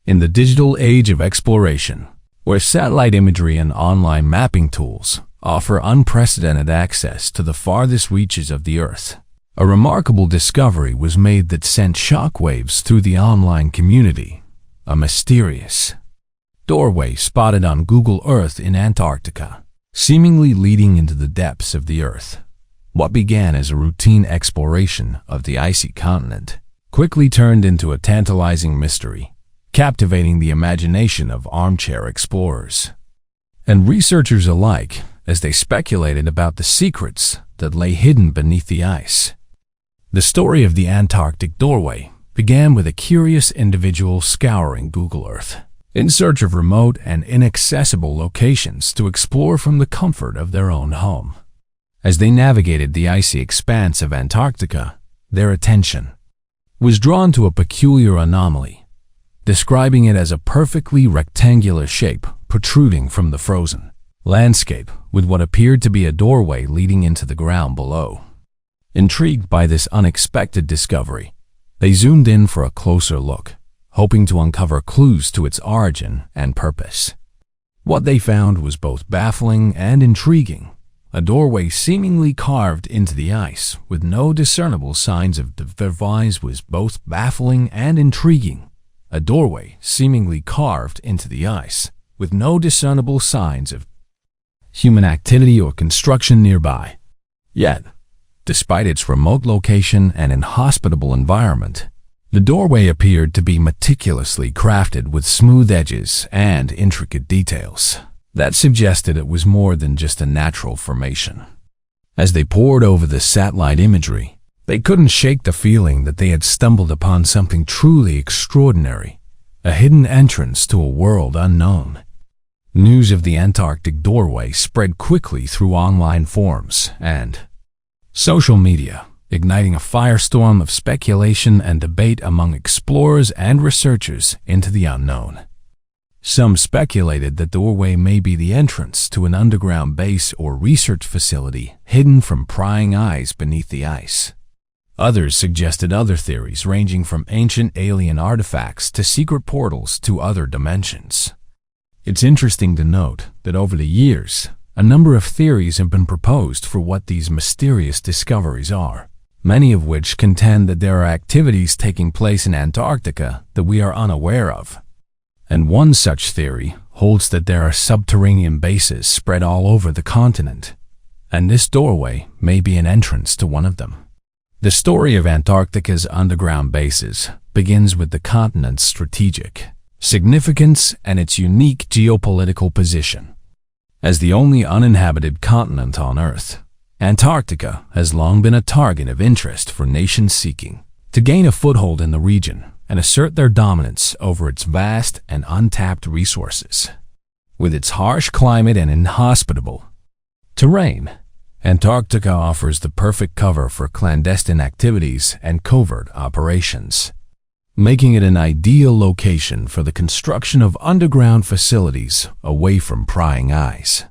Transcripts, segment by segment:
In the digital age of exploration, where satellite imagery and online mapping tools offer unprecedented access to the farthest reaches of the Earth, a remarkable discovery was made that sent shockwaves through the online community: a mysterious doorway spotted on Google Earth in Antarctica, seemingly leading into the depths of the Earth. What began as a routine exploration of the icy continent quickly turned into a tantalizing mystery, captivating the imagination of armchair explorers and researchers alike as they speculated about the secrets that lay hidden beneath the ice. The story of the Antarctic doorway began with a curious individual scouring Google Earth in search of remote and inaccessible locations to explore from the comfort of their own home. As they navigated the icy expanse of Antarctica, their attention was drawn to a peculiar anomaly, describing it as a perfectly rectangular shape protruding from the frozen landscape with what appeared to be a doorway leading into the ground below. Intrigued by this unexpected discovery, they zoomed in for a closer look, hoping to uncover clues to its origin and purpose. What they found was both baffling and intriguing: a doorway seemingly carved into the ice with no discernible signs of device was both baffling and intriguing. A doorway seemingly carved into the ice with no discernible signs of human activity or construction nearby. Yet, despite its remote location and inhospitable environment, the doorway appeared to be meticulously crafted with smooth edges and intricate details that suggested it was more than just a natural formation. As they pored over the satellite imagery, they couldn't shake the feeling that they had stumbled upon something truly extraordinary, a hidden entrance to a world unknown. News of the Antarctic doorway spread quickly through online forums and social media, igniting a firestorm of speculation and debate among explorers and researchers into the unknown. Some speculated that the doorway may be the entrance to an underground base or research facility hidden from prying eyes beneath the ice. Others suggested other theories ranging from ancient alien artifacts to secret portals to other dimensions. It's interesting to note that over the years, a number of theories have been proposed for what these mysterious discoveries are, many of which contend that there are activities taking place in Antarctica that we are unaware of. And one such theory holds that there are subterranean bases spread all over the continent, and this doorway may be an entrance to one of them. The story of Antarctica's underground bases begins with the continent's strategic significance and its unique geopolitical position. As the only uninhabited continent on Earth, Antarctica has long been a target of interest for nations seeking to gain a foothold in the region and assert their dominance over its vast and untapped resources. With its harsh climate and inhospitable terrain, Antarctica offers the perfect cover for clandestine activities and covert operations, making it an ideal location for the construction of underground facilities away from prying eyes.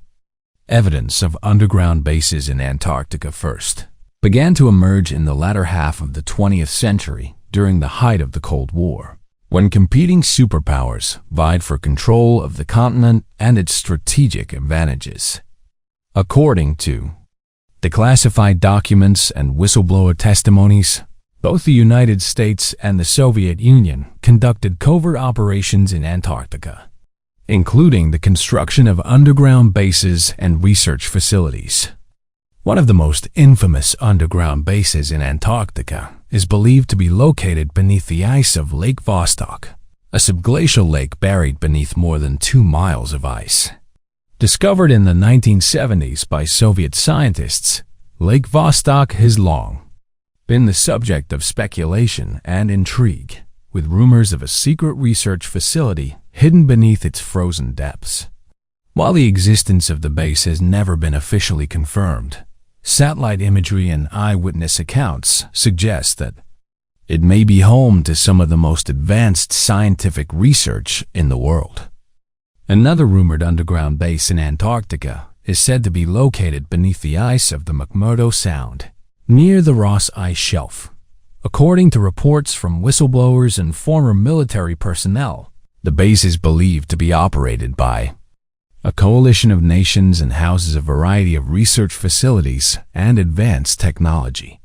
Evidence of underground bases in Antarctica first began to emerge in the latter half of the 20th century during the height of the Cold War, when competing superpowers vied for control of the continent and its strategic advantages. According to declassified documents and whistleblower testimonies, both the United States and the Soviet Union conducted covert operations in Antarctica, including the construction of underground bases and research facilities. One of the most infamous underground bases in Antarctica is believed to be located beneath the ice of Lake Vostok, a subglacial lake buried beneath more than 2 miles of ice. Discovered in the 1970s by Soviet scientists, Lake Vostok has long been the subject of speculation and intrigue, with rumors of a secret research facility hidden beneath its frozen depths. While the existence of the base has never been officially confirmed, satellite imagery and eyewitness accounts suggest that it may be home to some of the most advanced scientific research in the world. Another rumored underground base in Antarctica is said to be located beneath the ice of the McMurdo Sound, near the Ross Ice Shelf. According to reports from whistleblowers and former military personnel, The base is believed to be operated by a coalition of nations and houses a variety of research facilities and advanced technology.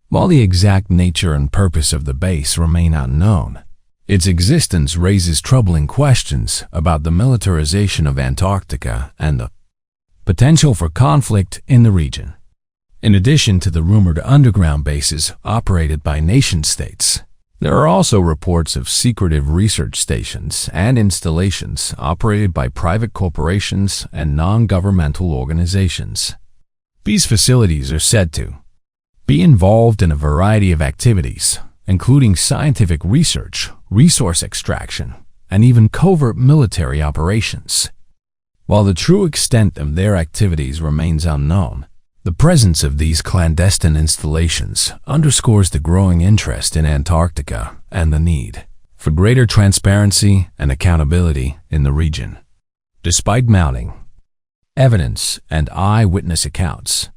While the exact nature and purpose of the base remain unknown, its existence raises troubling questions about the militarization of Antarctica and the potential for conflict in the region. In addition to the rumored underground bases operated by nation-states, there are also reports of secretive research stations and installations operated by private corporations and non-governmental organizations. These facilities are said to be involved in a variety of activities, including scientific research, resource extraction, and even covert military operations. While the true extent of their activities remains unknown, the presence of these clandestine installations underscores the growing interest in Antarctica and the need for greater transparency and accountability in the region. Despite mounting evidence and eyewitness accounts,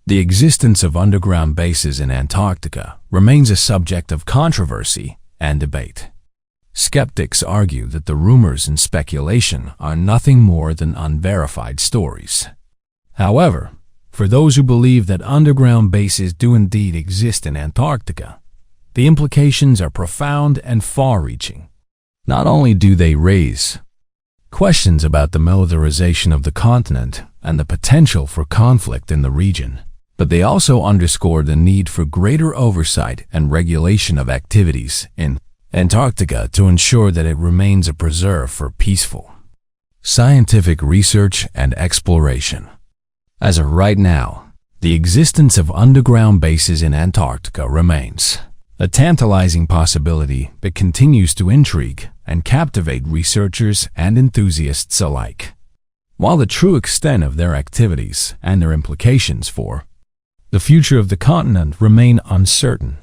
the existence of underground bases in Antarctica remains a subject of controversy and debate. Skeptics argue that the rumors and speculation are nothing more than unverified stories. However, for those who believe that underground bases do indeed exist in Antarctica, the implications are profound and far-reaching. Not only do they raise questions about the militarization of the continent and the potential for conflict in the region, but they also underscore the need for greater oversight and regulation of activities in Antarctica to ensure that it remains a preserve for peaceful scientific research and exploration. As of right now, the existence of underground bases in Antarctica remains a tantalizing possibility that continues to intrigue and captivate researchers and enthusiasts alike. While the true extent of their activities and their implications for the future of the continent remain uncertain,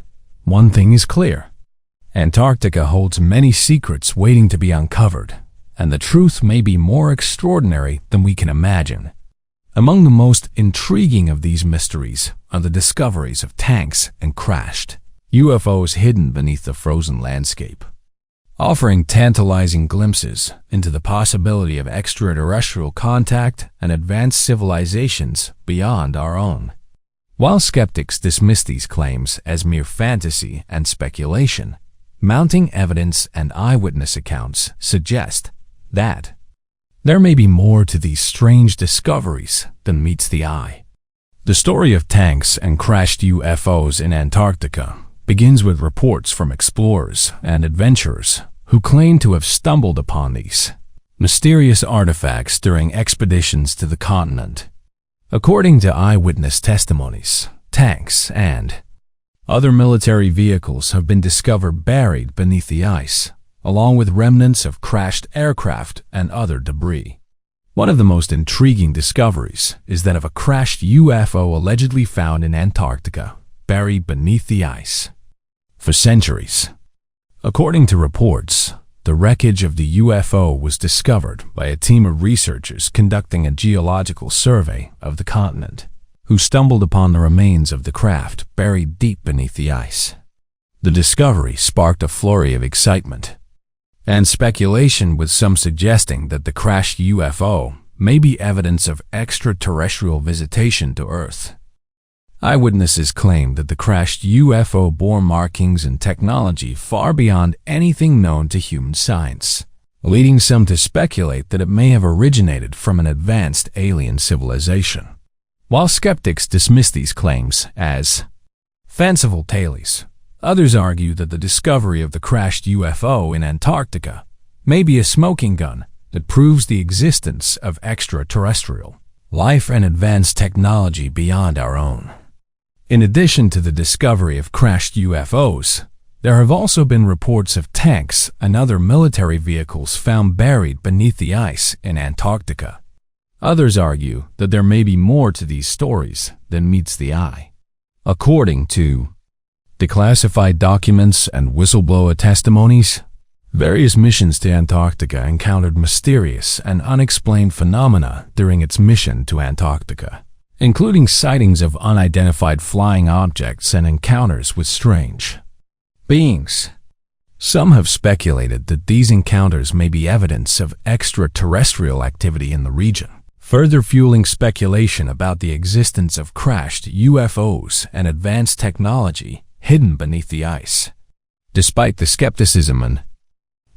one thing is clear: Antarctica holds many secrets waiting to be uncovered, and the truth may be more extraordinary than we can imagine. Among the most intriguing of these mysteries are the discoveries of tanks and crashed UFOs hidden beneath the frozen landscape, offering tantalizing glimpses into the possibility of extraterrestrial contact and advanced civilizations beyond our own. While skeptics dismiss these claims as mere fantasy and speculation, mounting evidence and eyewitness accounts suggest that there may be more to these strange discoveries than meets the eye. The story of tanks and crashed UFOs in Antarctica begins with reports from explorers and adventurers who claim to have stumbled upon these mysterious artifacts during expeditions to the continent. According to eyewitness testimonies, tanks and other military vehicles have been discovered buried beneath the ice, along with remnants of crashed aircraft and other debris. One of the most intriguing discoveries is that of a crashed UFO allegedly found in Antarctica, buried beneath the ice for centuries. According to reports, the wreckage of the UFO was discovered by a team of researchers conducting a geological survey of the continent, who stumbled upon the remains of the craft buried deep beneath the ice. The discovery sparked a flurry of excitement and speculation, with some suggesting that the crashed UFO may be evidence of extraterrestrial visitation to Earth. Eyewitnesses claim that the crashed UFO bore markings and technology far beyond anything known to human science, leading some to speculate that it may have originated from an advanced alien civilization. While skeptics dismiss these claims as fanciful tales, others argue that the discovery of the crashed UFO in Antarctica may be a smoking gun that proves the existence of extraterrestrial life and advanced technology beyond our own. In addition to the discovery of crashed UFOs, there have also been reports of tanks and other military vehicles found buried beneath the ice in Antarctica. Others argue that there may be more to these stories than meets the eye. According to declassified documents and whistleblower testimonies, various missions to Antarctica encountered mysterious and unexplained phenomena during its mission to Antarctica, including sightings of unidentified flying objects and encounters with strange beings. Some have speculated that these encounters may be evidence of extraterrestrial activity in the region, further fueling speculation about the existence of crashed UFOs and advanced technology hidden beneath the ice. Despite the skepticism and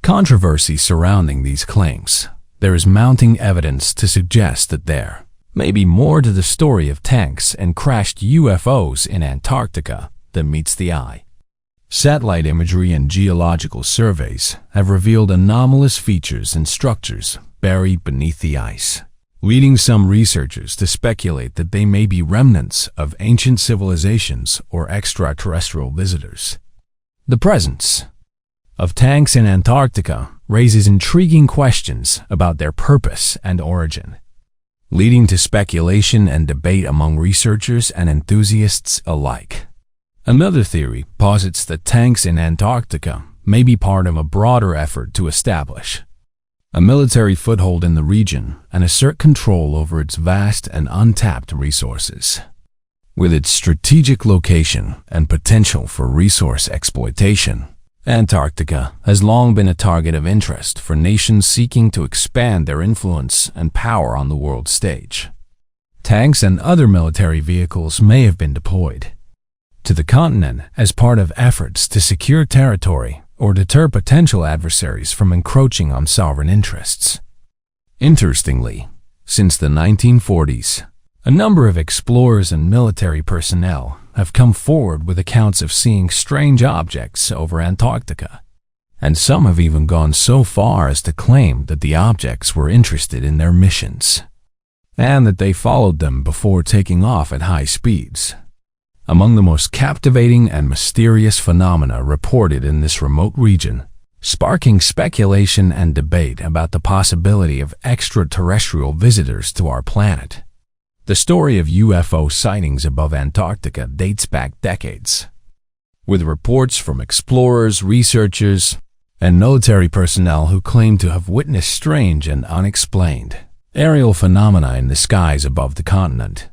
controversy surrounding these claims, there is mounting evidence to suggest that there may be more to the story of tanks and crashed UFOs in Antarctica than meets the eye. Satellite imagery and geological surveys have revealed anomalous features and structures buried beneath the ice, leading some researchers to speculate that they may be remnants of ancient civilizations or extraterrestrial visitors. The presence of tanks in Antarctica raises intriguing questions about their purpose and origin, leading to speculation and debate among researchers and enthusiasts alike. Another theory posits that tanks in Antarctica may be part of a broader effort to establish a military foothold in the region and assert control over its vast and untapped resources. With its strategic location and potential for resource exploitation, Antarctica has long been a target of interest for nations seeking to expand their influence and power on the world stage. Tanks and other military vehicles may have been deployed to the continent as part of efforts to secure territory or deter potential adversaries from encroaching on sovereign interests. Interestingly, since the 1940s, a number of explorers and military personnel have come forward with accounts of seeing strange objects over Antarctica, and some have even gone so far as to claim that the objects were interested in their missions, and that they followed them before taking off at high speeds. Among the most captivating and mysterious phenomena reported in this remote region, sparking speculation and debate about the possibility of extraterrestrial visitors to our planet. The story of UFO sightings above Antarctica dates back decades, with reports from explorers, researchers, and military personnel who claim to have witnessed strange and unexplained aerial phenomena in the skies above the continent.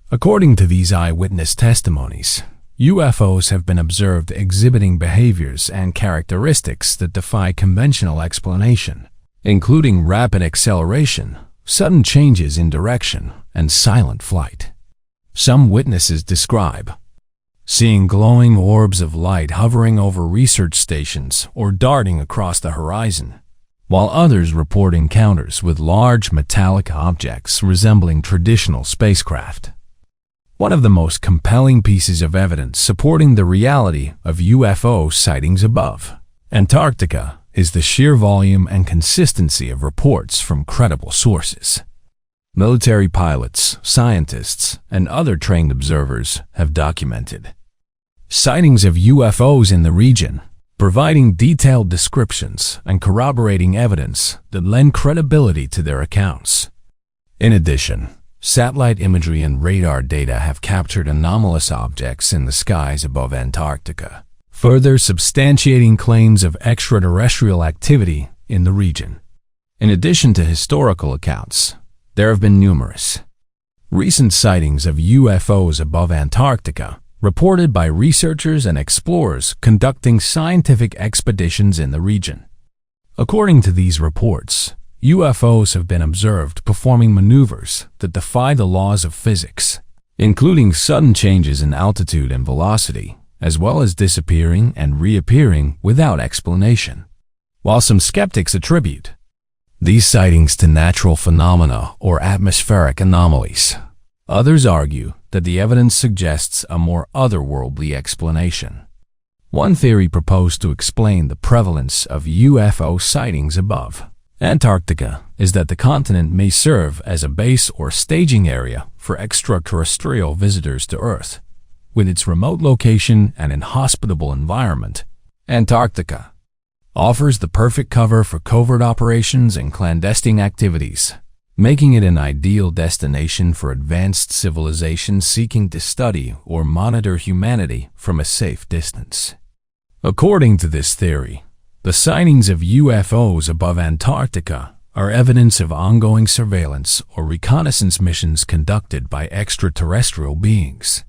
According to these eyewitness testimonies, UFOs have been observed exhibiting behaviors and characteristics that defy conventional explanation, including rapid acceleration, sudden changes in direction, and silent flight. Some witnesses describe seeing glowing orbs of light hovering over research stations or darting across the horizon, while others report encounters with large metallic objects resembling traditional spacecraft. One of the most compelling pieces of evidence supporting the reality of UFO sightings above Antarctica is the sheer volume and consistency of reports from credible sources. Military pilots, scientists, and other trained observers have documented sightings of UFOs in the region, providing detailed descriptions and corroborating evidence that lend credibility to their accounts. In addition, satellite imagery and radar data have captured anomalous objects in the skies above Antarctica, further substantiating claims of extraterrestrial activity in the region. In addition to historical accounts, there have been numerous recent sightings of UFOs above Antarctica, reported by researchers and explorers conducting scientific expeditions in the region. According to these reports, UFOs have been observed performing maneuvers that defy the laws of physics, including sudden changes in altitude and velocity, as well as disappearing and reappearing without explanation. While some skeptics attribute these sightings to natural phenomena or atmospheric anomalies, others argue that the evidence suggests a more otherworldly explanation. One theory proposed to explain the prevalence of UFO sightings above Antarctica is that the continent may serve as a base or staging area for extraterrestrial visitors to Earth. With its remote location and inhospitable environment, Antarctica offers the perfect cover for covert operations and clandestine activities, making it an ideal destination for advanced civilizations seeking to study or monitor humanity from a safe distance. According to this theory, the sightings of UFOs above Antarctica are evidence of ongoing surveillance or reconnaissance missions conducted by extraterrestrial beings.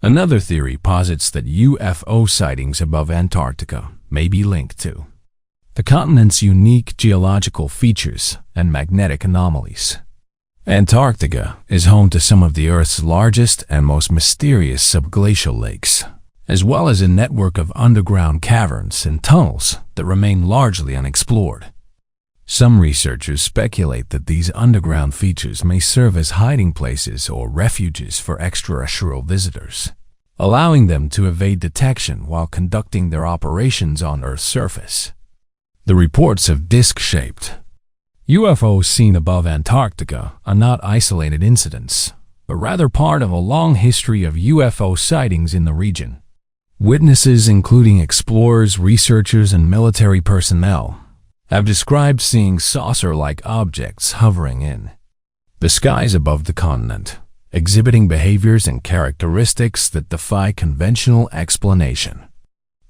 Another theory posits that UFO sightings above Antarctica may be linked to the continent's unique geological features and magnetic anomalies. Antarctica is home to some of the Earth's largest and most mysterious subglacial lakes, as well as a network of underground caverns and tunnels that remain largely unexplored. Some researchers speculate that these underground features may serve as hiding places or refuges for extraterrestrial visitors, allowing them to evade detection while conducting their operations on Earth's surface. The reports of disc-shaped UFOs seen above Antarctica are not isolated incidents, but rather part of a long history of UFO sightings in the region. Witnesses, including explorers, researchers, and military personnel, have described seeing saucer-like objects hovering in the skies above the continent, exhibiting behaviors and characteristics that defy conventional explanation.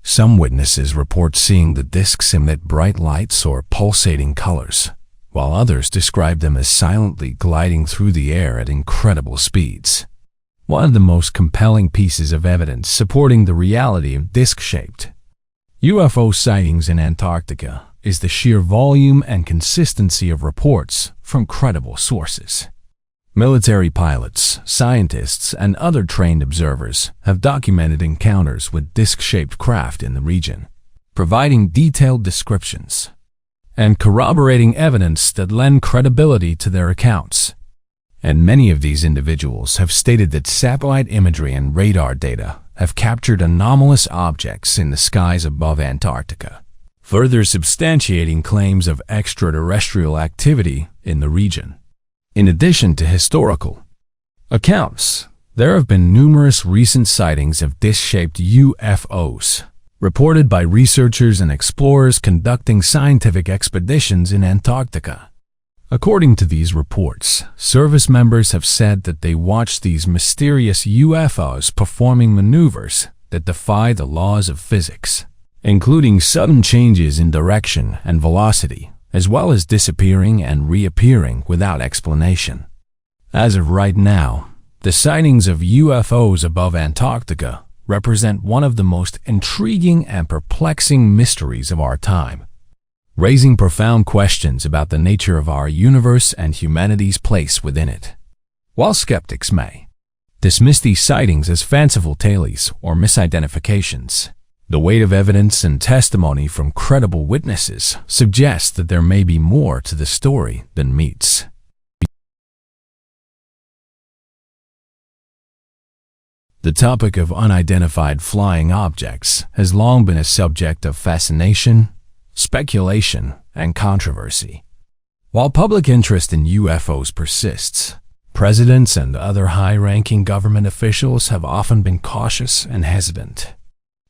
Some witnesses report seeing the discs emit bright lights or pulsating colors, while others describe them as silently gliding through the air at incredible speeds. One of the most compelling pieces of evidence supporting the reality of disc-shaped UFO sightings in Antarctica is the sheer volume and consistency of reports from credible sources. Military pilots, scientists, and other trained observers have documented encounters with disc-shaped craft in the region, providing detailed descriptions and corroborating evidence that lend credibility to their accounts. And many of these individuals have stated that satellite imagery and radar data have captured anomalous objects in the skies above Antarctica, further substantiating claims of extraterrestrial activity in the region. In addition to historical accounts, there have been numerous recent sightings of disc-shaped UFOs, reported by researchers and explorers conducting scientific expeditions in Antarctica. According to these reports, service members have said that they watched these mysterious UFOs performing maneuvers that defy the laws of physics, including sudden changes in direction and velocity, as well as disappearing and reappearing without explanation. As of right now, the sightings of UFOs above Antarctica represent one of the most intriguing and perplexing mysteries of our time, raising profound questions about the nature of our universe and humanity's place within it. While skeptics may dismiss these sightings as fanciful tales or misidentifications, the weight of evidence and testimony from credible witnesses suggests that there may be more to the story than meets. The topic of unidentified flying objects has long been a subject of fascination, speculation, and controversy. While public interest in UFOs persists, presidents and other high-ranking government officials have often been cautious and hesitant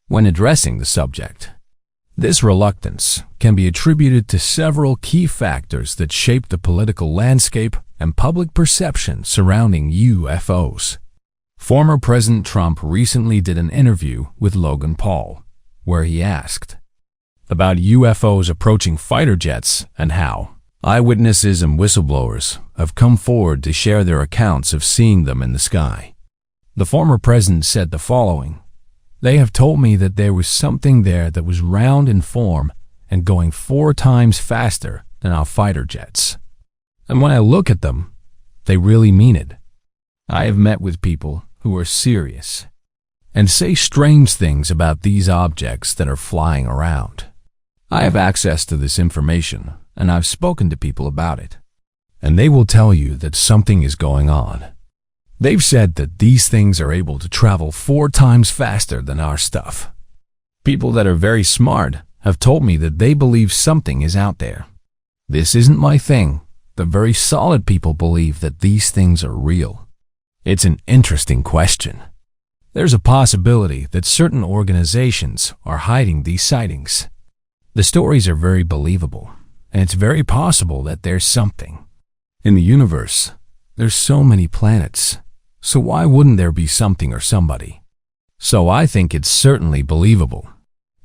when addressing the subject. This reluctance can be attributed to several key factors that shape the political landscape and public perception surrounding UFOs. Former President Trump recently did an interview with Logan Paul, where he asked about UFOs approaching fighter jets and how eyewitnesses and whistleblowers have come forward to share their accounts of seeing them in the sky. The former president said the following: "They have told me that there was something there that was round in form and going 4 times faster than our fighter jets. And when I look at them, they really mean it. I have met with people who are serious and say strange things about these objects that are flying around. I have access to this information, and I've spoken to people about it, and they will tell you that something is going on. They've said that these things are able to travel 4 times faster than our stuff. People that are very smart have told me that they believe something is out there. This isn't my thing. The very solid people believe that these things are real." It's an interesting question. There's a possibility that certain organizations are hiding these sightings. The stories are very believable, and it's very possible that there's something. In the universe, there's so many planets, so why wouldn't there be something or somebody? So I think it's certainly believable.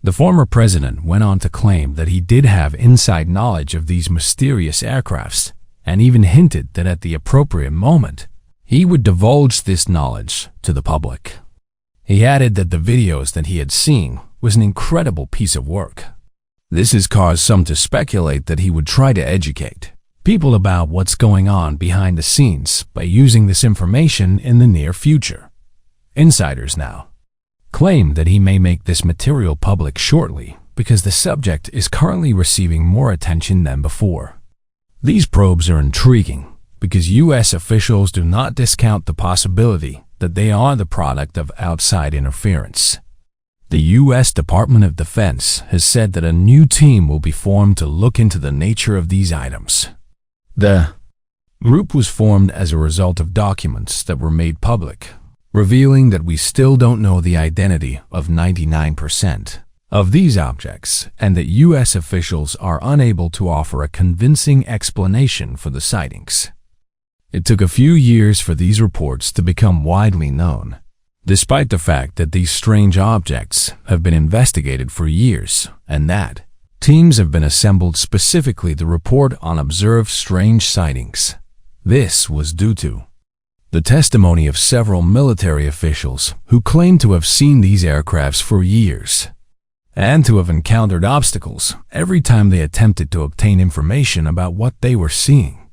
The former president went on to claim that he did have inside knowledge of these mysterious aircrafts, and even hinted that at the appropriate moment, he would divulge this knowledge to the public. He added that the videos that he had seen was an incredible piece of work. This has caused some to speculate that he would try to educate people about what's going on behind the scenes by using this information in the near future. Insiders now claim that he may make this material public shortly because the subject is currently receiving more attention than before. These probes are intriguing because U.S. officials do not discount the possibility that they are the product of outside interference. The U.S. Department of Defense has said that a new team will be formed to look into the nature of these items. The group was formed as a result of documents that were made public, revealing that we still don't know the identity of 99% of these objects and that U.S. officials are unable to offer a convincing explanation for the sightings. It took a few years for these reports to become widely known, despite the fact that these strange objects have been investigated for years and that teams have been assembled specifically to report on observed strange sightings. This was due to the testimony of several military officials who claimed to have seen these aircrafts for years and to have encountered obstacles every time they attempted to obtain information about what they were seeing.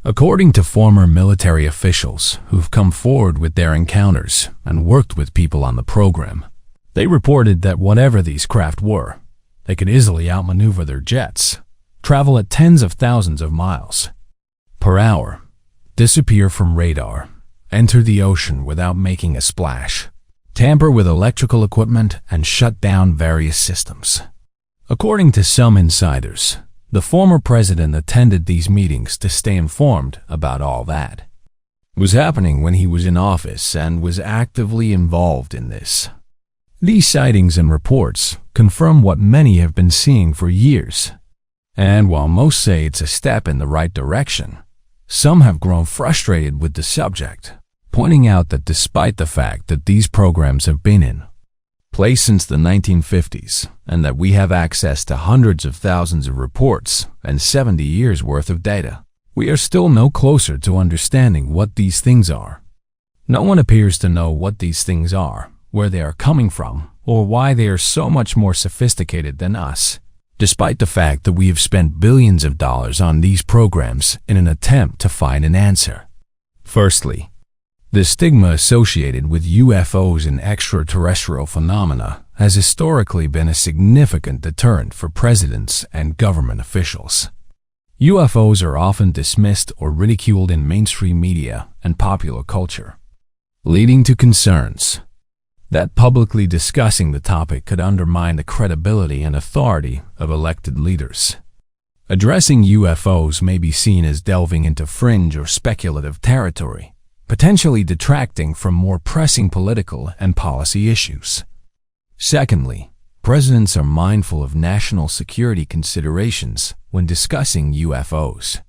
According to former military officials who've come forward with their encounters and worked with people on the program, they reported that whatever these craft were, they could easily outmaneuver their jets, travel at tens of thousands of miles per hour, disappear from radar, enter the ocean without making a splash, tamper with electrical equipment, and shut down various systems. According to some insiders, the former president attended these meetings to stay informed about all that was happening when he was in office and was actively involved in this. These sightings and reports confirm what many have been seeing for years, and while most say it's a step in the right direction, some have grown frustrated with the subject, pointing out that despite the fact that these programs have been in place since the 1950s and that we have access to hundreds of thousands of reports and 70 years worth of data, we are still no closer to understanding what these things are. No one appears to know what these things are, where they are coming from, or why they are so much more sophisticated than us, despite the fact that we have spent billions of dollars on these programs in an attempt to find an answer. Firstly, the stigma associated with UFOs and extraterrestrial phenomena has historically been a significant deterrent for presidents and government officials. UFOs are often dismissed or ridiculed in mainstream media and popular culture, leading to concerns that publicly discussing the topic could undermine the credibility and authority of elected leaders. Addressing UFOs may be seen as delving into fringe or speculative territory, potentially detracting from more pressing political and policy issues. Secondly, presidents are mindful of national security considerations when discussing UFOs.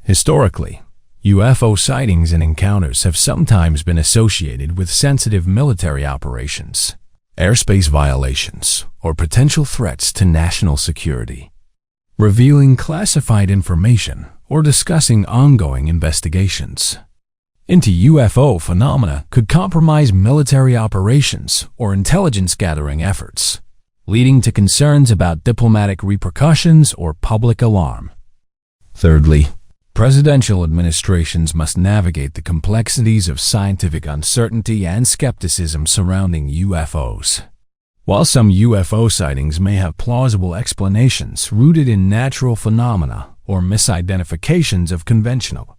Historically, UFO sightings and encounters have sometimes been associated with sensitive military operations, airspace violations, or potential threats to national security. Revealing classified information or discussing ongoing investigations into UFO phenomena could compromise military operations or intelligence-gathering efforts, leading to concerns about diplomatic repercussions or public alarm. Thirdly, presidential administrations must navigate the complexities of scientific uncertainty and skepticism surrounding UFOs. While some UFO sightings may have plausible explanations rooted in natural phenomena or misidentifications of conventional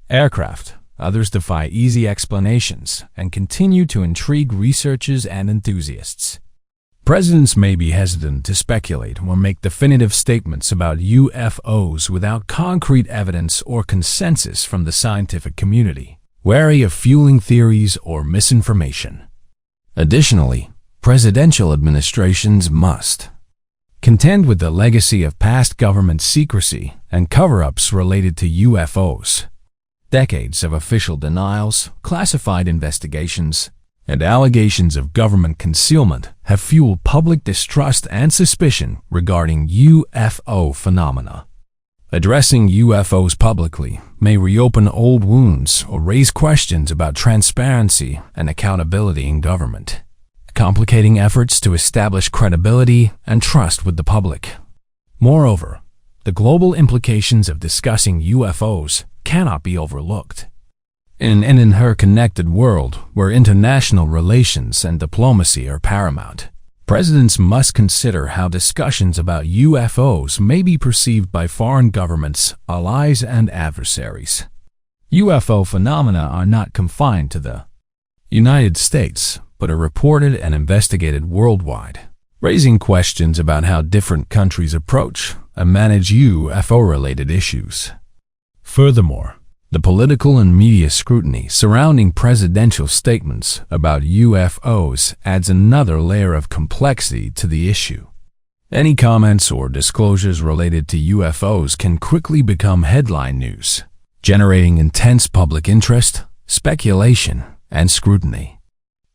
aircraft, others defy easy explanations and continue to intrigue researchers and enthusiasts. Presidents may be hesitant to speculate or make definitive statements about UFOs without concrete evidence or consensus from the scientific community, wary of fueling theories or misinformation. Additionally, presidential administrations must contend with the legacy of past government secrecy and cover-ups related to UFOs. Decades of official denials, classified investigations, and allegations of government concealment have fueled public distrust and suspicion regarding UFO phenomena. Addressing UFOs publicly may reopen old wounds or raise questions about transparency and accountability in government. complicating efforts to establish credibility and trust with the public. Moreover, the global implications of discussing UFOs cannot be overlooked. In an interconnected world where international relations and diplomacy are paramount, presidents must consider how discussions about UFOs may be perceived by foreign governments, allies, and adversaries. UFO phenomena are not confined to the United States, but are reported and investigated worldwide, raising questions about how different countries approach and manage UFO-related issues. Furthermore, the political and media scrutiny surrounding presidential statements about UFOs adds another layer of complexity to the issue. Any comments or disclosures related to UFOs can quickly become headline news, generating intense public interest, speculation, and scrutiny.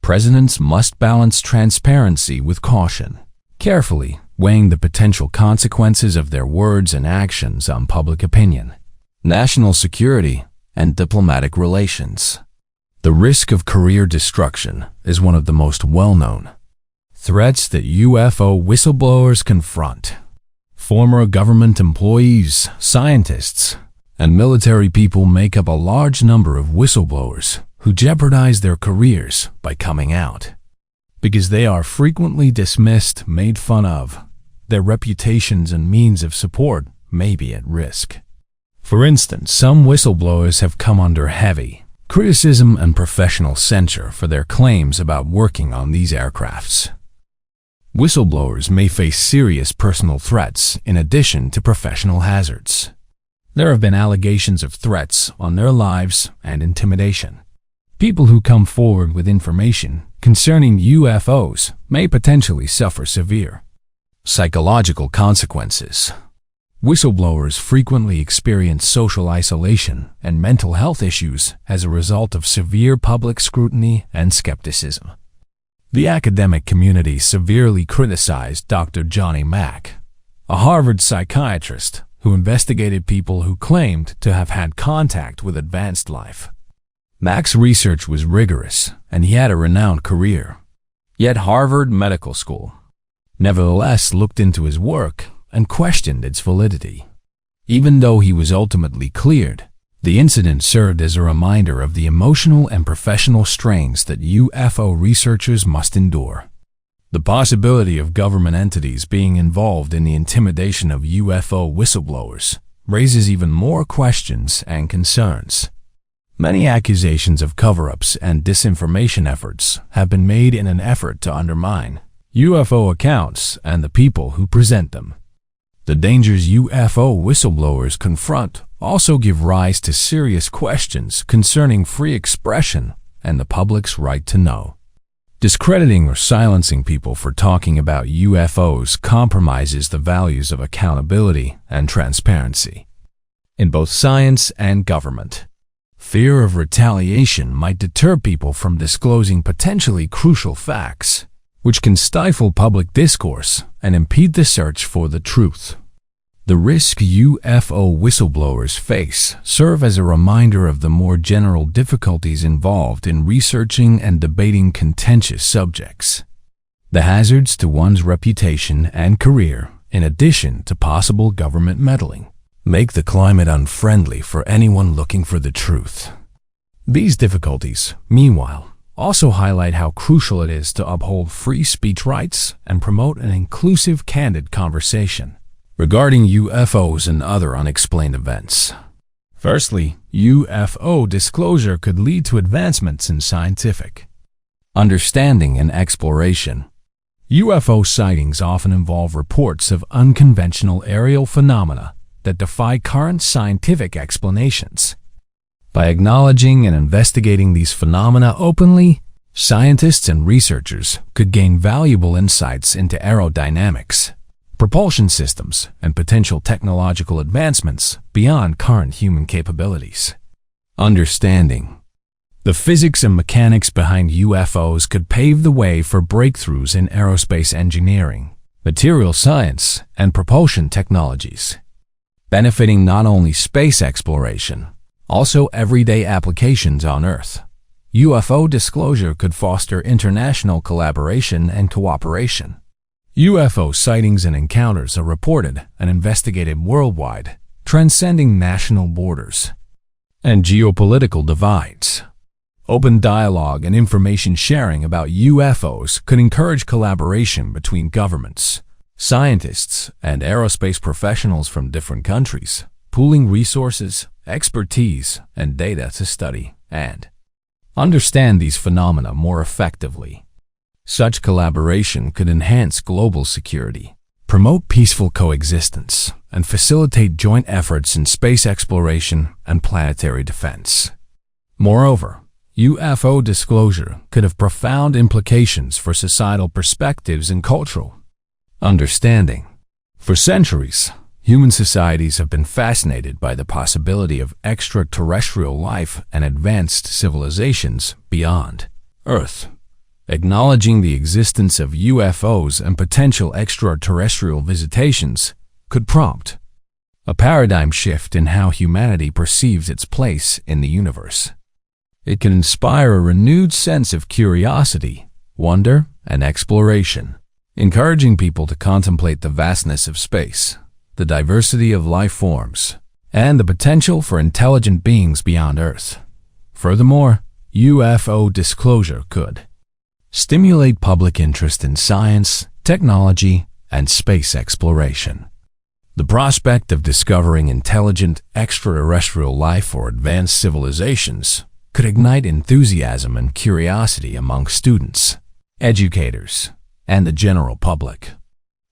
Presidents must balance transparency with caution, carefully weighing the potential consequences of their words and actions on public opinion, national security, and diplomatic relations. The risk of career destruction is one of the most well-known threats that UFO whistleblowers confront. Former government employees, scientists, and military people make up a large number of whistleblowers who jeopardize their careers by coming out. Because they are frequently dismissed, made fun of, their reputations and means of support may be at risk. For instance, some whistleblowers have come under heavy criticism and professional censure for their claims about working on these aircrafts. Whistleblowers may face serious personal threats in addition to professional hazards. There have been allegations of threats on their lives and intimidation. People who come forward with information concerning UFOs may potentially suffer severe psychological consequences. Whistleblowers frequently experience social isolation and mental health issues as a result of severe public scrutiny and skepticism. The academic community severely criticized Dr. Johnny Mack, a Harvard psychiatrist who investigated people who claimed to have had contact with advanced life. Mack's research was rigorous, and he had a renowned career. Yet Harvard Medical School nevertheless looked into his work and questioned its validity. Even though he was ultimately cleared, the incident served as a reminder of the emotional and professional strains that UFO researchers must endure. The possibility of government entities being involved in the intimidation of UFO whistleblowers raises even more questions and concerns. Many accusations of cover-ups and disinformation efforts have been made in an effort to undermine UFO accounts and the people who present them. The dangers UFO whistleblowers confront also give rise to serious questions concerning free expression and the public's right to know. Discrediting or silencing people for talking about UFOs compromises the values of accountability and transparency. In both science and government, fear of retaliation might deter people from disclosing potentially crucial facts, which can stifle public discourse and impede the search for the truth. The risk UFO whistleblowers face serve as a reminder of the more general difficulties involved in researching and debating contentious subjects. The hazards to one's reputation and career, in addition to possible government meddling, make the climate unfriendly for anyone looking for the truth. These difficulties, meanwhile, also highlight how crucial it is to uphold free speech rights and promote an inclusive, candid conversation regarding UFOs and other unexplained events. Firstly, UFO disclosure could lead to advancements in scientific understanding and exploration. UFO sightings often involve reports of unconventional aerial phenomena that defy current scientific explanations. By acknowledging and investigating these phenomena openly, scientists and researchers could gain valuable insights into aerodynamics, propulsion systems, and potential technological advancements beyond current human capabilities. Understanding the physics and mechanics behind UFOs could pave the way for breakthroughs in aerospace engineering, material science, and propulsion technologies, benefiting not only space exploration, also everyday applications on Earth. UFO disclosure could foster international collaboration and cooperation. UFO sightings and encounters are reported and investigated worldwide, transcending national borders and geopolitical divides. Open dialogue and information sharing about UFOs could encourage collaboration between governments, scientists, and aerospace professionals from different countries, pooling resources, expertise, and data to study and understand these phenomena more effectively. Such collaboration could enhance global security, promote peaceful coexistence, and facilitate joint efforts in space exploration and planetary defense. Moreover, UFO disclosure could have profound implications for societal perspectives and cultural understanding. For centuries, human societies have been fascinated by the possibility of extraterrestrial life and advanced civilizations beyond Earth. Acknowledging the existence of UFOs and potential extraterrestrial visitations could prompt a paradigm shift in how humanity perceives its place in the universe. It can inspire a renewed sense of curiosity, wonder, and exploration, encouraging people to contemplate the vastness of space, the diversity of life forms, and the potential for intelligent beings beyond Earth. Furthermore, UFO disclosure could stimulate public interest in science, technology, and space exploration. The prospect of discovering intelligent extraterrestrial life or advanced civilizations could ignite enthusiasm and curiosity among students, educators, and the general public.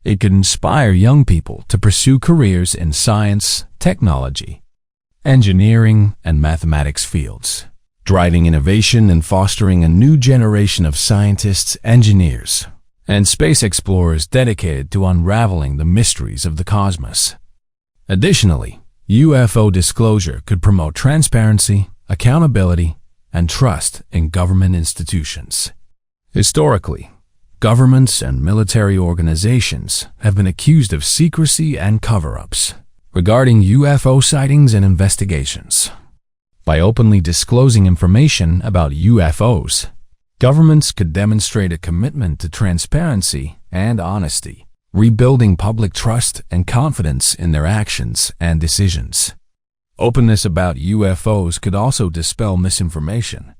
It could inspire young people to pursue careers in science, technology, engineering, and mathematics fields, driving innovation and fostering a new generation of scientists, engineers, and space explorers dedicated to unraveling the mysteries of the cosmos. Additionally, UFO disclosure could promote transparency, accountability, and trust in government institutions. Historically, governments and military organizations have been accused of secrecy and cover-ups regarding UFO sightings and investigations. By openly disclosing information about UFOs, governments could demonstrate a commitment to transparency and honesty, rebuilding public trust and confidence in their actions and decisions. Openness about UFOs could also dispel misinformation,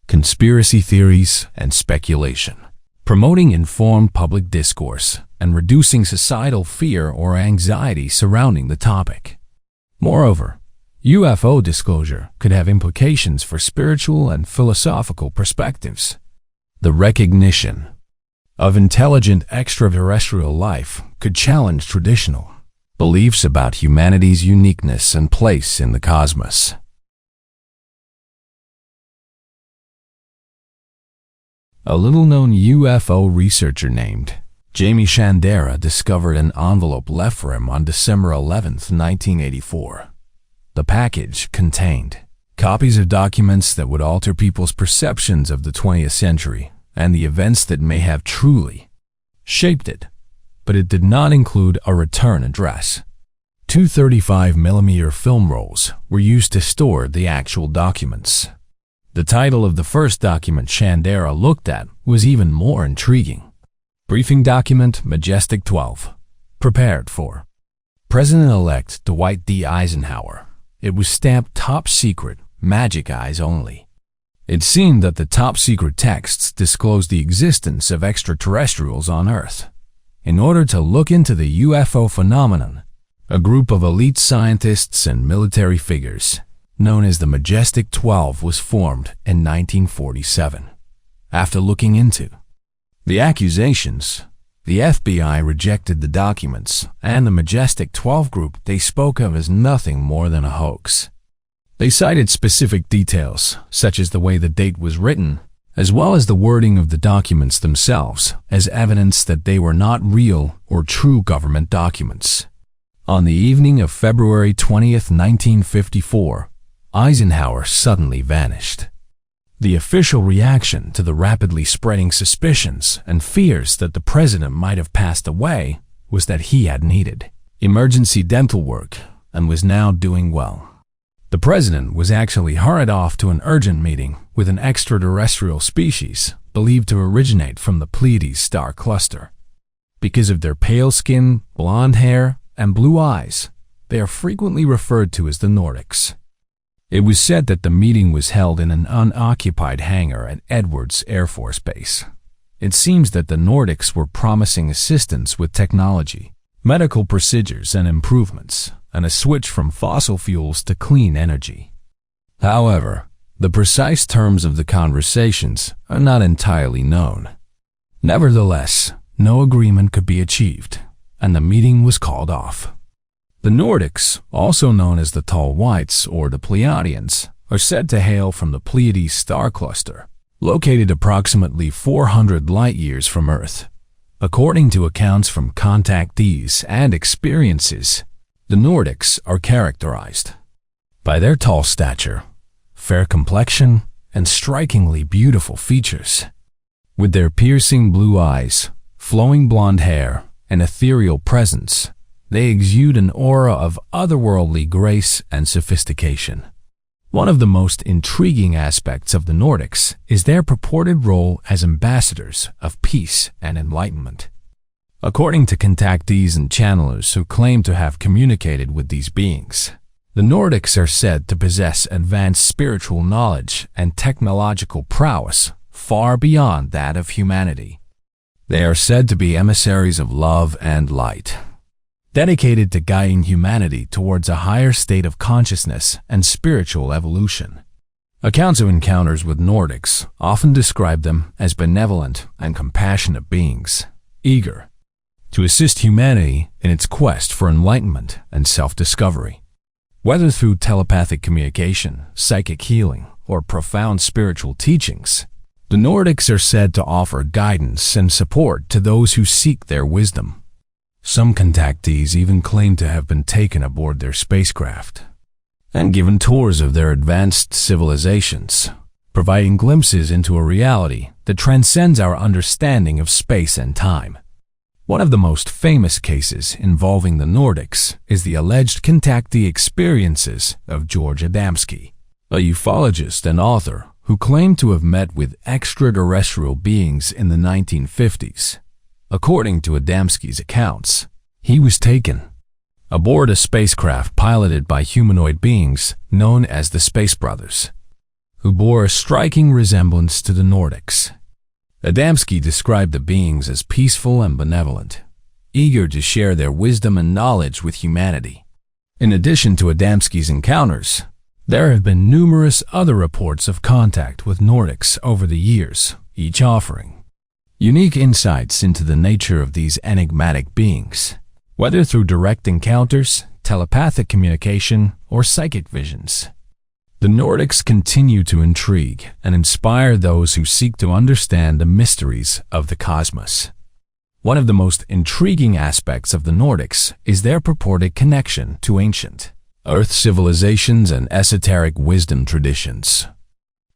conspiracy theories, and speculation, promoting informed public discourse and reducing societal fear or anxiety surrounding the topic. Moreover, UFO disclosure could have implications for spiritual and philosophical perspectives. The recognition of intelligent extraterrestrial life could challenge traditional beliefs about humanity's uniqueness and place in the cosmos. A little-known UFO researcher named Jamie Shandera discovered an envelope left for him on December 11, 1984. The package contained copies of documents that would alter people's perceptions of the 20th century and the events that may have truly shaped it, but it did not include a return address. Two 35mm film rolls were used to store the actual documents. The title of the first document Shandera looked at was even more intriguing. Briefing Document Majestic 12. Prepared for President-elect Dwight D. Eisenhower. It was stamped Top Secret, Magic Eyes Only. It seemed that the top-secret texts disclosed the existence of extraterrestrials on Earth. In order to look into the UFO phenomenon, a group of elite scientists and military figures, known as the Majestic 12, was formed in 1947. After looking into the accusations, the FBI rejected the documents, and the Majestic 12 group they spoke of as nothing more than a hoax. They cited specific details, such as the way the date was written, as well as the wording of the documents themselves, as evidence that they were not real or true government documents. On the evening of February 20, 1954, Eisenhower suddenly vanished. The official reaction to the rapidly spreading suspicions and fears that the president might have passed away was that he had needed emergency dental work and was now doing well. The president was actually hurried off to an urgent meeting with an extraterrestrial species believed to originate from the Pleiades star cluster. Because of their pale skin, blonde hair, and blue eyes, they are frequently referred to as the Nordics. It was said that the meeting was held in an unoccupied hangar at Edwards Air Force Base. It seems that the Nordics were promising assistance with technology, medical procedures and improvements, and a switch from fossil fuels to clean energy. However, the precise terms of the conversations are not entirely known. Nevertheless, no agreement could be achieved, and the meeting was called off. The Nordics, also known as the Tall Whites or the Pleiadians, are said to hail from the Pleiades star cluster, located approximately 400 light-years from Earth. According to accounts from contactees and experiences, the Nordics are characterized by their tall stature, fair complexion, and strikingly beautiful features. With their piercing blue eyes, flowing blonde hair, and ethereal presence, they exude an aura of otherworldly grace and sophistication. One of the most intriguing aspects of the Nordics is their purported role as ambassadors of peace and enlightenment. According to contactees and channelers who claim to have communicated with these beings, the Nordics are said to possess advanced spiritual knowledge and technological prowess far beyond that of humanity. They are said to be emissaries of love and light, dedicated to guiding humanity towards a higher state of consciousness and spiritual evolution. Accounts of encounters with Nordics often describe them as benevolent and compassionate beings, eager to assist humanity in its quest for enlightenment and self-discovery. Whether through telepathic communication, psychic healing, or profound spiritual teachings, the Nordics are said to offer guidance and support to those who seek their wisdom. Some contactees even claim to have been taken aboard their spacecraft and given tours of their advanced civilizations, providing glimpses into a reality that transcends our understanding of space and time. One of the most famous cases involving the Nordics is the alleged contactee experiences of George Adamski, a ufologist and author who claimed to have met with extraterrestrial beings in the 1950s. According to Adamski's accounts, he was taken aboard a spacecraft piloted by humanoid beings known as the Space Brothers, who bore a striking resemblance to the Nordics. Adamski described the beings as peaceful and benevolent, eager to share their wisdom and knowledge with humanity. In addition to Adamski's encounters, there have been numerous other reports of contact with Nordics over the years, each offering unique insights into the nature of these enigmatic beings, whether through direct encounters, telepathic communication, or psychic visions. The Nordics continue to intrigue and inspire those who seek to understand the mysteries of the cosmos. One of the most intriguing aspects of the Nordics is their purported connection to ancient Earth civilizations and esoteric wisdom traditions.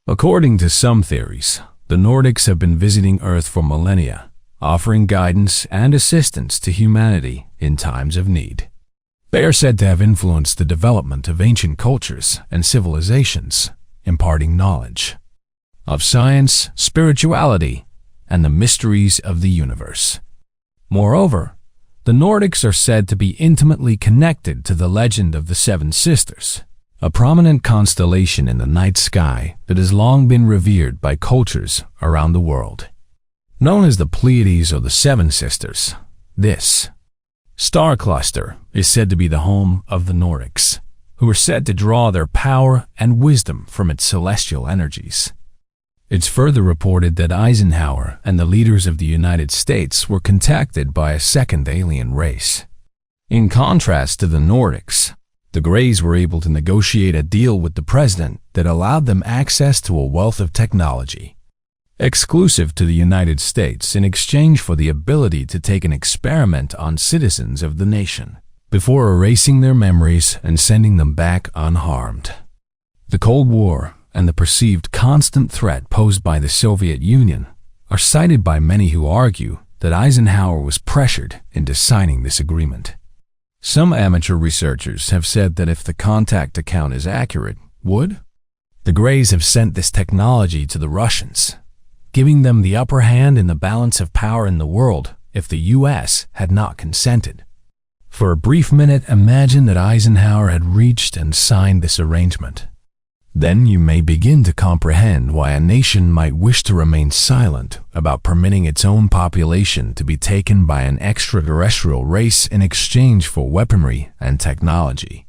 According to some theories, the Nordics have been visiting Earth for millennia, offering guidance and assistance to humanity in times of need. They are said to have influenced the development of ancient cultures and civilizations, imparting knowledge of science, spirituality, and the mysteries of the universe. Moreover, the Nordics are said to be intimately connected to the legend of the Seven Sisters, a prominent constellation in the night sky that has long been revered by cultures around the world. Known as the Pleiades or the Seven Sisters, this star cluster is said to be the home of the Nordics, who are said to draw their power and wisdom from its celestial energies. It's further reported that Eisenhower and the leaders of the United States were contacted by a second alien race. In contrast to the Nordics, the Greys were able to negotiate a deal with the president that allowed them access to a wealth of technology, exclusive to the United States, in exchange for the ability to take an experiment on citizens of the nation, before erasing their memories and sending them back unharmed. The Cold War and the perceived constant threat posed by the Soviet Union are cited by many who argue that Eisenhower was pressured into signing this agreement. Some amateur researchers have said that if the contact account is accurate, the Greys have sent this technology to the Russians, giving them the upper hand in the balance of power in the world if the US had not consented. For a brief minute, imagine that Eisenhower had reached and signed this arrangement. Then you may begin to comprehend why a nation might wish to remain silent about permitting its own population to be taken by an extraterrestrial race in exchange for weaponry and technology.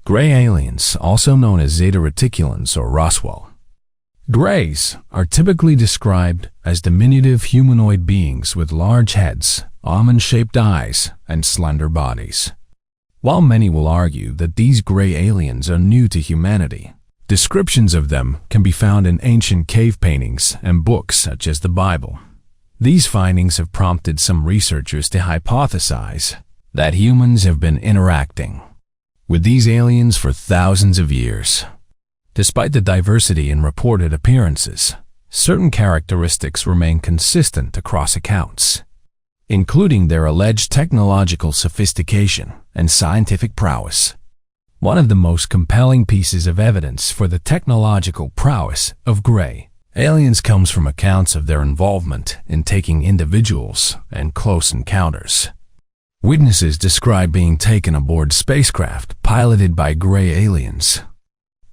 Gray aliens, also known as Zeta Reticulans or Roswell. Greys are typically described as diminutive humanoid beings with large heads, almond-shaped eyes, and slender bodies. While many will argue that these gray aliens are new to humanity, descriptions of them can be found in ancient cave paintings and books such as the Bible. These findings have prompted some researchers to hypothesize that humans have been interacting with these aliens for thousands of years. Despite the diversity in reported appearances, certain characteristics remain consistent across accounts, including their alleged technological sophistication and scientific prowess. One of the most compelling pieces of evidence for the technological prowess of gray aliens comes from accounts of their involvement in taking individuals in close encounters. Witnesses describe being taken aboard spacecraft piloted by gray aliens,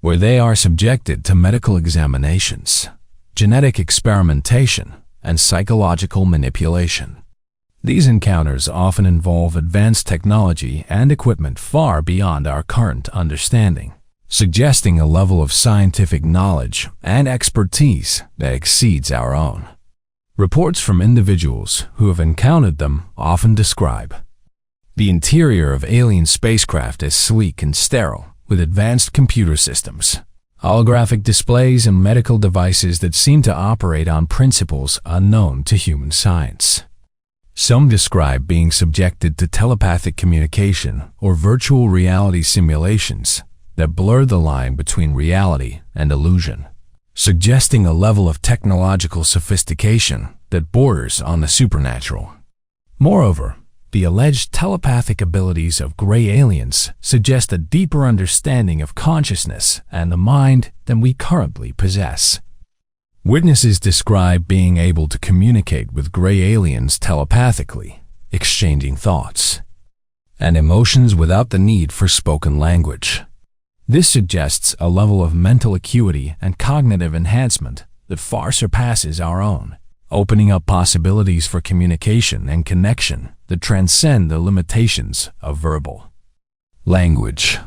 where they are subjected to medical examinations, genetic experimentation, and psychological manipulation. These encounters often involve advanced technology and equipment far beyond our current understanding, suggesting a level of scientific knowledge and expertise that exceeds our own. Reports from individuals who have encountered them often describe the interior of alien spacecraft as sleek and sterile, with advanced computer systems, holographic displays, and medical devices that seem to operate on principles unknown to human science. Some describe being subjected to telepathic communication or virtual reality simulations that blur the line between reality and illusion, suggesting a level of technological sophistication that borders on the supernatural. Moreover, the alleged telepathic abilities of gray aliens suggest a deeper understanding of consciousness and the mind than we currently possess. Witnesses describe being able to communicate with gray aliens telepathically, exchanging thoughts and emotions without the need for spoken language. This suggests a level of mental acuity and cognitive enhancement that far surpasses our own, opening up possibilities for communication and connection that transcend the limitations of verbal language.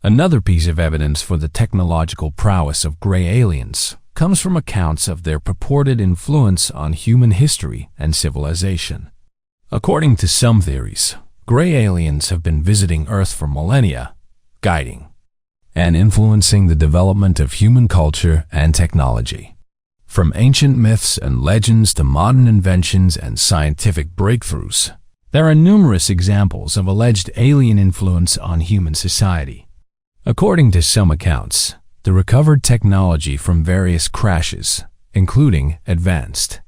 Another piece of evidence for the technological prowess of gray aliens comes from accounts of their purported influence on human history and civilization. According to some theories, gray aliens have been visiting Earth for millennia, guiding and influencing the development of human culture and technology. From ancient myths and legends to modern inventions and scientific breakthroughs, there are numerous examples of alleged alien influence on human society. According to some accounts, the recovered technology from various crashes, including advanced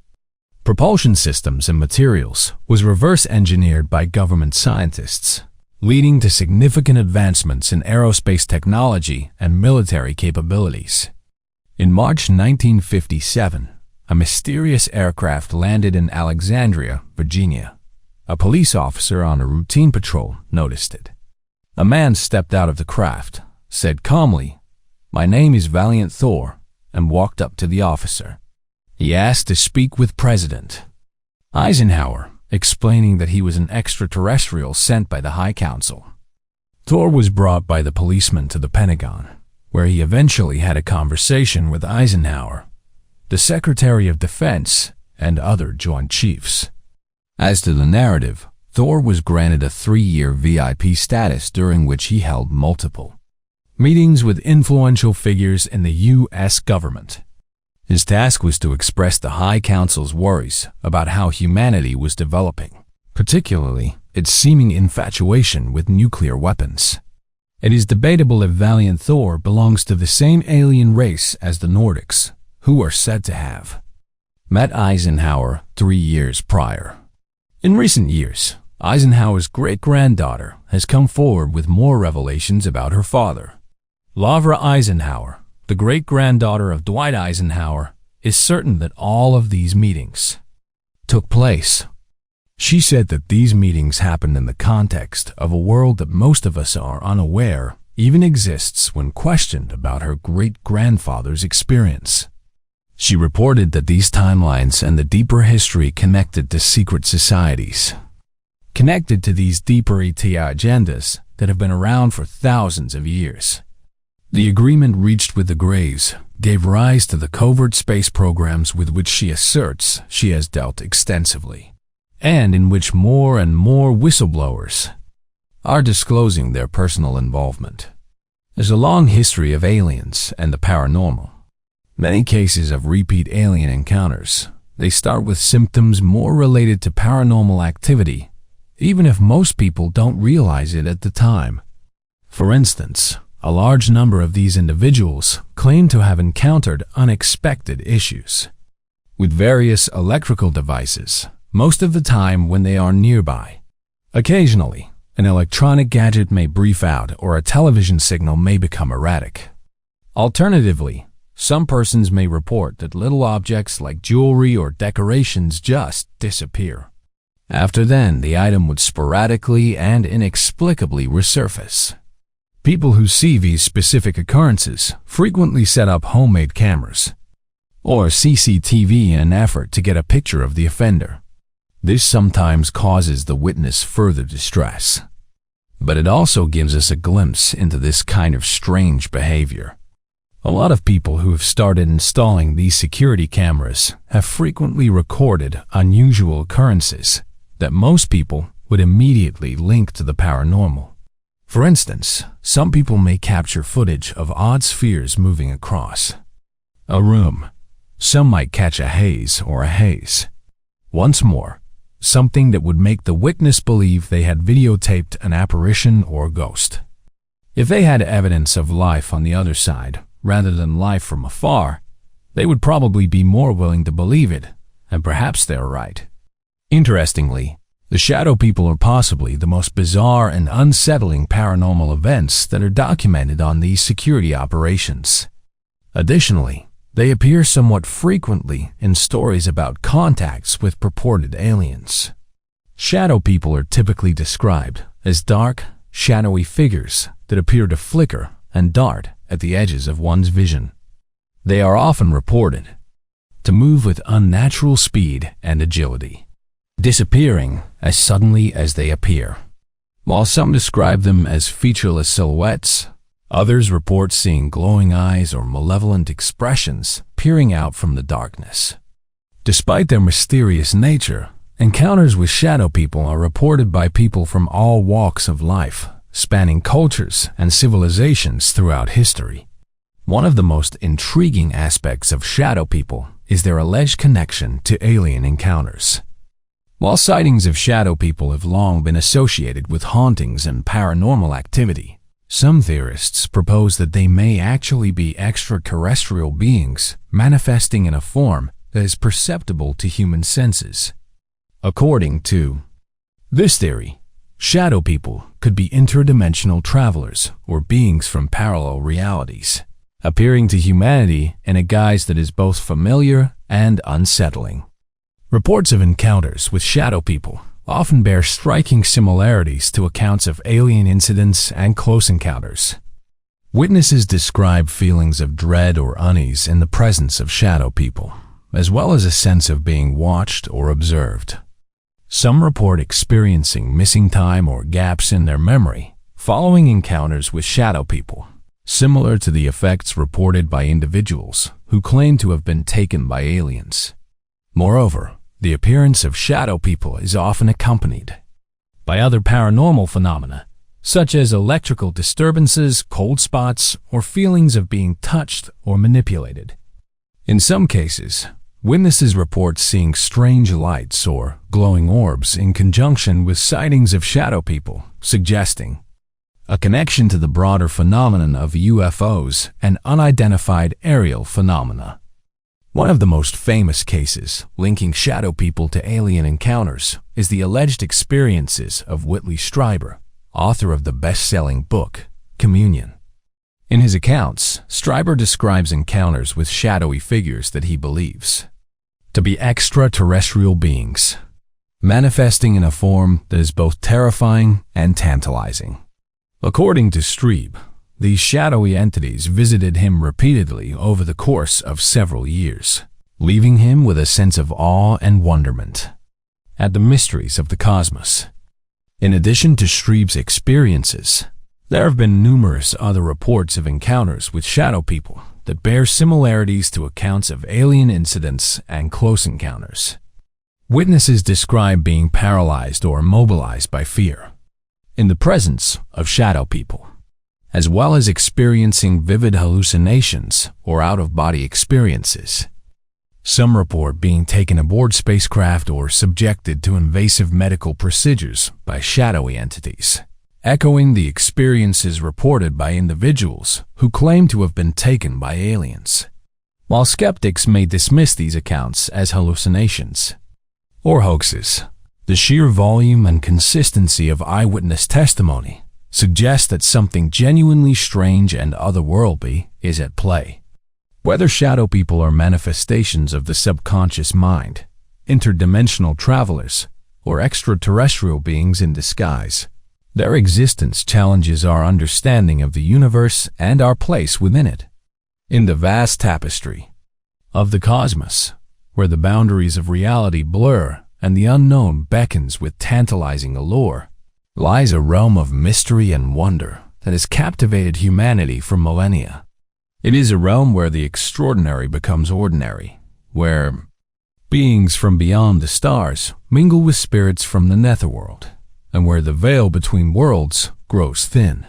propulsion systems and materials, was reverse-engineered by government scientists, leading to significant advancements in aerospace technology and military capabilities. In March 1957, a mysterious aircraft landed in Alexandria, Virginia. A police officer on a routine patrol noticed it. A man stepped out of the craft, said calmly, "My name is Valiant Thor," and walked up to the officer. He asked to speak with President Eisenhower, explaining that he was an extraterrestrial sent by the High Council. Thor was brought by the policeman to the Pentagon, where he eventually had a conversation with Eisenhower, the Secretary of Defense, and other Joint Chiefs. As to the narrative, Thor was granted a 3-year VIP status during which he held multiple meetings with influential figures in the U.S. government. His task was to express the High Council's worries about how humanity was developing, particularly its seeming infatuation with nuclear weapons. It is debatable if Valiant Thor belongs to the same alien race as the Nordics, who are said to have met Eisenhower 3 years prior. In recent years, Eisenhower's great-granddaughter has come forward with more revelations about her father. Lavra Eisenhower, the great-granddaughter of Dwight Eisenhower, is certain that all of these meetings took place. She said that these meetings happened in the context of a world that most of us are unaware even exists when questioned about her great-grandfather's experience. She reported that these timelines and the deeper history connected to secret societies, connected to these deeper ET agendas that have been around for thousands of years. The agreement reached with the Greys gave rise to the covert space programs with which she asserts she has dealt extensively, and in which more and more whistleblowers are disclosing their personal involvement. There's a long history of aliens and the paranormal. Many cases of repeat alien encounters. They start with symptoms more related to paranormal activity, even if most people don't realize it at the time. For instance, a large number of these individuals claim to have encountered unexpected issues with various electrical devices, most of the time when they are nearby. Occasionally, an electronic gadget may brief out or a television signal may become erratic. Alternatively, some persons may report that little objects like jewelry or decorations just disappear. After then, the item would sporadically and inexplicably resurface. People who see these specific occurrences frequently set up homemade cameras or CCTV in an effort to get a picture of the offender. This sometimes causes the witness further distress, but it also gives us a glimpse into this kind of strange behavior. A lot of people who have started installing these security cameras have frequently recorded unusual occurrences that most people would immediately link to the paranormal. For instance, some people may capture footage of odd spheres moving across a room. Some might catch a haze or a haze. Once more, something that would make the witness believe they had videotaped an apparition or ghost. If they had evidence of life on the other side, rather than life from afar, they would probably be more willing to believe it, and perhaps they're right. Interestingly, the shadow people are possibly the most bizarre and unsettling paranormal events that are documented on these security operations. Additionally, they appear somewhat frequently in stories about contacts with purported aliens. Shadow people are typically described as dark, shadowy figures that appear to flicker and dart at the edges of one's vision. They are often reported to move with unnatural speed and agility, disappearing as suddenly as they appear. While some describe them as featureless silhouettes, others report seeing glowing eyes or malevolent expressions peering out from the darkness. Despite their mysterious nature, encounters with shadow people are reported by people from all walks of life, spanning cultures and civilizations throughout history. One of the most intriguing aspects of shadow people is their alleged connection to alien encounters. While sightings of shadow people have long been associated with hauntings and paranormal activity, some theorists propose that they may actually be extraterrestrial beings manifesting in a form that is perceptible to human senses. According to this theory, shadow people could be interdimensional travelers or beings from parallel realities, appearing to humanity in a guise that is both familiar and unsettling. Reports of encounters with shadow people often bear striking similarities to accounts of alien incidents and close encounters. Witnesses describe feelings of dread or unease in the presence of shadow people, as well as a sense of being watched or observed. Some report experiencing missing time or gaps in their memory following encounters with shadow people, similar to the effects reported by individuals who claim to have been taken by aliens. Moreover, the appearance of shadow people is often accompanied by other paranormal phenomena, such as electrical disturbances, cold spots, or feelings of being touched or manipulated. In some cases, witnesses report seeing strange lights or glowing orbs in conjunction with sightings of shadow people, suggesting a connection to the broader phenomenon of UFOs and unidentified aerial phenomena. One of the most famous cases linking shadow people to alien encounters is the alleged experiences of Whitley Strieber, author of the best-selling book, Communion. In his accounts, Strieber describes encounters with shadowy figures that he believes to be extraterrestrial beings, manifesting in a form that is both terrifying and tantalizing. According to Strieber, these shadowy entities visited him repeatedly over the course of several years, leaving him with a sense of awe and wonderment at the mysteries of the cosmos. In addition to Strieber's experiences, there have been numerous other reports of encounters with shadow people that bear similarities to accounts of alien incidents and close encounters. Witnesses describe being paralyzed or immobilized by fear in the presence of shadow people, as well as experiencing vivid hallucinations or out-of-body experiences. Some report being taken aboard spacecraft or subjected to invasive medical procedures by shadowy entities, echoing the experiences reported by individuals who claim to have been taken by aliens. While skeptics may dismiss these accounts as hallucinations or hoaxes, the sheer volume and consistency of eyewitness testimony suggests that something genuinely strange and otherworldly is at play. Whether shadow people are manifestations of the subconscious mind, interdimensional travelers, or extraterrestrial beings in disguise, their existence challenges our understanding of the universe and our place within it. In the vast tapestry of the cosmos, where the boundaries of reality blur and the unknown beckons with tantalizing allure, lies a realm of mystery and wonder that has captivated humanity for millennia. It is a realm where the extraordinary becomes ordinary, where beings from beyond the stars mingle with spirits from the netherworld, and where the veil between worlds grows thin.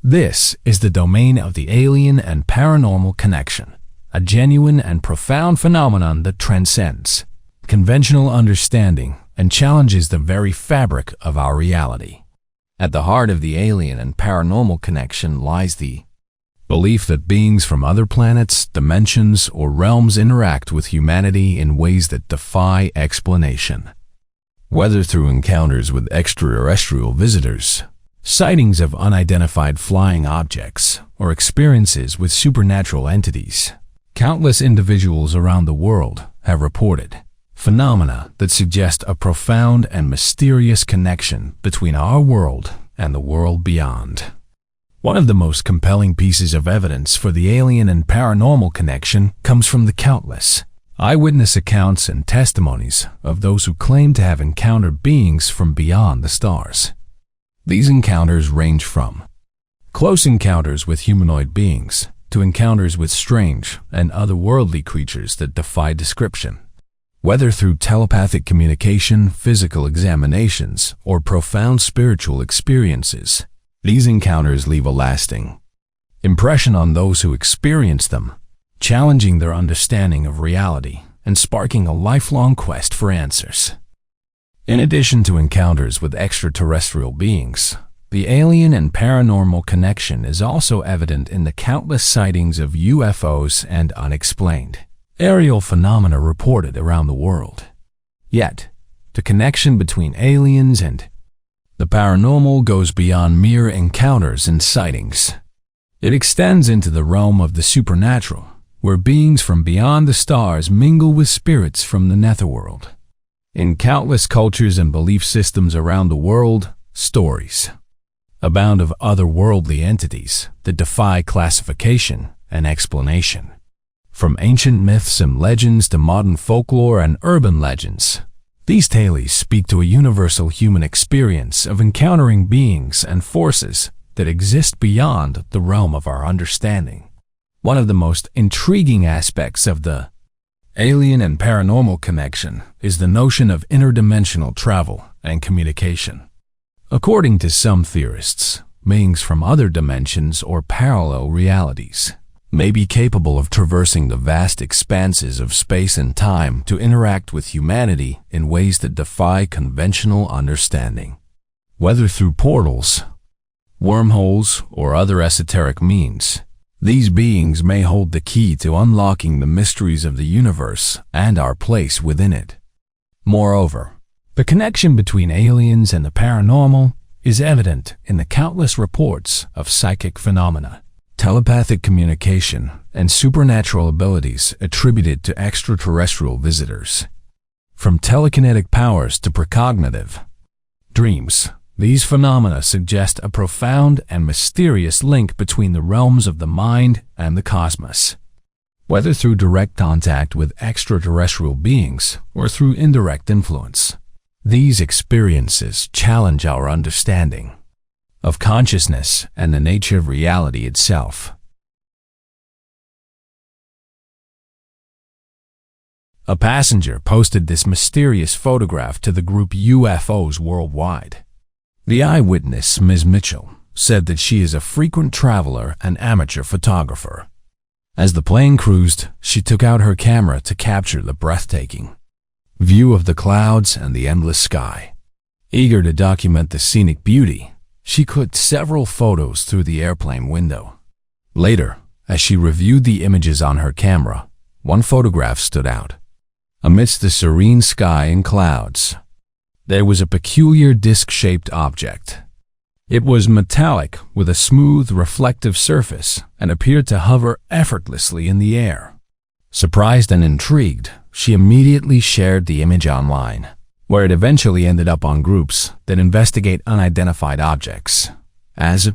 This is the domain of the alien and paranormal connection, a genuine and profound phenomenon that transcends conventional understanding and challenges the very fabric of our reality. At the heart of the alien and paranormal connection lies the belief that beings from other planets, dimensions, or realms interact with humanity in ways that defy explanation. Whether through encounters with extraterrestrial visitors, sightings of unidentified flying objects, or experiences with supernatural entities, countless individuals around the world have reported phenomena that suggest a profound and mysterious connection between our world and the world beyond. One of the most compelling pieces of evidence for the alien and paranormal connection comes from the countless eyewitness accounts and testimonies of those who claim to have encountered beings from beyond the stars. These encounters range from close encounters with humanoid beings to encounters with strange and otherworldly creatures that defy description. Whether through telepathic communication, physical examinations, or profound spiritual experiences, these encounters leave a lasting impression on those who experience them, challenging their understanding of reality and sparking a lifelong quest for answers. In addition to encounters with extraterrestrial beings, the alien and paranormal connection is also evident in the countless sightings of UFOs and unexplained aerial phenomena reported around the world. Yet, the connection between aliens and the paranormal goes beyond mere encounters and sightings. It extends into the realm of the supernatural, where beings from beyond the stars mingle with spirits from the netherworld. In countless cultures and belief systems around the world, stories abound of otherworldly entities that defy classification and explanation. From ancient myths and legends to modern folklore and urban legends, these tales speak to a universal human experience of encountering beings and forces that exist beyond the realm of our understanding. One of the most intriguing aspects of the alien and paranormal connection is the notion of interdimensional travel and communication. According to some theorists, beings from other dimensions or parallel realities may be capable of traversing the vast expanses of space and time to interact with humanity in ways that defy conventional understanding. Whether through portals, wormholes, or other esoteric means, These beings may hold the key to unlocking the mysteries of the universe and our place within it. Moreover, the connection between aliens and the paranormal is evident in the countless reports of psychic phenomena, telepathic communication, and supernatural abilities attributed to extraterrestrial visitors. From telekinetic powers to precognitive dreams, these phenomena suggest a profound and mysterious link between the realms of the mind and the cosmos. Whether through direct contact with extraterrestrial beings or through indirect influence, these experiences challenge our understanding of consciousness and the nature of reality itself. A passenger posted this mysterious photograph to the group UFOs Worldwide. The eyewitness, Ms. Mitchell, said that she is a frequent traveler and amateur photographer. As the plane cruised, she took out her camera to capture the breathtaking view of the clouds and the endless sky. Eager to document the scenic beauty, she clicked several photos through the airplane window. Later, as she reviewed the images on her camera, one photograph stood out. Amidst the serene sky and clouds, there was a peculiar disc-shaped object. It was metallic with a smooth, reflective surface and appeared to hover effortlessly in the air. Surprised and intrigued, she immediately shared the image online, where it eventually ended up on groups that investigate unidentified objects. As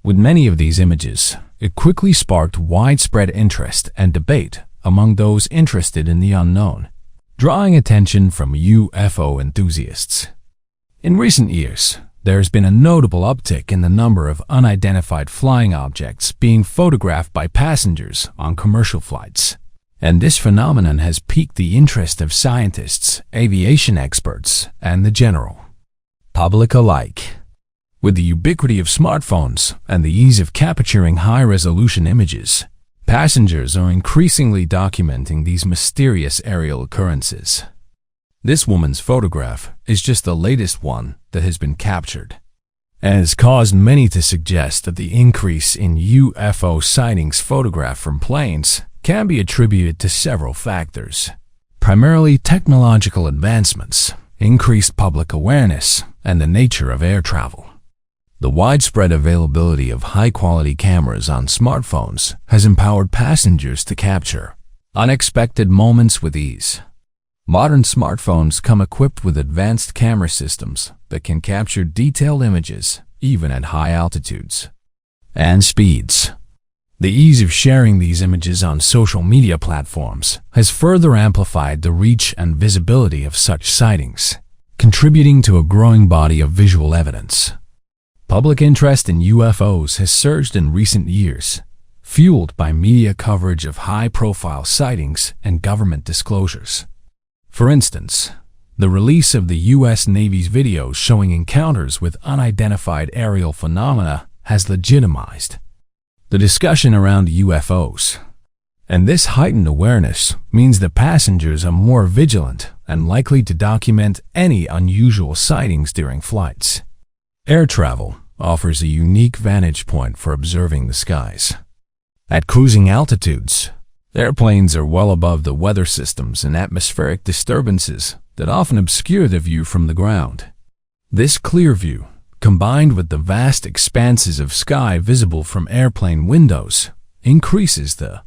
with many of these images, it quickly sparked widespread interest and debate among those interested in the unknown, drawing attention from UFO enthusiasts. In recent years, there has been a notable uptick in the number of unidentified flying objects being photographed by passengers on commercial flights, and this phenomenon has piqued the interest of scientists, aviation experts, and the general public alike. With the ubiquity of smartphones and the ease of capturing high-resolution images, passengers are increasingly documenting these mysterious aerial occurrences. This woman's photograph is just the latest one that has been captured, and has caused many to suggest that the increase in UFO sightings photographed from planes can be attributed to several factors, primarily technological advancements, increased public awareness, and the nature of air travel. The widespread availability of high-quality cameras on smartphones has empowered passengers to capture unexpected moments with ease. Modern smartphones come equipped with advanced camera systems that can capture detailed images even at high altitudes and speeds. The ease of sharing these images on social media platforms has further amplified the reach and visibility of such sightings, contributing to a growing body of visual evidence. Public interest in UFOs has surged in recent years, fueled by media coverage of high-profile sightings and government disclosures. For instance, the release of the U.S. Navy's videos showing encounters with unidentified aerial phenomena has legitimized the discussion around UFOs. And this heightened awareness means that passengers are more vigilant and likely to document any unusual sightings during flights. Air travel offers a unique vantage point for observing the skies. At cruising altitudes, airplanes are well above the weather systems and atmospheric disturbances that often obscure the view from the ground. This clear view, combined with the vast expanses of sky visible from airplane windows, increases the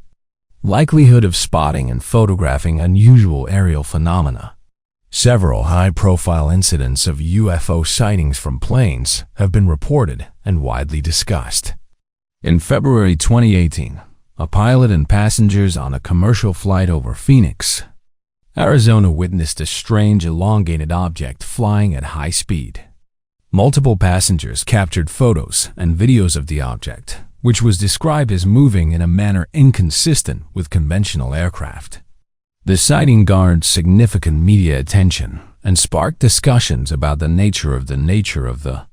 likelihood of spotting and photographing unusual aerial phenomena. Several high-profile incidents of UFO sightings from planes have been reported and widely discussed. In February 2018, a pilot and passengers on a commercial flight over Phoenix, Arizona witnessed a strange elongated object flying at high speed. Multiple passengers captured photos and videos of the object, which was described as moving in a manner inconsistent with conventional aircraft. The sighting garnered significant media attention and sparked discussions about the nature of the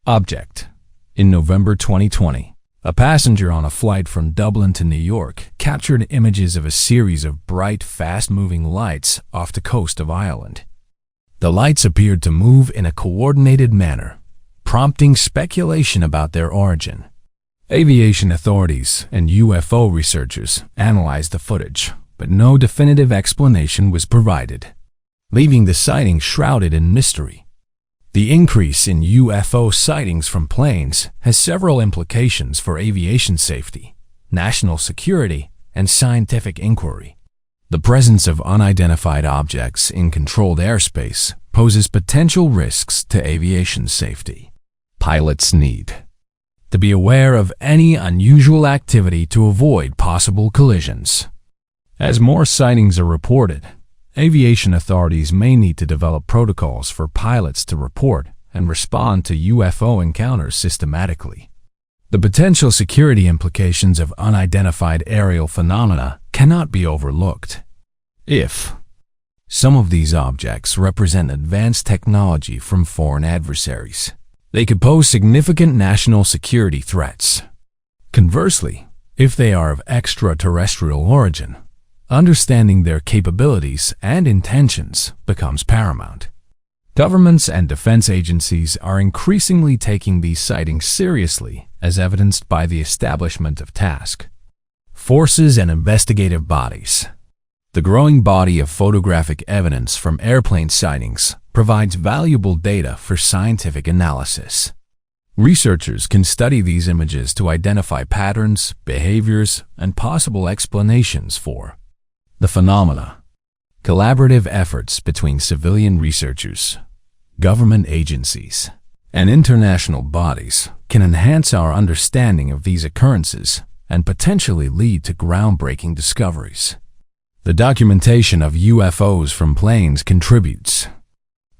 object. In November 2020, a passenger on a flight from Dublin to New York captured images of a series of bright, fast-moving lights off the coast of Ireland. The lights appeared to move in a coordinated manner, prompting speculation about their origin. Aviation authorities and UFO researchers analyzed the footage, but no definitive explanation was provided, leaving the sighting shrouded in mystery. The increase in UFO sightings from planes has several implications for aviation safety, national security, and scientific inquiry. The presence of unidentified objects in controlled airspace poses potential risks to aviation safety. Pilots need to be aware of any unusual activity to avoid possible collisions. As more sightings are reported, aviation authorities may need to develop protocols for pilots to report and respond to UFO encounters systematically. The potential security implications of unidentified aerial phenomena cannot be overlooked. If some of these objects represent advanced technology from foreign adversaries, they could pose significant national security threats. Conversely, if they are of extraterrestrial origin, understanding their capabilities and intentions becomes paramount. Governments and defense agencies are increasingly taking these sightings seriously, as evidenced by the establishment of task forces and investigative bodies. The growing body of photographic evidence from airplane sightings provides valuable data for scientific analysis. Researchers can study these images to identify patterns, behaviors, and possible explanations for the phenomena. Collaborative efforts between civilian researchers, government agencies, and international bodies can enhance our understanding of these occurrences and potentially lead to groundbreaking discoveries. The documentation of UFOs from planes contributes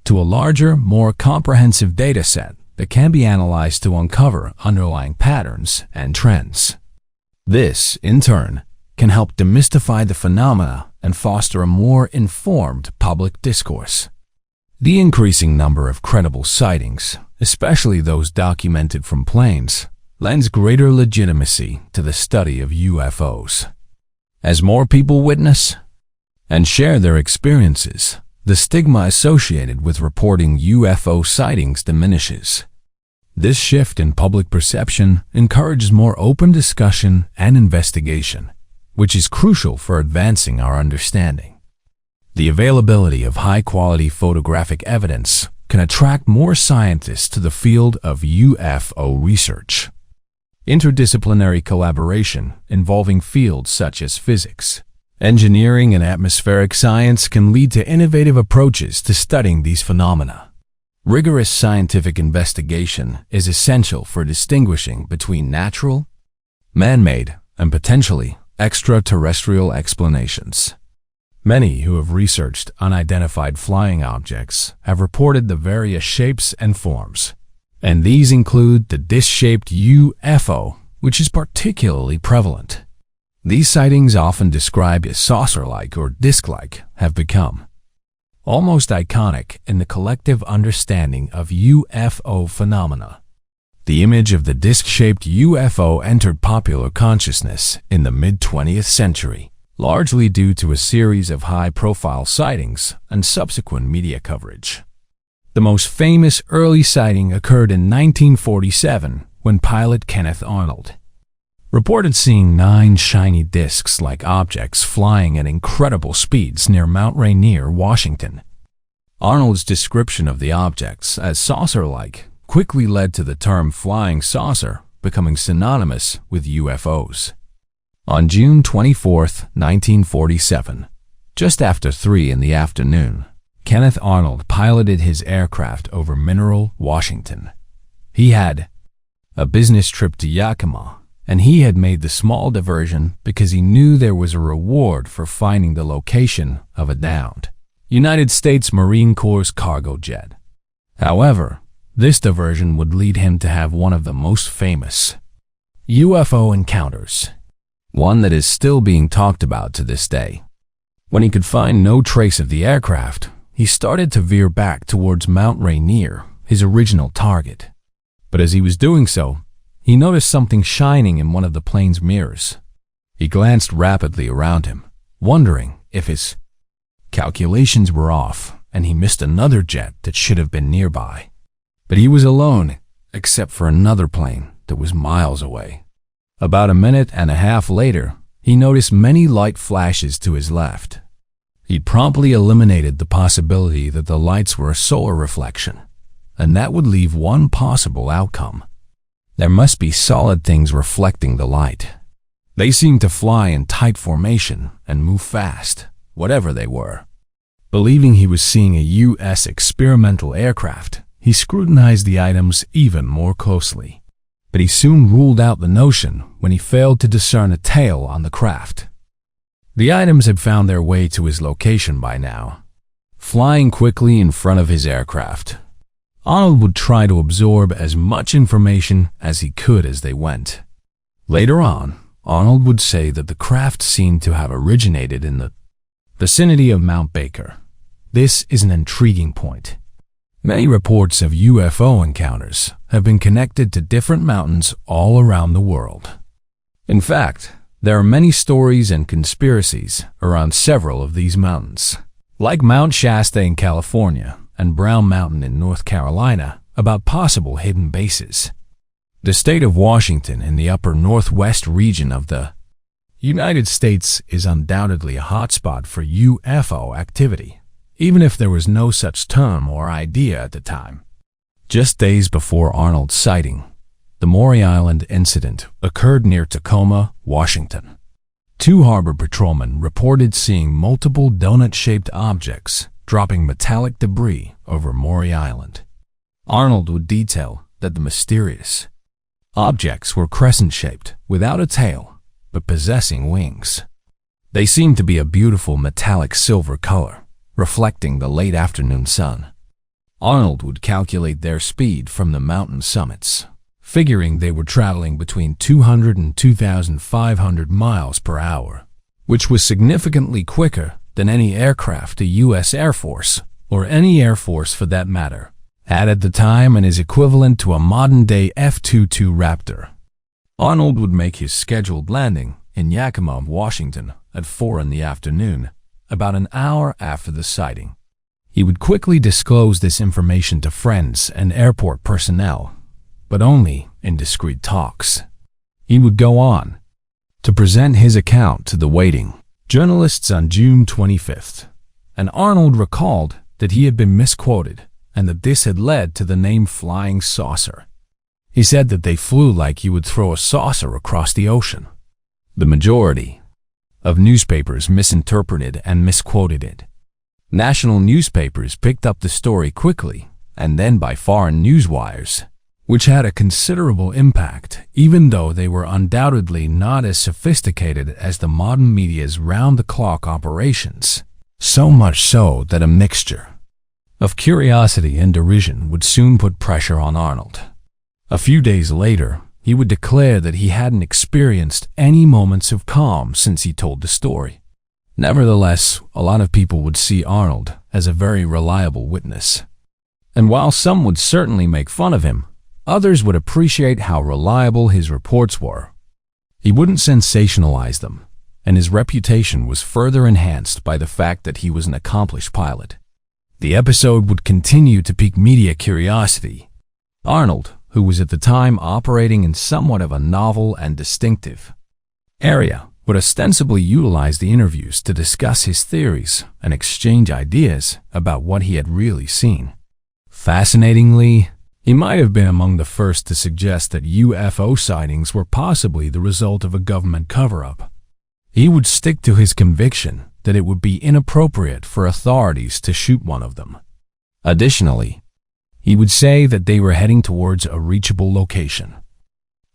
to a larger, more comprehensive data set that can be analyzed to uncover underlying patterns and trends. This, in turn, can help demystify the phenomena and foster a more informed public discourse. The increasing number of credible sightings, especially those documented from planes, lends greater legitimacy to the study of UFOs. As more people witness and share their experiences, the stigma associated with reporting UFO sightings diminishes. This shift in public perception encourages more open discussion and investigation, which is crucial for advancing our understanding. The availability of high-quality photographic evidence can attract more scientists to the field of UFO research. Interdisciplinary collaboration involving fields such as physics, engineering, and atmospheric science can lead to innovative approaches to studying these phenomena. Rigorous scientific investigation is essential for distinguishing between natural, man-made, and potentially extraterrestrial explanations. Many who have researched unidentified flying objects have reported the various shapes and forms, and these include the disc-shaped UFO, which is particularly prevalent. These sightings, often described as saucer-like or disc-like, have become almost iconic in the collective understanding of UFO phenomena. The image of the disc-shaped UFO entered popular consciousness in the mid-20th century, largely due to a series of high-profile sightings and subsequent media coverage. The most famous early sighting occurred in 1947 when pilot Kenneth Arnold reported seeing 9 shiny discs-like objects flying at incredible speeds near Mount Rainier, Washington. Arnold's description of the objects as saucer-like quickly led to the term flying saucer becoming synonymous with UFOs. On June 24, 1947, just after 3 in the afternoon, Kenneth Arnold piloted his aircraft over Mineral, Washington. He had a business trip to Yakima, and he had made the small diversion because he knew there was a reward for finding the location of a downed United States Marine Corps cargo jet. However, this diversion would lead him to have one of the most famous UFO encounters, one that is still being talked about to this day. When he could find no trace of the aircraft, he started to veer back towards Mount Rainier, his original target. But as he was doing so, he noticed something shining in one of the plane's mirrors. He glanced rapidly around him, wondering if his calculations were off and he missed another jet that should have been nearby. But he was alone, except for another plane that was miles away. About a minute and a half later, he noticed many light flashes to his left. He promptly eliminated the possibility that the lights were a solar reflection, and that would leave one possible outcome. There must be solid things reflecting the light. They seemed to fly in tight formation and move fast, whatever they were. Believing he was seeing a U.S. experimental aircraft, he scrutinized the items even more closely. But he soon ruled out the notion when he failed to discern a tail on the craft. The items had found their way to his location by now. Flying quickly in front of his aircraft, Arnold would try to absorb as much information as he could as they went. Later on, Arnold would say that the craft seemed to have originated in the vicinity of Mount Baker. This is an intriguing point. Many reports of UFO encounters have been connected to different mountains all around the world. In fact, there are many stories and conspiracies around several of these mountains, like Mount Shasta in California and Brown Mountain in North Carolina, about possible hidden bases. The state of Washington in the upper northwest region of the United States is undoubtedly a hotspot for UFO activity, even if there was no such term or idea at the time. Just days before Arnold's sighting, the Maury Island incident occurred near Tacoma, Washington. 2 harbor patrolmen reported seeing multiple donut-shaped objects dropping metallic debris over Maury Island. Arnold would detail that the mysterious objects were crescent-shaped, without a tail, but possessing wings. They seemed to be a beautiful metallic silver color, reflecting the late afternoon sun. Arnold would calculate their speed from the mountain summits, figuring they were traveling between 200 and 2,500 miles per hour, which was significantly quicker than any aircraft the U.S. Air Force, or any Air Force for that matter, had at the time, and is equivalent to a modern-day F-22 Raptor. Arnold would make his scheduled landing in Yakima, Washington at 4 in the afternoon, about an hour after the sighting. He would quickly disclose this information to friends and airport personnel, but only in discreet talks. He would go on to present his account to the waiting journalists on June 25th, and Arnold recalled that he had been misquoted and that this had led to the name Flying Saucer. He said that they flew like you would throw a saucer across the ocean. The majority of newspapers misinterpreted and misquoted it. National newspapers picked up the story quickly, and then by foreign news wires, which had a considerable impact, even though they were undoubtedly not as sophisticated as the modern media's round-the-clock operations, so much so that a mixture of curiosity and derision would soon put pressure on Arnold. A few days later, he would declare that he hadn't experienced any moments of calm since he told the story. Nevertheless, a lot of people would see Arnold as a very reliable witness. And while some would certainly make fun of him, others would appreciate how reliable his reports were. He wouldn't sensationalize them, and his reputation was further enhanced by the fact that he was an accomplished pilot. The episode would continue to pique media curiosity. Arnold, who was at the time operating in somewhat of a novel and distinctive area, would ostensibly utilize the interviews to discuss his theories and exchange ideas about what he had really seen. Fascinatingly, he might have been among the first to suggest that UFO sightings were possibly the result of a government cover-up. He would stick to his conviction that it would be inappropriate for authorities to shoot one of them. Additionally, he would say that they were heading towards a reachable location.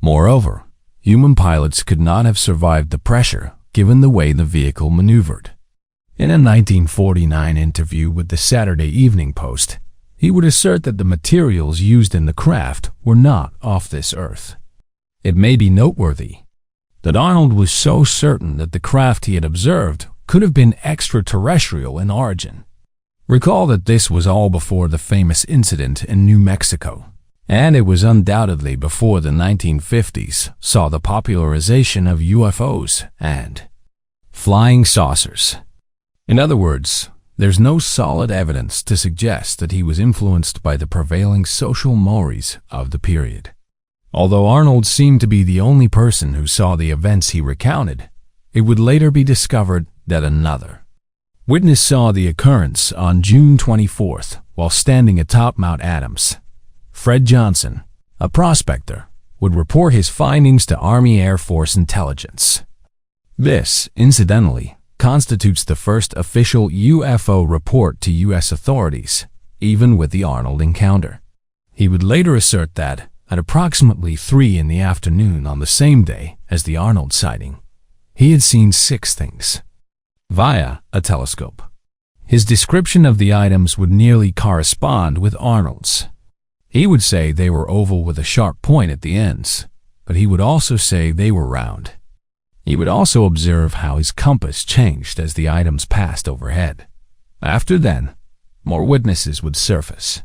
Moreover, human pilots could not have survived the pressure given the way the vehicle maneuvered. In a 1949 interview with the Saturday Evening Post, he would assert that the materials used in the craft were not off this earth. It may be noteworthy that Arnold was so certain that the craft he had observed could have been extraterrestrial in origin. Recall that this was all before the famous incident in New Mexico, and it was undoubtedly before the 1950s saw the popularization of UFOs and flying saucers. In other words, there's no solid evidence to suggest that he was influenced by the prevailing social mores of the period. Although Arnold seemed to be the only person who saw the events he recounted, it would later be discovered that another witness saw the occurrence on June 24th while standing atop Mount Adams. Fred Johnson, a prospector, would report his findings to Army Air Force intelligence. This, incidentally, constitutes the first official UFO report to U.S. authorities, even with the Arnold encounter. He would later assert that, at approximately 3 in the afternoon on the same day as the Arnold sighting, he had seen 6 things via a telescope. His description of the items would nearly correspond with Arnold's. He would say they were oval with a sharp point at the ends, but he would also say they were round. He would also observe how his compass changed as the items passed overhead. After then, more witnesses would surface.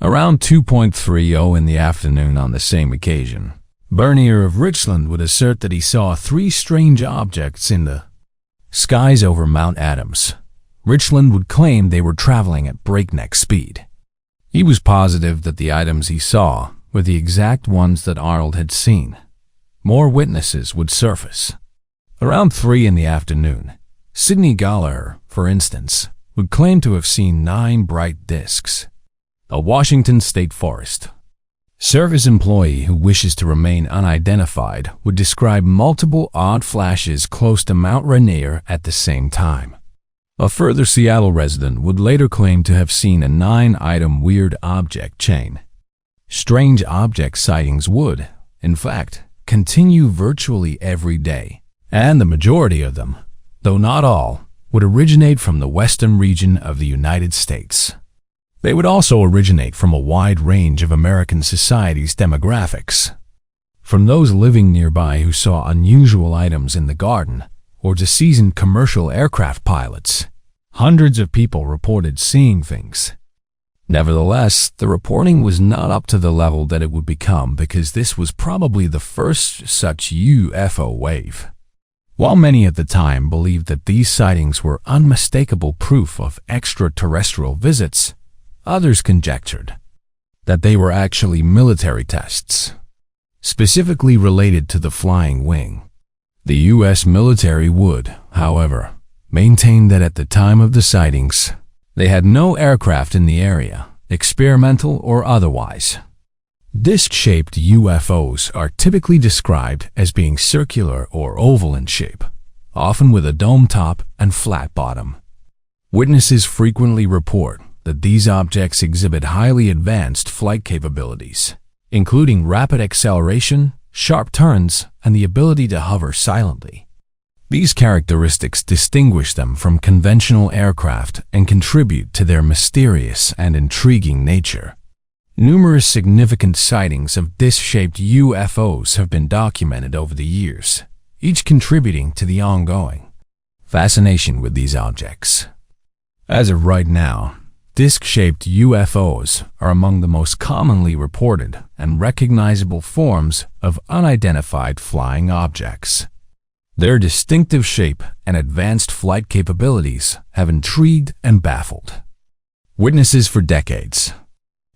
Around 2:30 in the afternoon on the same occasion, Bernier of Richland would assert that he saw 3 strange objects in the skies over Mount Adams. Richland would claim they were traveling at breakneck speed. He was positive that the items he saw were the exact ones that Arnold had seen. More witnesses would surface. Around 3 in the afternoon, Sidney Gallagher, for instance, would claim to have seen 9 bright discs. A Washington State Forest Service employee who wishes to remain unidentified would describe multiple odd flashes close to Mount Rainier at the same time. A further Seattle resident would later claim to have seen a 9-item weird object chain. Strange object sightings would, in fact, continue virtually every day, and the majority of them, though not all, would originate from the western region of the United States. They would also originate from a wide range of American society's demographics, from those living nearby who saw unusual items in the garden, or to seasoned commercial aircraft pilots. Hundreds of people reported seeing things. Nevertheless, the reporting was not up to the level that it would become because this was probably the first such UFO wave. While many at the time believed that these sightings were unmistakable proof of extraterrestrial visits, others conjectured that they were actually military tests, specifically related to the flying wing. The U.S. military would, however, maintain that at the time of the sightings, they had no aircraft in the area, experimental or otherwise. Disc-shaped UFOs are typically described as being circular or oval in shape, often with a dome top and flat bottom. Witnesses frequently report that these objects exhibit highly advanced flight capabilities, including rapid acceleration, sharp turns, and the ability to hover silently. These characteristics distinguish them from conventional aircraft and contribute to their mysterious and intriguing nature. Numerous significant sightings of disc-shaped UFOs have been documented over the years, each contributing to the ongoing fascination with these objects. As of right now, disc-shaped UFOs are among the most commonly reported and recognizable forms of unidentified flying objects. Their distinctive shape and advanced flight capabilities have intrigued and baffled witnesses for decades.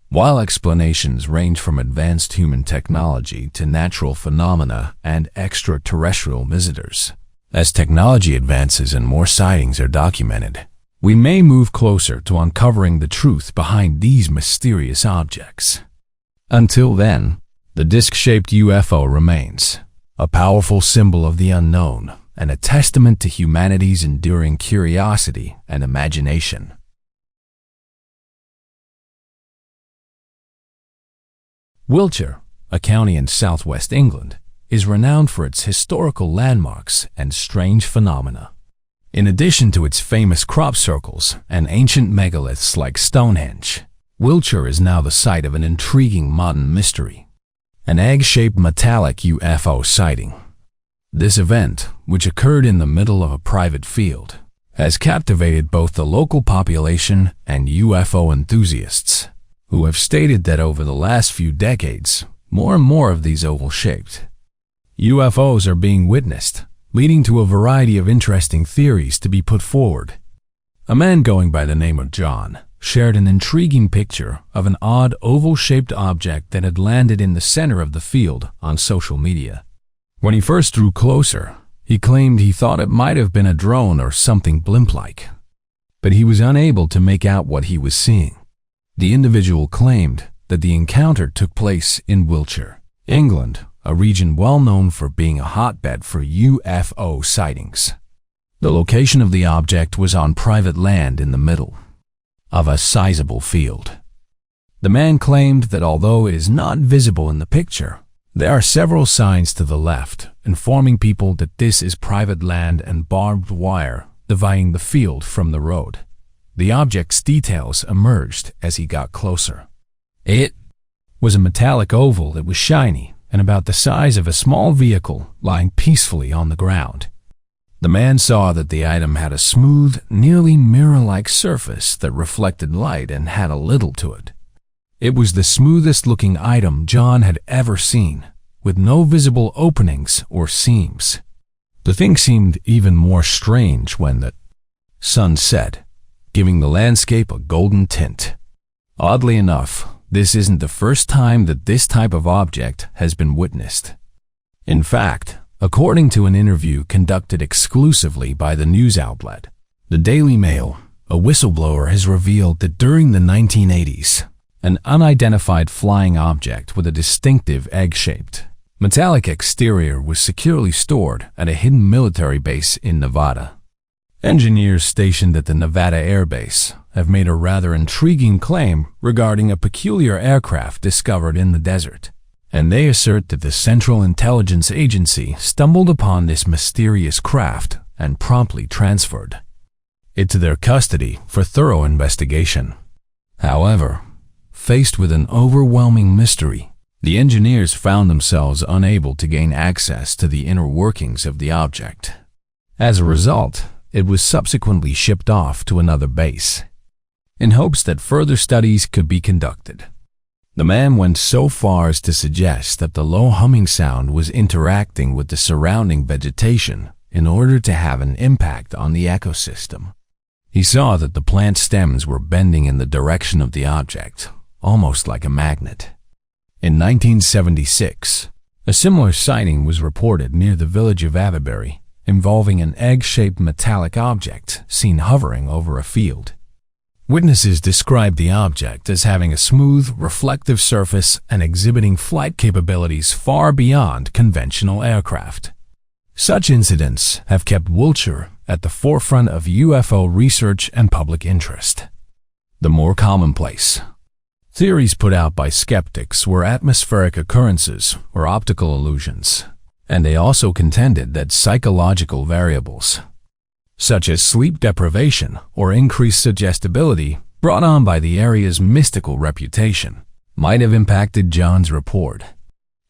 While explanations range from advanced human technology to natural phenomena and extraterrestrial visitors, as technology advances and more sightings are documented, we may move closer to uncovering the truth behind these mysterious objects. Until then, the disc-shaped UFO remains a powerful symbol of the unknown and a testament to humanity's enduring curiosity and imagination. Wiltshire, a county in southwest England, is renowned for its historical landmarks and strange phenomena. In addition to its famous crop circles and ancient megaliths like Stonehenge, Wiltshire is now the site of an intriguing modern mystery: an egg-shaped metallic UFO sighting. This event, which occurred in the middle of a private field, has captivated both the local population and UFO enthusiasts, who have stated that over the last few decades, more and more of these oval-shaped UFOs are being witnessed, leading to a variety of interesting theories to be put forward. A man going by the name of John shared an intriguing picture of an odd oval-shaped object that had landed in the center of the field on social media. When he first drew closer, he claimed he thought it might have been a drone or something blimp-like, but he was unable to make out what he was seeing. The individual claimed that the encounter took place in Wiltshire, England, a region well known for being a hotbed for UFO sightings. The location of the object was on private land in the middle of a sizable field. The man claimed that although it is not visible in the picture, there are several signs to the left informing people that this is private land and barbed wire dividing the field from the road. The object's details emerged as he got closer. It was a metallic oval that was shiny and about the size of a small vehicle lying peacefully on the ground. The man saw that the item had a smooth, nearly mirror-like surface that reflected light and had a little to it. It was the smoothest-looking item John had ever seen, with no visible openings or seams. The thing seemed even more strange when the sun set, giving the landscape a golden tint. Oddly enough, this isn't the first time that this type of object has been witnessed. In fact, according to an interview conducted exclusively by the news outlet, the Daily Mail, a whistleblower has revealed that during the 1980s, an unidentified flying object with a distinctive egg-shaped, metallic exterior was securely stored at a hidden military base in Nevada. Engineers stationed at the Nevada Air Base have made a rather intriguing claim regarding a peculiar aircraft discovered in the desert, and they assert that the Central Intelligence Agency stumbled upon this mysterious craft and promptly transferred it to their custody for thorough investigation. However, faced with an overwhelming mystery, the engineers found themselves unable to gain access to the inner workings of the object. As a result, it was subsequently shipped off to another base, in hopes that further studies could be conducted. The man went so far as to suggest that the low humming sound was interacting with the surrounding vegetation in order to have an impact on the ecosystem. He saw that the plant stems were bending in the direction of the object, almost like a magnet. In 1976, a similar sighting was reported near the village of Avebury, involving an egg-shaped metallic object seen hovering over a field. Witnesses described the object as having a smooth, reflective surface and exhibiting flight capabilities far beyond conventional aircraft. Such incidents have kept Wiltshire at the forefront of UFO research and public interest. The more commonplace theories put out by skeptics were atmospheric occurrences or optical illusions, and they also contended that psychological variables, such as sleep deprivation or increased suggestibility brought on by the area's mystical reputation, might have impacted John's report.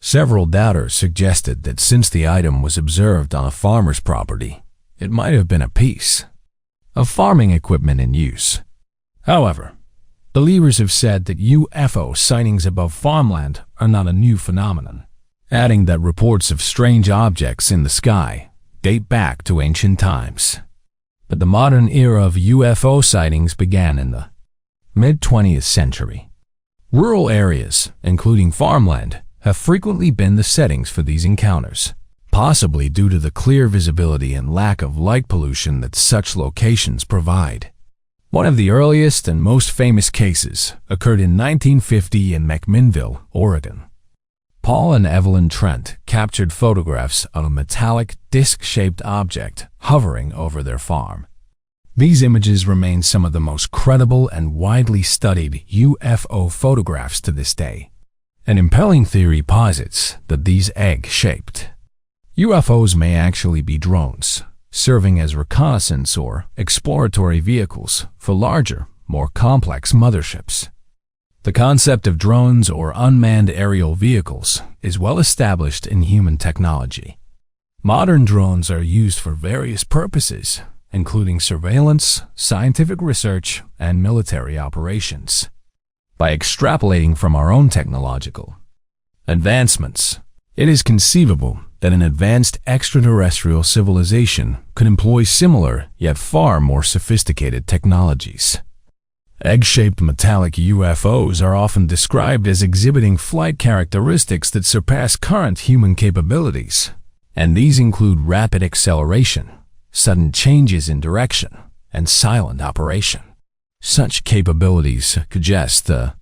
Several doubters suggested that since the item was observed on a farmer's property, it might have been a piece of farming equipment in use. However, believers have said that UFO sightings above farmland are not a new phenomenon, adding that reports of strange objects in the sky date back to ancient times. But the modern era of UFO sightings began in the mid-20th century. Rural areas, including farmland, have frequently been the settings for these encounters, possibly due to the clear visibility and lack of light pollution that such locations provide. One of the earliest and most famous cases occurred in 1950 in McMinnville, Oregon. Paul and Evelyn Trent captured photographs of a metallic, disc-shaped object hovering over their farm. These images remain some of the most credible and widely studied UFO photographs to this day. An impelling theory posits that these egg-shaped UFOs may actually be drones, serving as reconnaissance or exploratory vehicles for larger, more complex motherships. The concept of drones or unmanned aerial vehicles is well established in human technology. Modern drones are used for various purposes, including surveillance, scientific research, and military operations. By extrapolating from our own technological advancements, it is conceivable that an advanced extraterrestrial civilization could employ similar yet far more sophisticated technologies. Egg-shaped metallic UFOs are often described as exhibiting flight characteristics that surpass current human capabilities, and these include rapid acceleration, sudden changes in direction, and silent operation. Such capabilities suggest the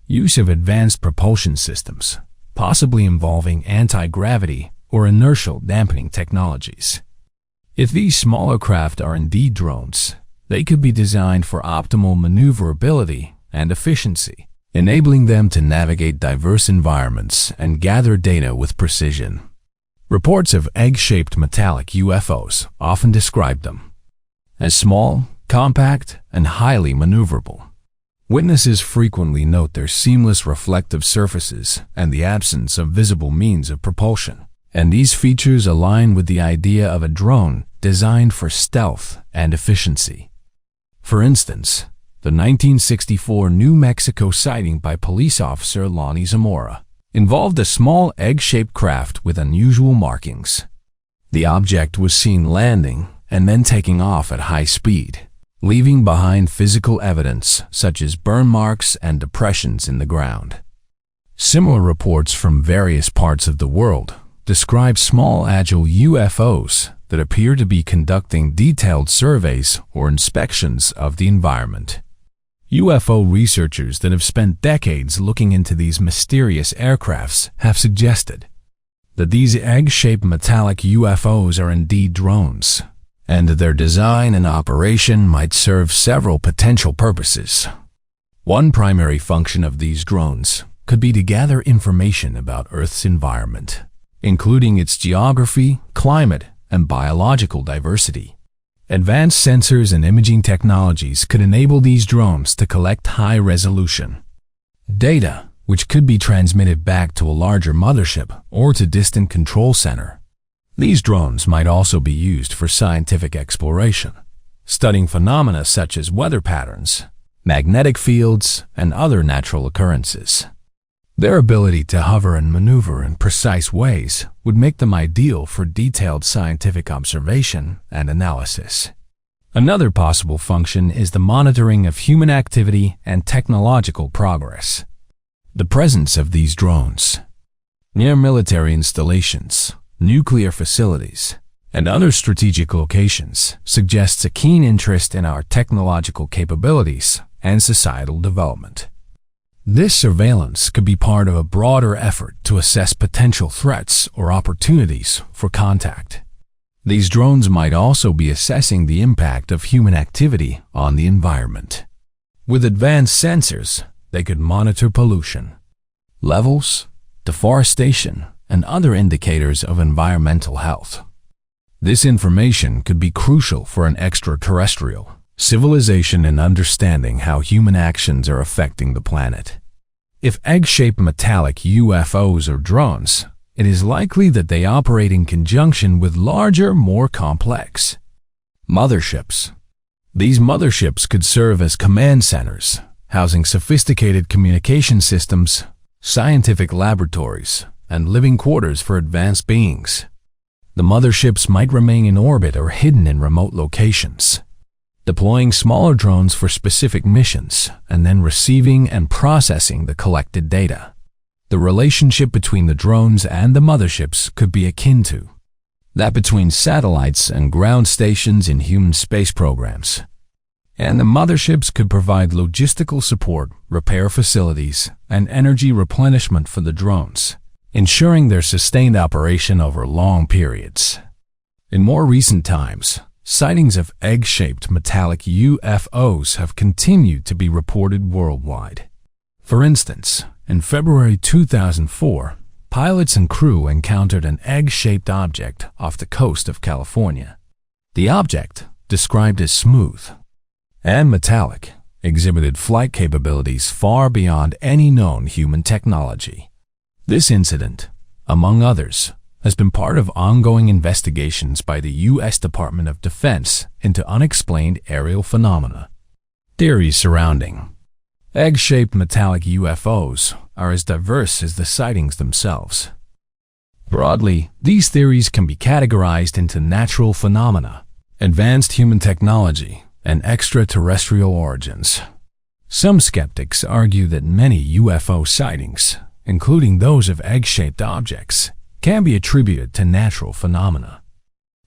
use of advanced propulsion systems, possibly involving anti-gravity or inertial dampening technologies. If these smaller craft are indeed drones, they could be designed for optimal maneuverability and efficiency, enabling them to navigate diverse environments and gather data with precision. Reports of egg-shaped metallic UFOs often describe them as small, compact, and highly maneuverable. Witnesses frequently note their seamless reflective surfaces and the absence of visible means of propulsion, and these features align with the idea of a drone designed for stealth and efficiency. For instance, the 1964 New Mexico sighting by police officer Lonnie Zamora involved a small egg-shaped craft with unusual markings. The object was seen landing and then taking off at high speed, leaving behind physical evidence such as burn marks and depressions in the ground. Similar reports from various parts of the world describe small agile UFOs that appear to be conducting detailed surveys or inspections of the environment. UFO researchers that have spent decades looking into these mysterious aircrafts have suggested that these egg-shaped metallic UFOs are indeed drones, and their design and operation might serve several potential purposes. One primary function of these drones could be to gather information about Earth's environment, including its geography, climate, and biological diversity. Advanced sensors and imaging technologies could enable these drones to collect high-resolution data, which could be transmitted back to a larger mothership or to distant control center. These drones might also be used for scientific exploration, studying phenomena such as weather patterns, magnetic fields, and other natural occurrences. Their ability to hover and maneuver in precise ways would make them ideal for detailed scientific observation and analysis. Another possible function is the monitoring of human activity and technological progress. The presence of these drones near military installations, nuclear facilities, and other strategic locations suggests a keen interest in our technological capabilities and societal development. This surveillance could be part of a broader effort to assess potential threats or opportunities for contact. These drones might also be assessing the impact of human activity on the environment. With advanced sensors, they could monitor pollution levels, deforestation, and other indicators of environmental health. This information could be crucial for an extraterrestrial civilization in understanding how human actions are affecting the planet. If egg-shaped metallic UFOs are drones, it is likely that they operate in conjunction with larger, more complex motherships. These motherships could serve as command centers, housing sophisticated communication systems, scientific laboratories, and living quarters for advanced beings. The motherships might remain in orbit or hidden in remote locations, deploying smaller drones for specific missions and then receiving and processing the collected data. The relationship between the drones and the motherships could be akin to that between satellites and ground stations in human space programs. And the motherships could provide logistical support, repair facilities, and energy replenishment for the drones, ensuring their sustained operation over long periods. In more recent times, sightings of egg-shaped metallic UFOs have continued to be reported worldwide. For instance, in February 2004, pilots and crew encountered an egg-shaped object off the coast of California. The object, described as smooth and metallic, exhibited flight capabilities far beyond any known human technology. This incident, among others, has been part of ongoing investigations by the U.S. Department of Defense into unexplained aerial phenomena. Theories surrounding egg-shaped metallic UFOs are as diverse as the sightings themselves. Broadly, these theories can be categorized into natural phenomena, advanced human technology, and extraterrestrial origins. Some skeptics argue that many UFO sightings, including those of egg-shaped objects, can be attributed to natural phenomena.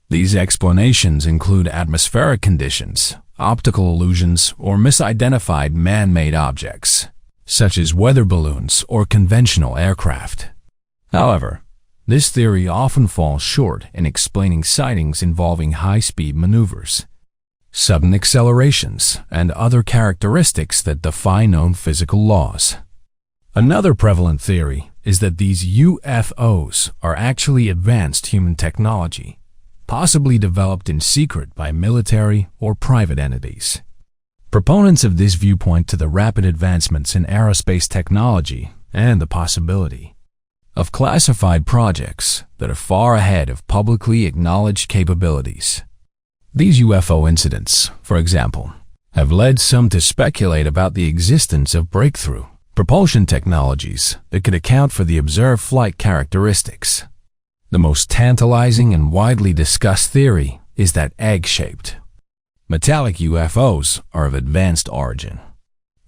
These explanations include atmospheric conditions, optical illusions, or misidentified man-made objects, such as weather balloons or conventional aircraft. However, this theory often falls short in explaining sightings involving high-speed maneuvers, sudden accelerations, and other characteristics that defy known physical laws. Another prevalent theory is that these UFOs are actually advanced human technology, possibly developed in secret by military or private entities. Proponents of this viewpoint to the rapid advancements in aerospace technology and the possibility of classified projects that are far ahead of publicly acknowledged capabilities. These UFO incidents, for example, have led some to speculate about the existence of breakthrough propulsion technologies that could account for the observed flight characteristics. The most tantalizing and widely discussed theory is that egg-shaped, metallic UFOs are of advanced origin.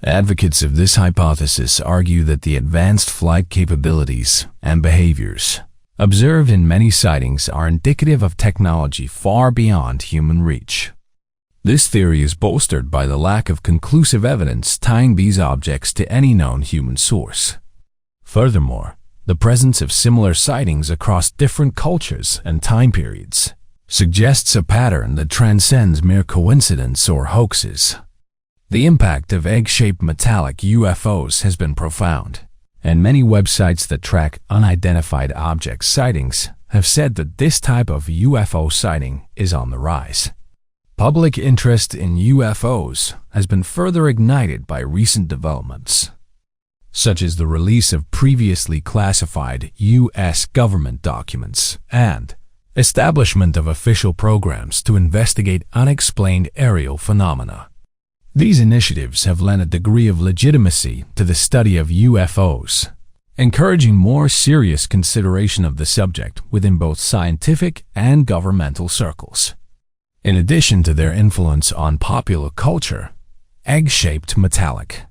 Advocates of this hypothesis argue that the advanced flight capabilities and behaviors observed in many sightings are indicative of technology far beyond human reach. This theory is bolstered by the lack of conclusive evidence tying these objects to any known human source. Furthermore, the presence of similar sightings across different cultures and time periods suggests a pattern that transcends mere coincidence or hoaxes. The impact of egg-shaped metallic UFOs has been profound, and many websites that track unidentified object sightings have said that this type of UFO sighting is on the rise. Public interest in UFOs has been further ignited by recent developments, such as the release of previously classified U.S. government documents and establishment of official programs to investigate unexplained aerial phenomena. These initiatives have lent a degree of legitimacy to the study of UFOs, encouraging more serious consideration of the subject within both scientific and governmental circles. In addition to their influence on popular culture, egg-shaped metallic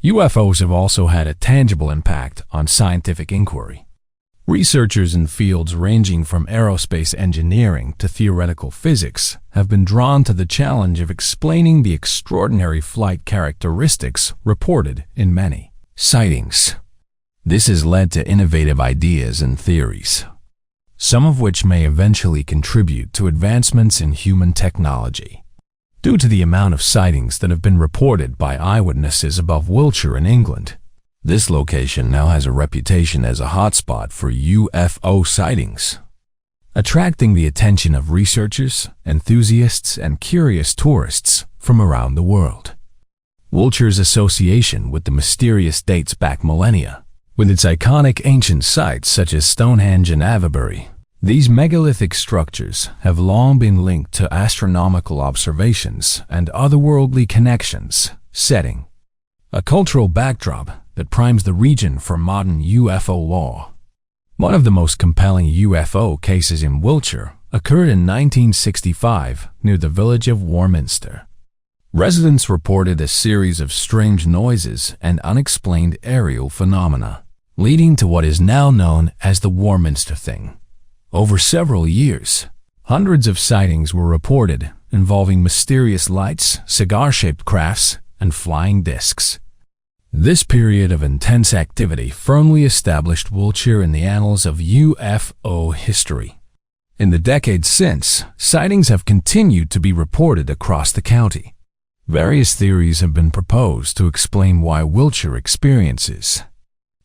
UFOs have also had a tangible impact on scientific inquiry. Researchers in fields ranging from aerospace engineering to theoretical physics have been drawn to the challenge of explaining the extraordinary flight characteristics reported in many sightings. This has led to innovative ideas and theories, some of which may eventually contribute to advancements in human technology. Due to the amount of sightings that have been reported by eyewitnesses above Wiltshire in England, this location now has a reputation as a hotspot for UFO sightings, attracting the attention of researchers, enthusiasts, and curious tourists from around the world. Wiltshire's association with the mysterious dates back millennia, with its iconic ancient sites such as Stonehenge and Avebury. These megalithic structures have long been linked to astronomical observations and otherworldly connections, setting a cultural backdrop that primes the region for modern UFO lore. One of the most compelling UFO cases in Wiltshire occurred in 1965 near the village of Warminster. Residents reported a series of strange noises and unexplained aerial phenomena, leading to what is now known as the Warminster Thing. Over several years, hundreds of sightings were reported involving mysterious lights, cigar-shaped crafts, and flying discs. This period of intense activity firmly established Wiltshire in the annals of UFO history. In the decades since, sightings have continued to be reported across the county. Various theories have been proposed to explain why Wiltshire experiences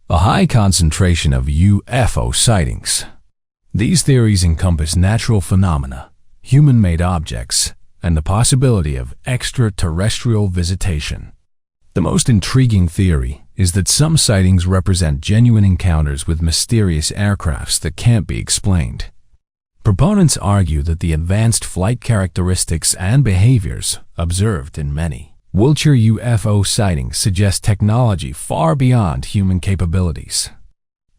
a high concentration of UFO sightings. These theories encompass natural phenomena, human-made objects, and the possibility of extraterrestrial visitation. The most intriguing theory is that some sightings represent genuine encounters with mysterious aircrafts that can't be explained. Proponents argue that the advanced flight characteristics and behaviors observed in many Wiltshire UFO sightings suggest technology far beyond human capabilities.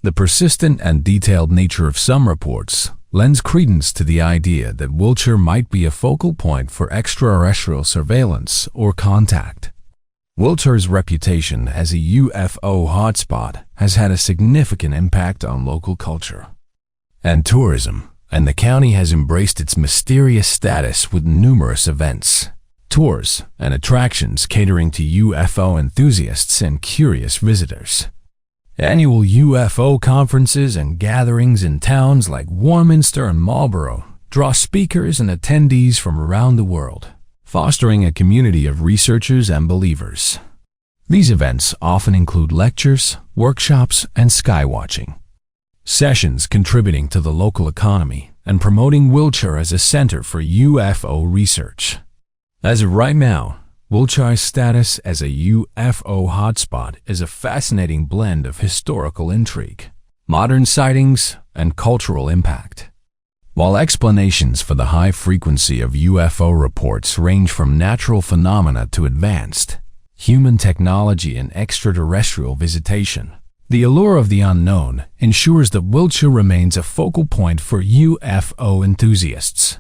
The persistent and detailed nature of some reports lends credence to the idea that Wiltshire might be a focal point for extraterrestrial surveillance or contact. Wiltshire's reputation as a UFO hotspot has had a significant impact on local culture and tourism, and the county has embraced its mysterious status with numerous events, tours, and attractions catering to UFO enthusiasts and curious visitors. Annual UFO conferences and gatherings in towns like Warminster and Marlborough draw speakers and attendees from around the world, fostering a community of researchers and believers. These events often include lectures, workshops, and skywatching sessions contributing to the local economy and promoting Wiltshire as a center for UFO research. As of right now, Wiltshire's status as a UFO hotspot is a fascinating blend of historical intrigue, modern sightings, and cultural impact. While explanations for the high frequency of UFO reports range from natural phenomena to advanced human technology and extraterrestrial visitation, the allure of the unknown ensures that Wiltshire remains a focal point for UFO enthusiasts.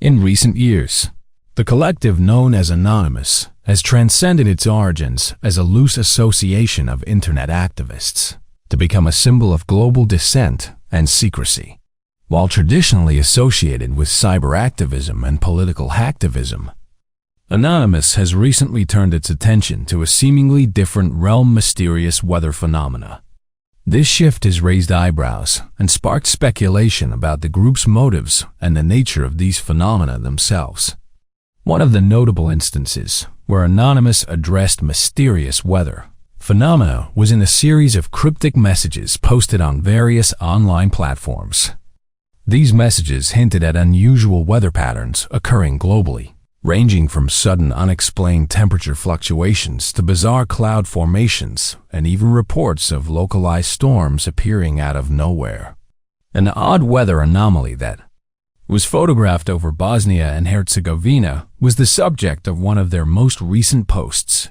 In recent years, the collective known as Anonymous has transcended its origins as a loose association of internet activists to become a symbol of global dissent and secrecy. While traditionally associated with cyber activism and political hacktivism, Anonymous has recently turned its attention to a seemingly different realm: mysterious weather phenomena. This shift has raised eyebrows and sparked speculation about the group's motives and the nature of these phenomena themselves. One of the notable instances where Anonymous addressed mysterious weather phenomena was in a series of cryptic messages posted on various online platforms. These messages hinted at unusual weather patterns occurring globally, ranging from sudden unexplained temperature fluctuations to bizarre cloud formations and even reports of localized storms appearing out of nowhere. An odd weather anomaly that was photographed over Bosnia and Herzegovina was the subject of one of their most recent posts.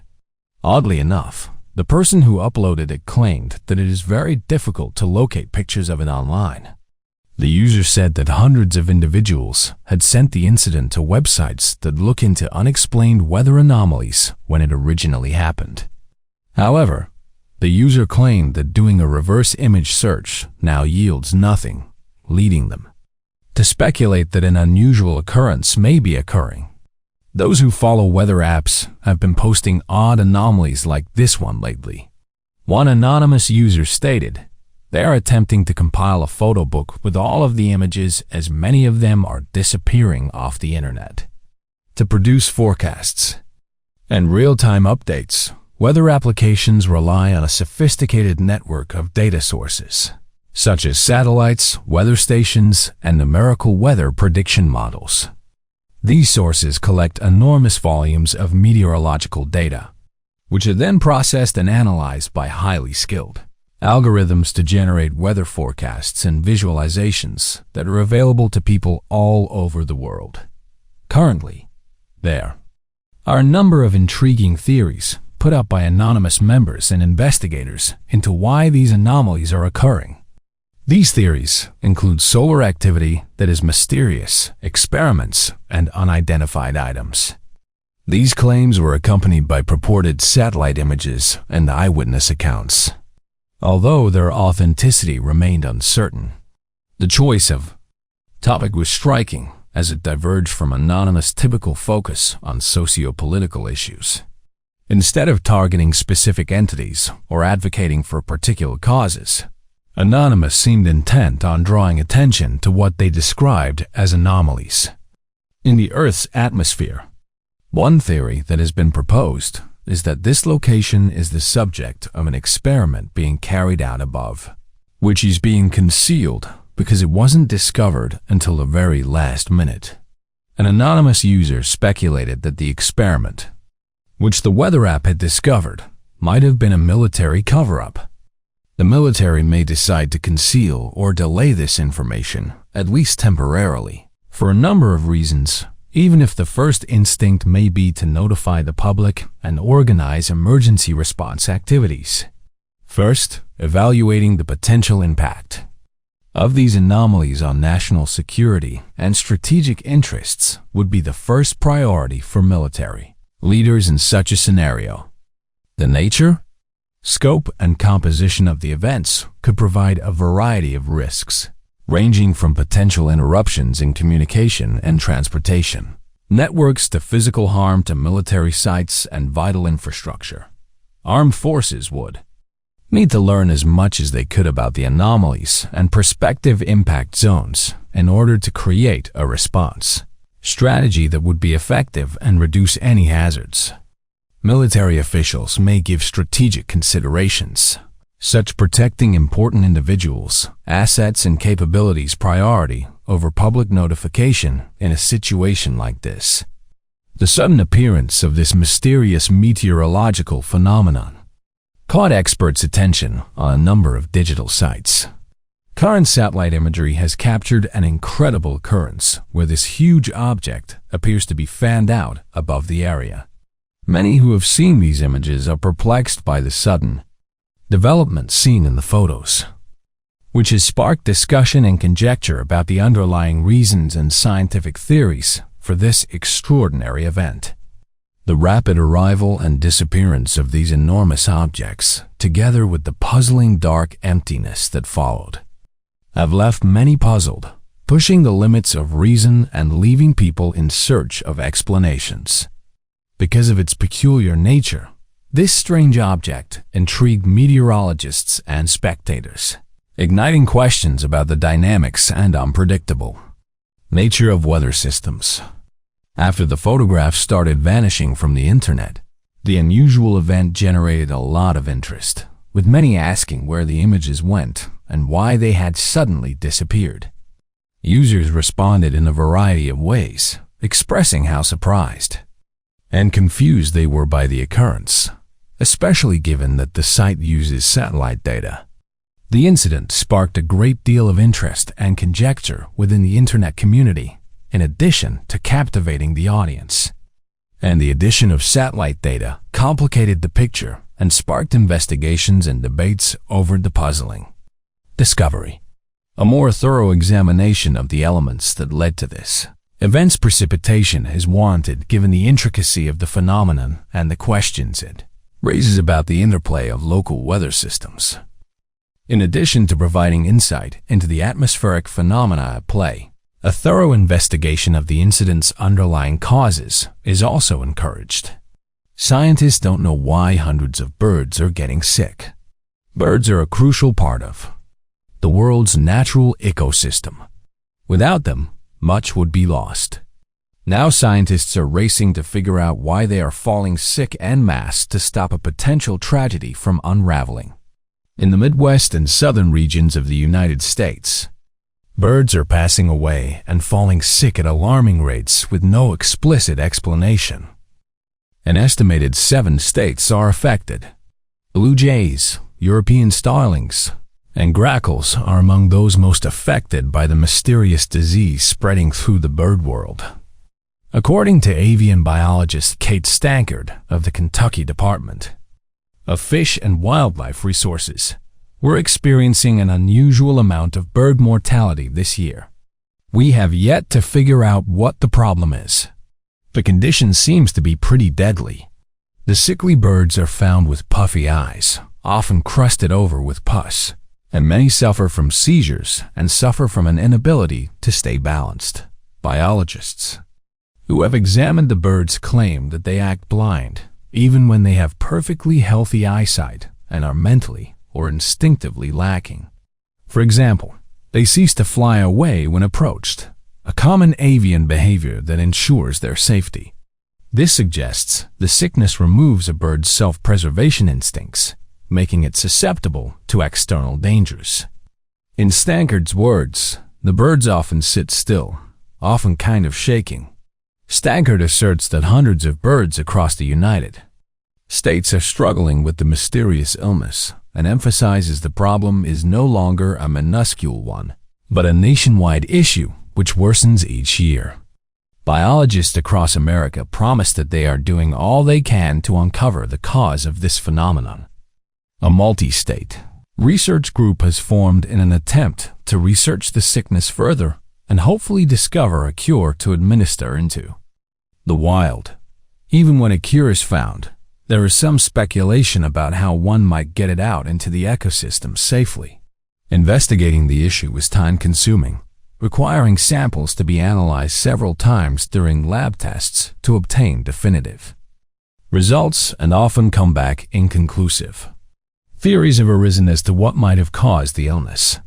Oddly enough, the person who uploaded it claimed that it is very difficult to locate pictures of it online. The user said that hundreds of individuals had sent the incident to websites that look into unexplained weather anomalies when it originally happened. However, the user claimed that doing a reverse image search now yields nothing, leading them to speculate that an unusual occurrence may be occurring. Those who follow weather apps have been posting odd anomalies like this one lately. One anonymous user stated, "They are attempting to compile a photo book with all of the images, as many of them are disappearing off the internet." To produce forecasts and real-time updates, weather applications rely on a sophisticated network of data sources, such as satellites, weather stations, and numerical weather prediction models. These sources collect enormous volumes of meteorological data, which are then processed and analyzed by highly skilled algorithms to generate weather forecasts and visualizations that are available to people all over the world. Currently, there are a number of intriguing theories put up by anonymous members and investigators into why these anomalies are occurring. These theories include solar activity that is mysterious, experiments, and unidentified items. These claims were accompanied by purported satellite images and eyewitness accounts, although their authenticity remained uncertain. The choice of topic was striking, as it diverged from Anonymous' typical focus on socio-political issues. Instead of targeting specific entities or advocating for particular causes, Anonymous seemed intent on drawing attention to what they described as anomalies in the Earth's atmosphere. One theory that has been proposed is that this location is the subject of an experiment being carried out above, which is being concealed because it wasn't discovered until the very last minute. An anonymous user speculated that the experiment, which the weather app had discovered, might have been a military cover-up. The military may decide to conceal or delay this information, at least temporarily, for a number of reasons, even if the first instinct may be to notify the public and organize emergency response activities. First, evaluating the potential impact. of these anomalies on national security and strategic interests would be the first priority for military leaders in such a scenario. The nature, scope, and composition of the events could provide a variety of risks, ranging from potential interruptions in communication and transportation networks to physical harm to military sites and vital infrastructure. Armed forces would need to learn as much as they could about the anomalies and prospective impact zones in order to create a response strategy that would be effective and reduce any hazards. Military officials may give strategic considerations, such protecting important individuals, assets, and capabilities priority over public notification in a situation like this. The sudden appearance of this mysterious meteorological phenomenon caught experts' attention on a number of digital sites. Current satellite imagery has captured an incredible occurrence where this huge object appears to be fanned out above the area. Many who have seen these images are perplexed by the sudden developments seen in the photos, which has sparked discussion and conjecture about the underlying reasons and scientific theories for this extraordinary event. The rapid arrival and disappearance of these enormous objects, together with the puzzling dark emptiness that followed, have left many puzzled, pushing the limits of reason and leaving people in search of explanations. Because of its peculiar nature, this strange object intrigued meteorologists and spectators, igniting questions about the dynamics and unpredictable nature of weather systems. After the photographs started vanishing from the internet, the unusual event generated a lot of interest, with many asking where the images went and why they had suddenly disappeared. Users responded in a variety of ways, expressing how surprised and confused they were by the occurrence, especially given that the site uses satellite data. The incident sparked a great deal of interest and conjecture within the internet community, in addition to captivating the audience. And the addition of satellite data complicated the picture and sparked investigations and debates over the puzzling discovery. A more thorough examination of the elements that led to this event's precipitation is warranted given the intricacy of the phenomenon and the questions it raises about the interplay of local weather systems. In addition to providing insight into the atmospheric phenomena at play, a thorough investigation of the incident's underlying causes is also encouraged. Scientists don't know why hundreds of birds are getting sick. Birds are a crucial part of the world's natural ecosystem. Without them, much would be lost. Now scientists are racing to figure out why they are falling sick en masse to stop a potential tragedy from unraveling. In the Midwest and southern regions of the United States, birds are passing away and falling sick at alarming rates with no explicit explanation. An estimated 7 states are affected. Blue jays, European starlings, and grackles are among those most affected by the mysterious disease spreading through the bird world. According to avian biologist Kate Stankard of the Kentucky Department of Fish and Wildlife Resources, we're experiencing an unusual amount of bird mortality this year. We have yet to figure out what the problem is. The condition seems to be pretty deadly. The sickly birds are found with puffy eyes, often crusted over with pus, and many suffer from seizures and suffer from an inability to stay balanced. Biologists who have examined the birds claim that they act blind, even when they have perfectly healthy eyesight and are mentally or instinctively lacking. For example, they cease to fly away when approached, a common avian behavior that ensures their safety. This suggests the sickness removes a bird's self-preservation instincts, making it susceptible to external dangers. In Stankard's words, the birds often sit still, often kind of shaking. Stankard asserts that hundreds of birds across the United States are struggling with the mysterious illness and emphasizes the problem is no longer a minuscule one, but a nationwide issue which worsens each year. Biologists across America promise that they are doing all they can to uncover the cause of this phenomenon. A multi-state Research group has formed in an attempt to research the sickness further and hopefully discover a cure to administer into the wild. Even when a cure is found, there is some speculation about how one might get it out into the ecosystem safely. Investigating the issue is time-consuming, requiring samples to be analyzed several times during lab tests to obtain definitive results and often come back inconclusive. Theories have arisen as to what might have caused the illness.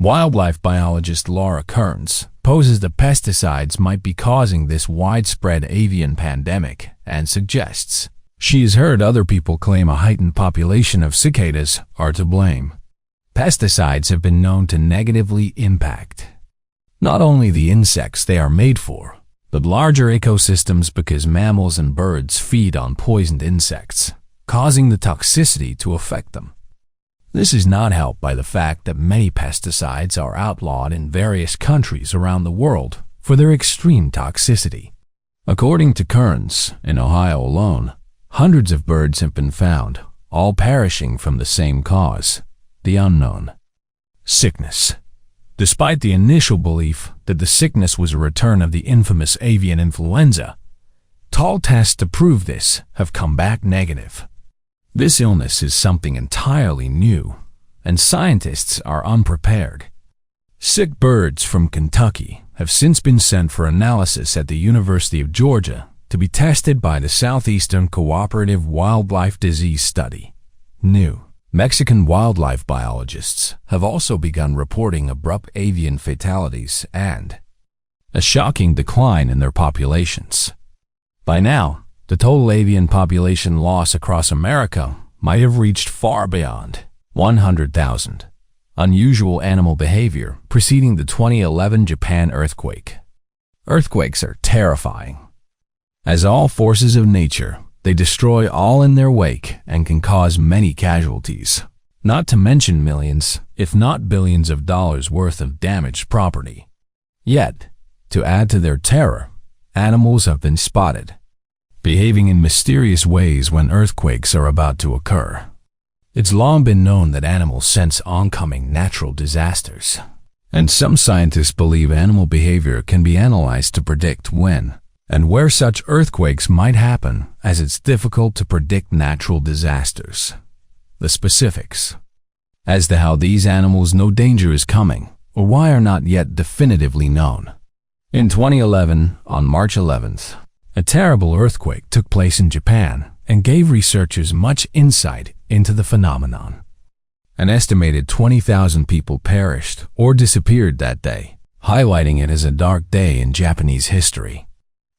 Wildlife biologist Laura Kearns poses that pesticides might be causing this widespread avian pandemic and suggests she has heard other people claim a heightened population of cicadas are to blame. Pesticides have been known to negatively impact not only the insects they are made for, but larger ecosystems because mammals and birds feed on poisoned insects, causing the toxicity to affect them. This is not helped by the fact that many pesticides are outlawed in various countries around the world for their extreme toxicity. According to Kearns, in Ohio alone, hundreds of birds have been found, all perishing from the same cause, the unknown sickness. Despite the initial belief that the sickness was a return of the infamous avian influenza, tall tests to prove this have come back negative. This illness is something entirely new, and scientists are unprepared. Sick birds from Kentucky have since been sent for analysis at the University of Georgia to be tested by the Southeastern Cooperative Wildlife Disease Study, NEW. Mexican wildlife biologists have also begun reporting abrupt avian fatalities and a shocking decline in their populations. By now, the total avian population loss across America might have reached far beyond 100,000. Unusual animal behavior preceding the 2011 Japan earthquake. Earthquakes are terrifying. As all forces of nature, they destroy all in their wake and can cause many casualties, not to mention millions, if not billions of dollars worth of damaged property. Yet, to add to their terror, animals have been spotted behaving in mysterious ways when earthquakes are about to occur. It's long been known that animals sense oncoming natural disasters, and some scientists believe animal behavior can be analyzed to predict when and where such earthquakes might happen, as it's difficult to predict natural disasters. The specifics as to how these animals know danger is coming or why are not yet definitively known. In 2011, on March 11th, a terrible earthquake took place in Japan and gave researchers much insight into the phenomenon. An estimated 20,000 people perished or disappeared that day, highlighting it as a dark day in Japanese history.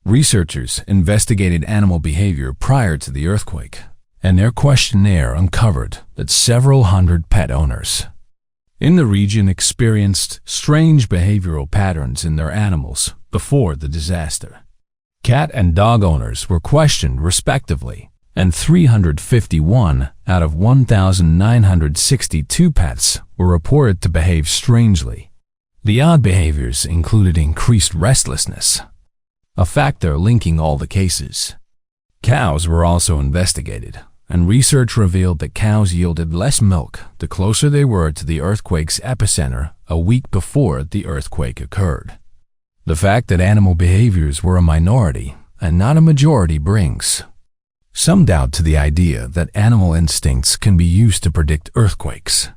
Researchers investigated animal behavior prior to the earthquake, and their questionnaire uncovered that several hundred pet owners in the region experienced strange behavioral patterns in their animals before the disaster. Cat and dog owners were questioned respectively, and 351 out of 1,962 pets were reported to behave strangely. The odd behaviors included increased restlessness, a factor linking all the cases. Cows were also investigated, and research revealed that cows yielded less milk the closer they were to the earthquake's epicenter a week before the earthquake occurred. The fact that animal behaviors were a minority and not a majority brings some doubt to the idea that animal instincts can be used to predict earthquakes.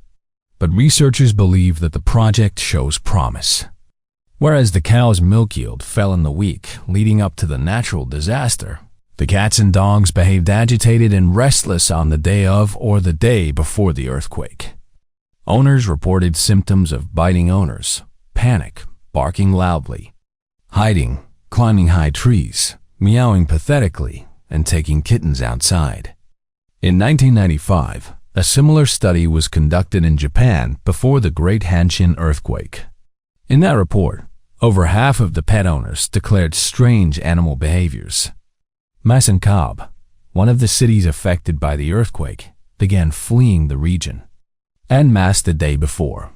But researchers believe that the project shows promise. Whereas the cow's milk yield fell in the week leading up to the natural disaster, the cats and dogs behaved agitated and restless on the day of or the day before the earthquake. Owners reported symptoms of biting owners, panic, barking loudly, hiding, climbing high trees, meowing pathetically, and taking kittens outside. In 1995, a similar study was conducted in Japan before the Great Hanshin earthquake. In that report, over half of the pet owners declared strange animal behaviors. Masankab, one of the cities affected by the earthquake, began fleeing the region, en masse the day before.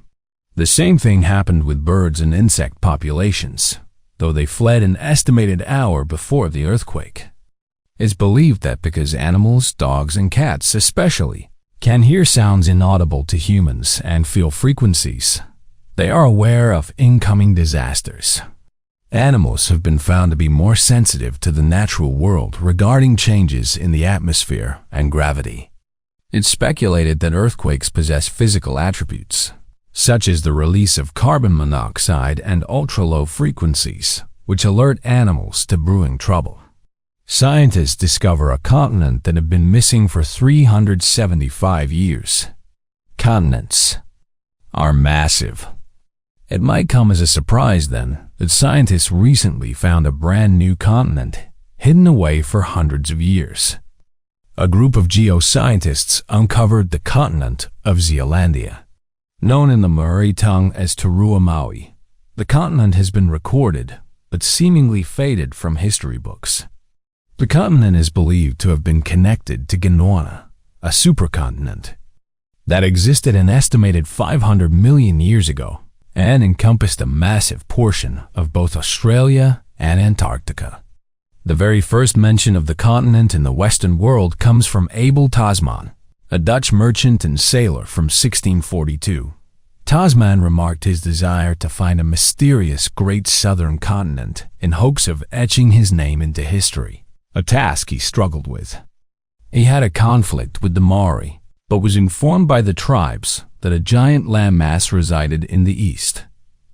The same thing happened with birds and insect populations, though they fled an estimated hour before the earthquake. It's believed that because animals, dogs, and cats especially, can hear sounds inaudible to humans and feel frequencies. They are aware of incoming disasters. Animals have been found to be more sensitive to the natural world regarding changes in the atmosphere and gravity. It's speculated that earthquakes possess physical attributes, such as the release of carbon monoxide and ultra-low frequencies, which alert animals to brewing trouble. Scientists discover a continent that had been missing for 375 years. Continents are massive. It might come as a surprise, then, that scientists recently found a brand new continent hidden away for hundreds of years. A group of geoscientists uncovered the continent of Zealandia. Known in the Maori tongue as Turua Maui, the continent has been recorded, but seemingly faded from history books. The continent is believed to have been connected to Gondwana, a supercontinent that existed an estimated 500 million years ago and encompassed a massive portion of both Australia and Antarctica. The very first mention of the continent in the Western world comes from Abel Tasman, a Dutch merchant and sailor from 1642. Tasman remarked his desire to find a mysterious great southern continent in hopes of etching his name into history, a task he struggled with. He had a conflict with the Maori, but was informed by the tribes that a giant landmass resided in the east.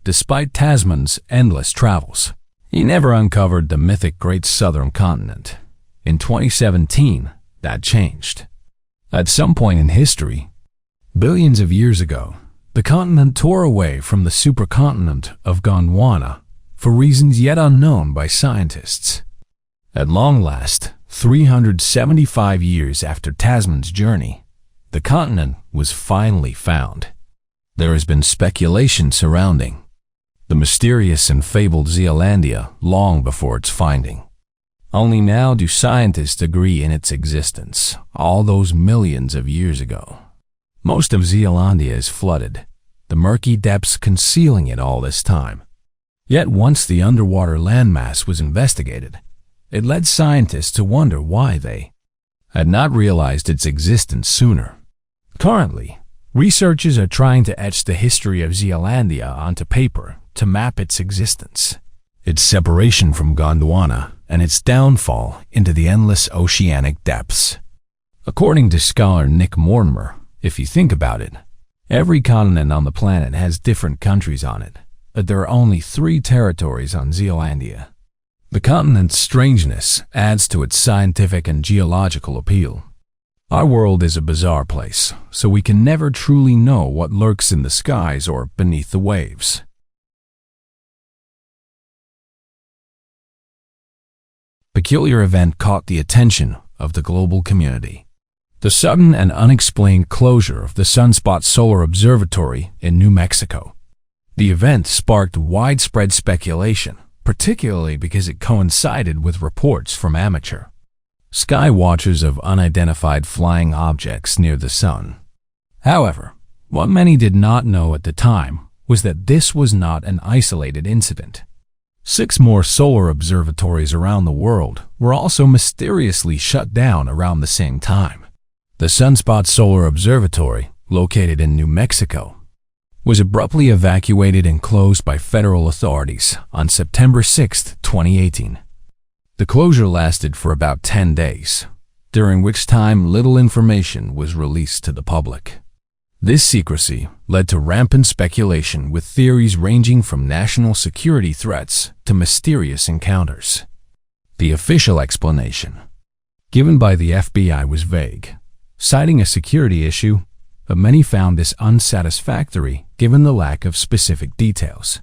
Despite Tasman's endless travels, he never uncovered the mythic Great Southern Continent. In 2017, that changed. At some point in history, billions of years ago, the continent tore away from the supercontinent of Gondwana for reasons yet unknown by scientists. At long last, 375 years after Tasman's journey, the continent was finally found. There has been speculation surrounding the mysterious and fabled Zealandia long before its finding. Only now do scientists agree in its existence, all those millions of years ago. Most of Zealandia is flooded, the murky depths concealing it all this time. Yet once the underwater landmass was investigated, it led scientists to wonder why they had not realized its existence sooner. Currently, researchers are trying to etch the history of Zealandia onto paper to map its existence, its separation from Gondwana, and its downfall into the endless oceanic depths. According to scholar Nick Mortimer, if you think about it, every continent on the planet has different countries on it, but there are only 3 territories on Zealandia. The continent's strangeness adds to its scientific and geological appeal. Our world is a bizarre place, so we can never truly know what lurks in the skies or beneath the waves. Peculiar event caught the attention of the global community. The sudden and unexplained closure of the Sunspot Solar Observatory in New Mexico. The event sparked widespread speculation, particularly because it coincided with reports from amateur sky watchers of unidentified flying objects near the sun. However, what many did not know at the time was that this was not an isolated incident. 6 more solar observatories around the world were also mysteriously shut down around the same time. The Sunspot Solar Observatory, located in New Mexico, was abruptly evacuated and closed by federal authorities on September 6, 2018. The closure lasted for about 10 days, during which time little information was released to the public. This secrecy led to rampant speculation, with theories ranging from national security threats to mysterious encounters. The official explanation given by the FBI was vague, citing a security issue, but many found this unsatisfactory given the lack of specific details.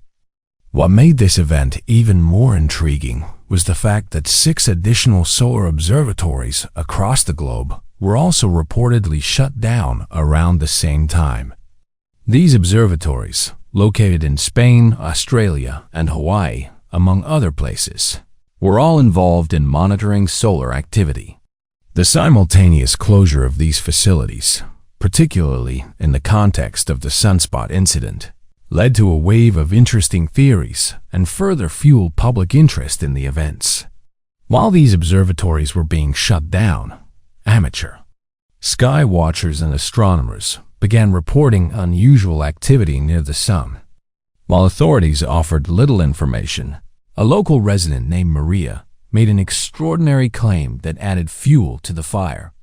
What made this event even more intriguing was the fact that 6 additional solar observatories across the globe were also reportedly shut down around the same time. These observatories, located in Spain, Australia, and Hawaii, among other places, were all involved in monitoring solar activity. The simultaneous closure of these facilities, particularly in the context of the sunspot incident, led to a wave of interesting theories and further fueled public interest in the events. While these observatories were being shut down, amateur Sky watchers and astronomers began reporting unusual activity near the sun. While authorities offered little information, a local resident named Maria made an extraordinary claim that added fuel to the fire.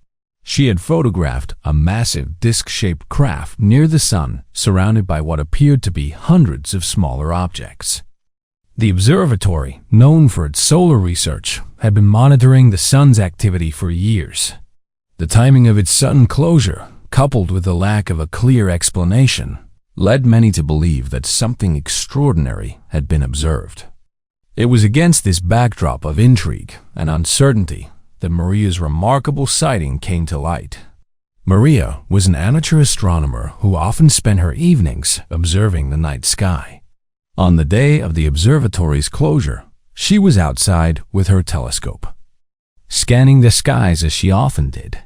She had photographed a massive disc-shaped craft near the sun, surrounded by what appeared to be hundreds of smaller objects. The observatory, known for its solar research, had been monitoring the sun's activity for years. The timing of its sudden closure, coupled with the lack of a clear explanation, led many to believe that something extraordinary had been observed. It was against this backdrop of intrigue and uncertainty that Maria's remarkable sighting came to light. Maria was an amateur astronomer who often spent her evenings observing the night sky. On the day of the observatory's closure, she was outside with her telescope, scanning the skies as she often did.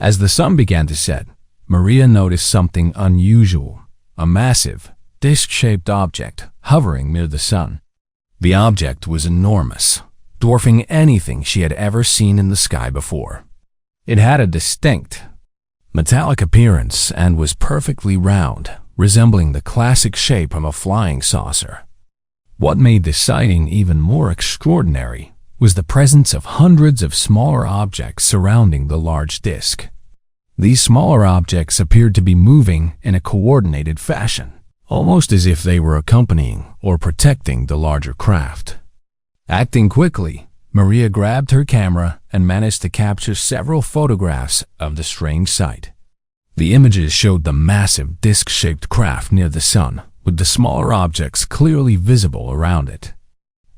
As the sun began to set, Maria noticed something unusual, a massive, disc-shaped object hovering near the sun. The object was enormous, dwarfing anything she had ever seen in the sky before. It had a distinct, metallic appearance and was perfectly round, resembling the classic shape of a flying saucer. What made this sighting even more extraordinary was the presence of hundreds of smaller objects surrounding the large disk. These smaller objects appeared to be moving in a coordinated fashion, almost as if they were accompanying or protecting the larger craft. Acting quickly, Maria grabbed her camera and managed to capture several photographs of the strange sight. The images showed the massive disc-shaped craft near the sun, with the smaller objects clearly visible around it.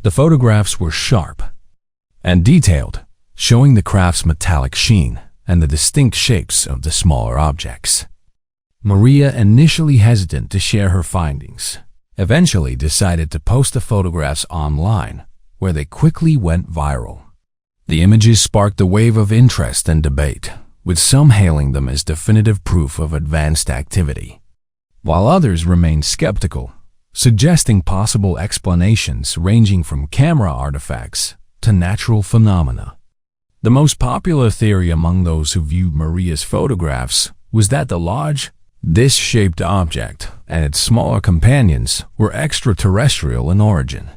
The photographs were sharp and detailed, showing the craft's metallic sheen and the distinct shapes of the smaller objects. Maria, initially hesitant to share her findings, eventually decided to post the photographs online, where they quickly went viral. The images sparked a wave of interest and debate, with some hailing them as definitive proof of advanced activity, while others remained skeptical, suggesting possible explanations ranging from camera artifacts to natural phenomena. The most popular theory among those who viewed Maria's photographs was that the large, disc-shaped object and its smaller companions were extraterrestrial in origin.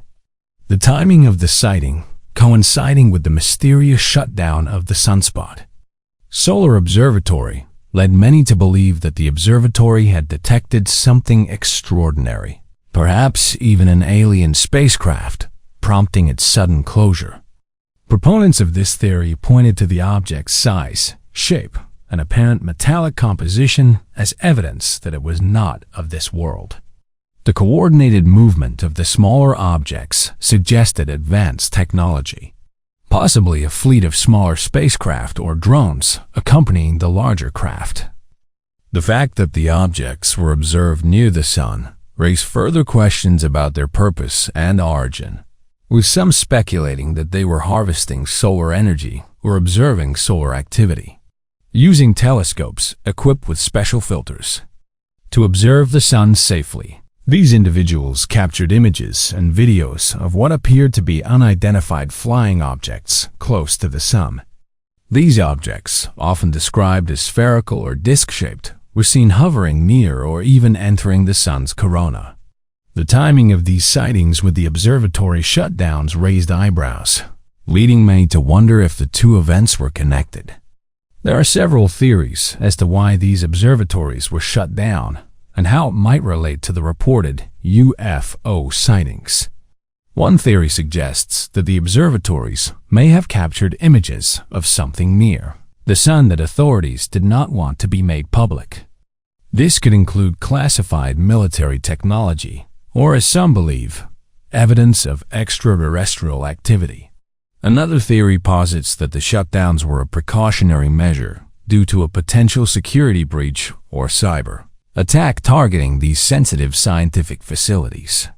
The timing of the sighting coinciding with the mysterious shutdown of the sunspot Solar Observatory led many to believe that the observatory had detected something extraordinary, perhaps even an alien spacecraft, prompting its sudden closure. Proponents of this theory pointed to the object's size, shape, and apparent metallic composition as evidence that it was not of this world. The coordinated movement of the smaller objects suggested advanced technology, possibly a fleet of smaller spacecraft or drones accompanying the larger craft. The fact that the objects were observed near the sun raised further questions about their purpose and origin, with some speculating that they were harvesting solar energy or observing solar activity, using telescopes equipped with special filters to observe the sun safely. These individuals captured images and videos of what appeared to be unidentified flying objects close to the sun. These objects, often described as spherical or disc-shaped, were seen hovering near or even entering the sun's corona. The timing of these sightings with the observatory shutdowns raised eyebrows, leading many to wonder if the two events were connected. There are several theories as to why these observatories were shut down and how it might relate to the reported UFO sightings. One theory suggests that the observatories may have captured images of something near the sun that authorities did not want to be made public. This could include classified military technology, or as some believe, evidence of extraterrestrial activity. Another theory posits that the shutdowns were a precautionary measure due to a potential security breach or cyber attack targeting these sensitive scientific facilities.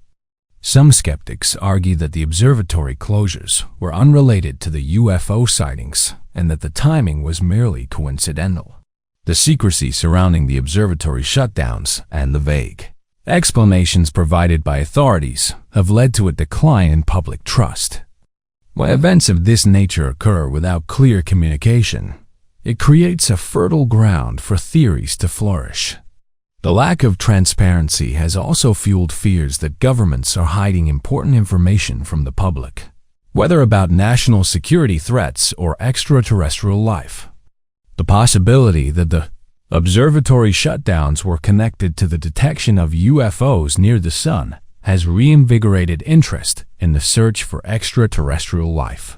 Some skeptics argue that the observatory closures were unrelated to the UFO sightings and that the timing was merely coincidental. The secrecy surrounding the observatory shutdowns and the vague explanations provided by authorities have led to a decline in public trust. When events of this nature occur without clear communication, It creates a fertile ground for theories to flourish. The lack of transparency has also fueled fears that governments are hiding important information from the public, whether about national security threats or extraterrestrial life. The possibility that the observatory shutdowns were connected to the detection of UFOs near the sun has reinvigorated interest in the search for extraterrestrial life.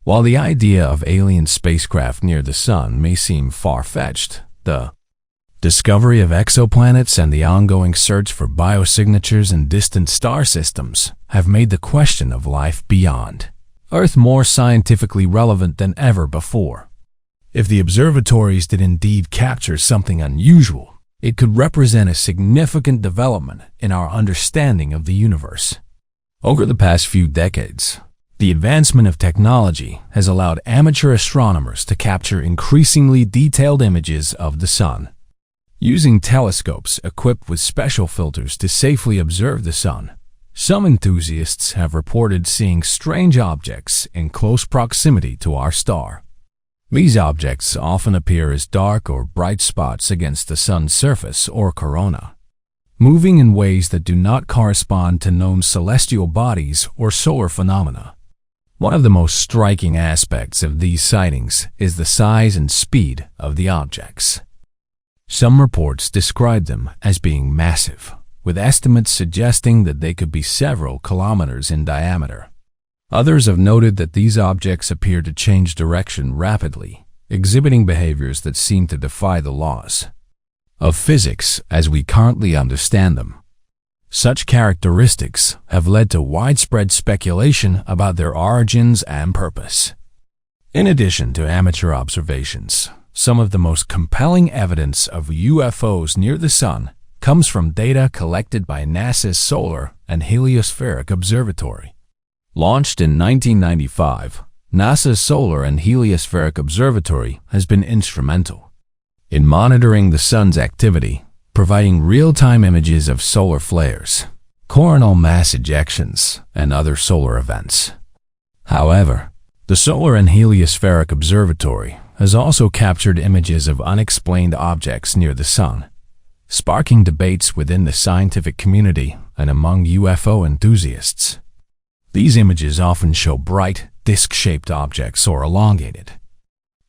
While the idea of alien spacecraft near the sun may seem far-fetched, the discovery of exoplanets and the ongoing search for biosignatures in distant star systems have made the question of life beyond Earth more scientifically relevant than ever before. If the observatories did indeed capture something unusual, it could represent a significant development in our understanding of the universe. Over the past few decades, the advancement of technology has allowed amateur astronomers to capture increasingly detailed images of the sun. Using telescopes equipped with special filters to safely observe the sun, some enthusiasts have reported seeing strange objects in close proximity to our star. These objects often appear as dark or bright spots against the sun's surface or corona, moving in ways that do not correspond to known celestial bodies or solar phenomena. One of the most striking aspects of these sightings is the size and speed of the objects. Some reports describe them as being massive, with estimates suggesting that they could be several kilometers in diameter. Others have noted that these objects appear to change direction rapidly, exhibiting behaviors that seem to defy the laws of physics as we currently understand them. Such characteristics have led to widespread speculation about their origins and purpose. In addition to amateur observations, some of the most compelling evidence of UFOs near the sun comes from data collected by NASA's Solar and Heliospheric Observatory. Launched in 1995, NASA's Solar and Heliospheric Observatory has been instrumental in monitoring the sun's activity, providing real-time images of solar flares, coronal mass ejections, and other solar events. However, the Solar and Heliospheric Observatory has also captured images of unexplained objects near the sun, sparking debates within the scientific community and among UFO enthusiasts. These images often show bright, disc-shaped objects or elongated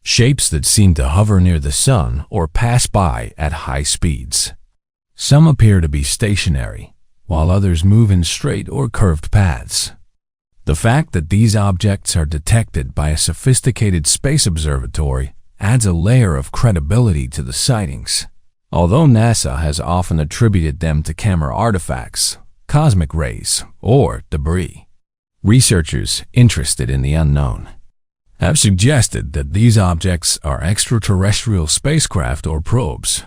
shapes that seem to hover near the sun or pass by at high speeds. Some appear to be stationary, while others move in straight or curved paths. The fact that these objects are detected by a sophisticated space observatory adds a layer of credibility to the sightings. Although NASA has often attributed them to camera artifacts, cosmic rays, or debris, researchers interested in the unknown have suggested that these objects are extraterrestrial spacecraft or probes.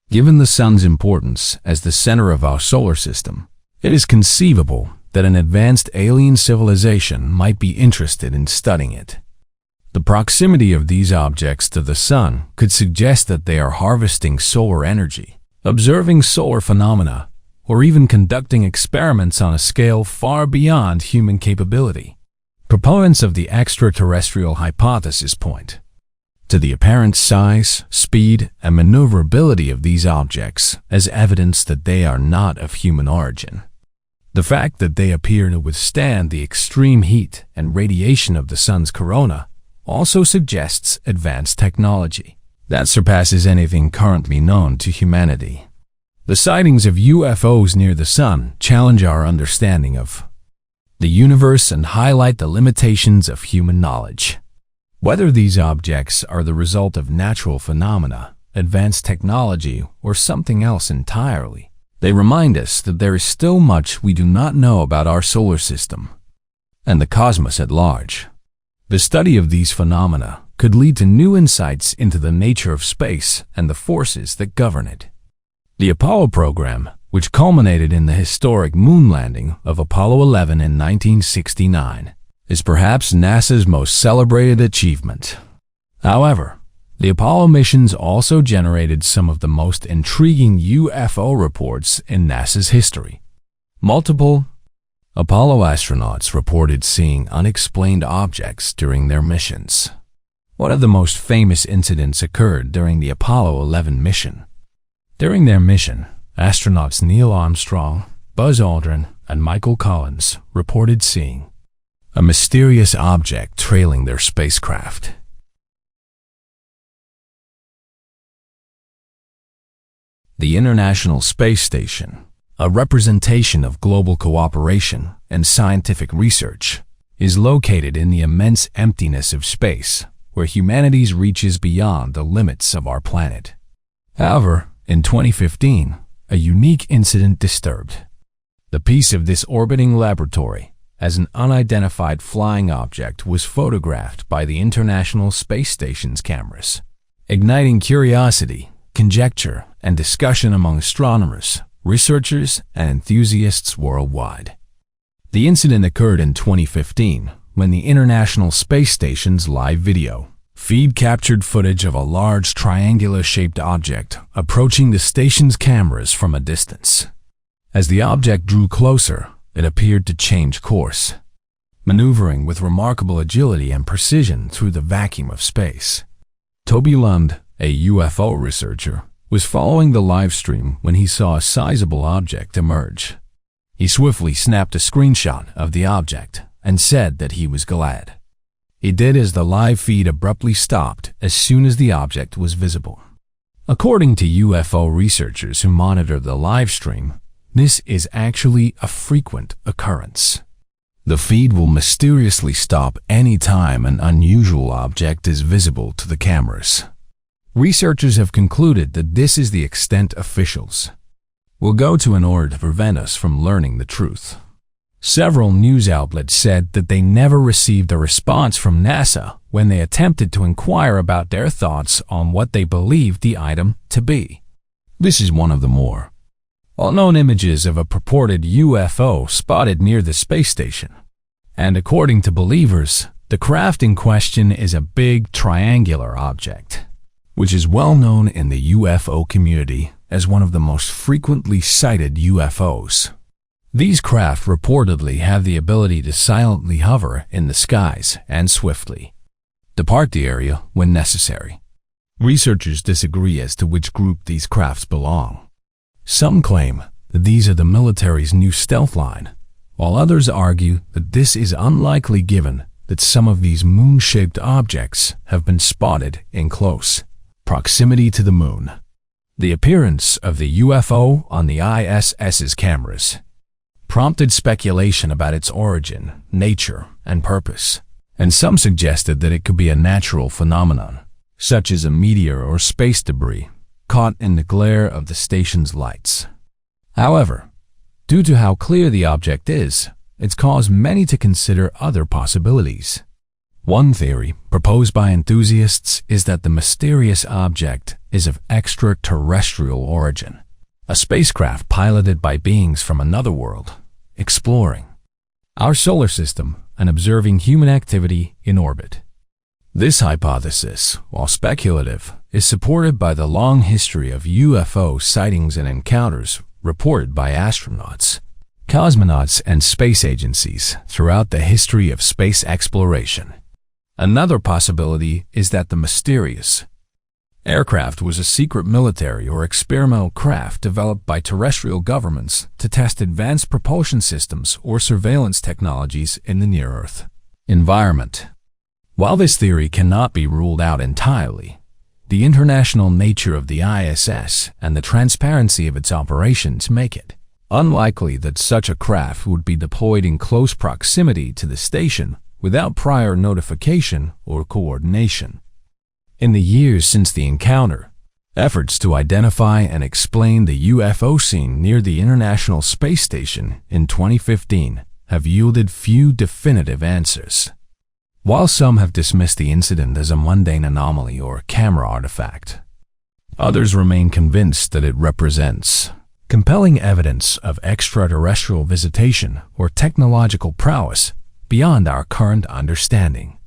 Given the sun's importance as the center of our solar system, it is conceivable that an advanced alien civilization might be interested in studying it. The proximity of these objects to the sun could suggest that they are harvesting solar energy, observing solar phenomena, or even conducting experiments on a scale far beyond human capability. Proponents of the extraterrestrial hypothesis point to the apparent size, speed, and maneuverability of these objects as evidence that they are not of human origin. The fact that they appear to withstand the extreme heat and radiation of the sun's corona also suggests advanced technology that surpasses anything currently known to humanity. The sightings of UFOs near the sun challenge our understanding of the universe and highlight the limitations of human knowledge. Whether these objects are the result of natural phenomena, advanced technology, or something else entirely, they remind us that there is still much we do not know about our solar system and the cosmos at large. The study of these phenomena could lead to new insights into the nature of space and the forces that govern it. The Apollo program, which culminated in the historic moon landing of Apollo 11 in 1969, is perhaps NASA's most celebrated achievement. However, the Apollo missions also generated some of the most intriguing UFO reports in NASA's history. Multiple Apollo astronauts reported seeing unexplained objects during their missions. One of the most famous incidents occurred during the Apollo 11 mission. During their mission, astronauts Neil Armstrong, Buzz Aldrin, and Michael Collins reported seeing a mysterious object trailing their spacecraft. The International Space Station, a representation of global cooperation and scientific research, is located in the immense emptiness of space, where humanity reaches beyond the limits of our planet. However, in 2015, a unique incident disturbed the peace of this orbiting laboratory, as an unidentified flying object was photographed by the International Space Station's cameras, igniting curiosity, conjecture, and discussion among astronomers, researchers, and enthusiasts worldwide. The incident occurred in 2015 when the International Space Station's live video feed captured footage of a large triangular-shaped object approaching the station's cameras from a distance. As the object drew closer, it appeared to change course, maneuvering with remarkable agility and precision through the vacuum of space. Toby Lund, a UFO researcher, was following the live stream when he saw a sizable object emerge. He swiftly snapped a screenshot of the object and said that he was glad. He did as the live feed abruptly stopped as soon as the object was visible. According to UFO researchers who monitor the live stream, this is actually a frequent occurrence. The feed will mysteriously stop any time an unusual object is visible to the cameras. Researchers have concluded that this is the extent officials will go to in order to prevent us from learning the truth. Several news outlets said that they never received a response from NASA when they attempted to inquire about their thoughts on what they believed the item to be. This is one of the more well-known images of a purported UFO spotted near the space station. And according to believers, the craft in question is a big triangular object, which is well known in the UFO community as one of the most frequently cited UFOs. These craft reportedly have the ability to silently hover in the skies and swiftly depart the area when necessary. Researchers disagree as to which group these crafts belong. Some claim that these are the military's new stealth line, while others argue that this is unlikely given that some of these moon-shaped objects have been spotted in close proximity to the moon. The appearance of the UFO on the ISS's cameras prompted speculation about its origin, nature, and purpose, and some suggested that it could be a natural phenomenon, such as a meteor or space debris caught in the glare of the station's lights. However, due to how clear the object is, it's caused many to consider other possibilities. One theory, proposed by enthusiasts, is that the mysterious object is of extraterrestrial origin, a spacecraft piloted by beings from another world, exploring our solar system and observing human activity in orbit. This hypothesis, while speculative, is supported by the long history of UFO sightings and encounters reported by astronauts, cosmonauts, and space agencies throughout the history of space exploration. Another possibility is that the mysterious aircraft was a secret military or experimental craft developed by terrestrial governments to test advanced propulsion systems or surveillance technologies in the near-Earth environment. While this theory cannot be ruled out entirely, the international nature of the ISS and the transparency of its operations make it unlikely that such a craft would be deployed in close proximity to the station without prior notification or coordination. In the years since the encounter, efforts to identify and explain the UFO scene near the International Space Station in 2015 have yielded few definitive answers. While some have dismissed the incident as a mundane anomaly or camera artifact, others remain convinced that it represents compelling evidence of extraterrestrial visitation or technological prowess beyond our current understanding.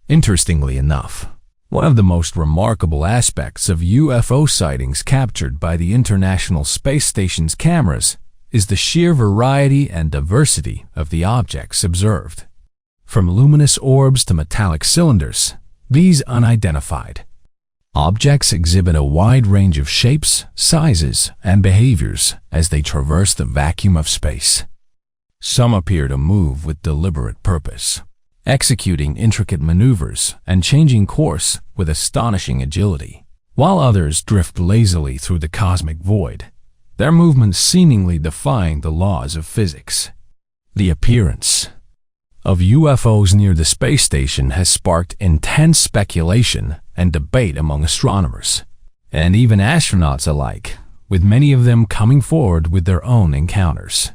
Interestingly enough, one of the most remarkable aspects of UFO sightings captured by the International Space Station's cameras is the sheer variety and diversity of the objects observed. From luminous orbs to metallic cylinders, These unidentified objects exhibit a wide range of shapes, sizes, and behaviors as they traverse the vacuum of space. Some appear to move with deliberate purpose, executing intricate maneuvers and changing course with astonishing agility, while others drift lazily through the cosmic void, their movements seemingly defying the laws of physics. The appearance of UFOs near the space station has sparked intense speculation and debate among astronomers, and even astronauts alike, with many of them coming forward with their own encounters.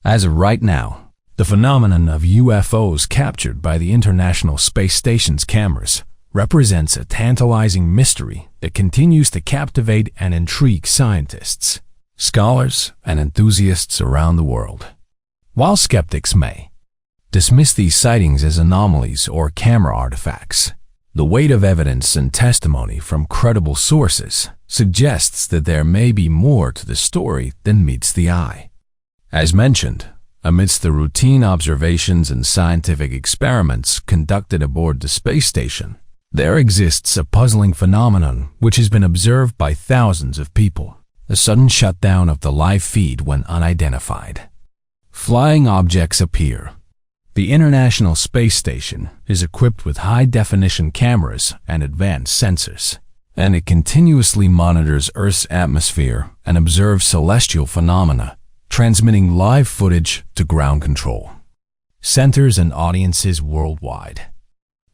As of right now, the phenomenon of UFOs captured by the International Space Station's cameras represents a tantalizing mystery that continues to captivate and intrigue scientists, scholars, and enthusiasts around the world. While skeptics may dismiss these sightings as anomalies or camera artifacts, the weight of evidence and testimony from credible sources suggests that there may be more to the story than meets the eye. As mentioned, amidst the routine observations and scientific experiments conducted aboard the space station, there exists a puzzling phenomenon which has been observed by thousands of people: the sudden shutdown of the live feed when unidentified flying objects appear. The International Space Station is equipped with high-definition cameras and advanced sensors, and it continuously monitors Earth's atmosphere and observes celestial phenomena, transmitting live footage to ground control centers and audiences worldwide.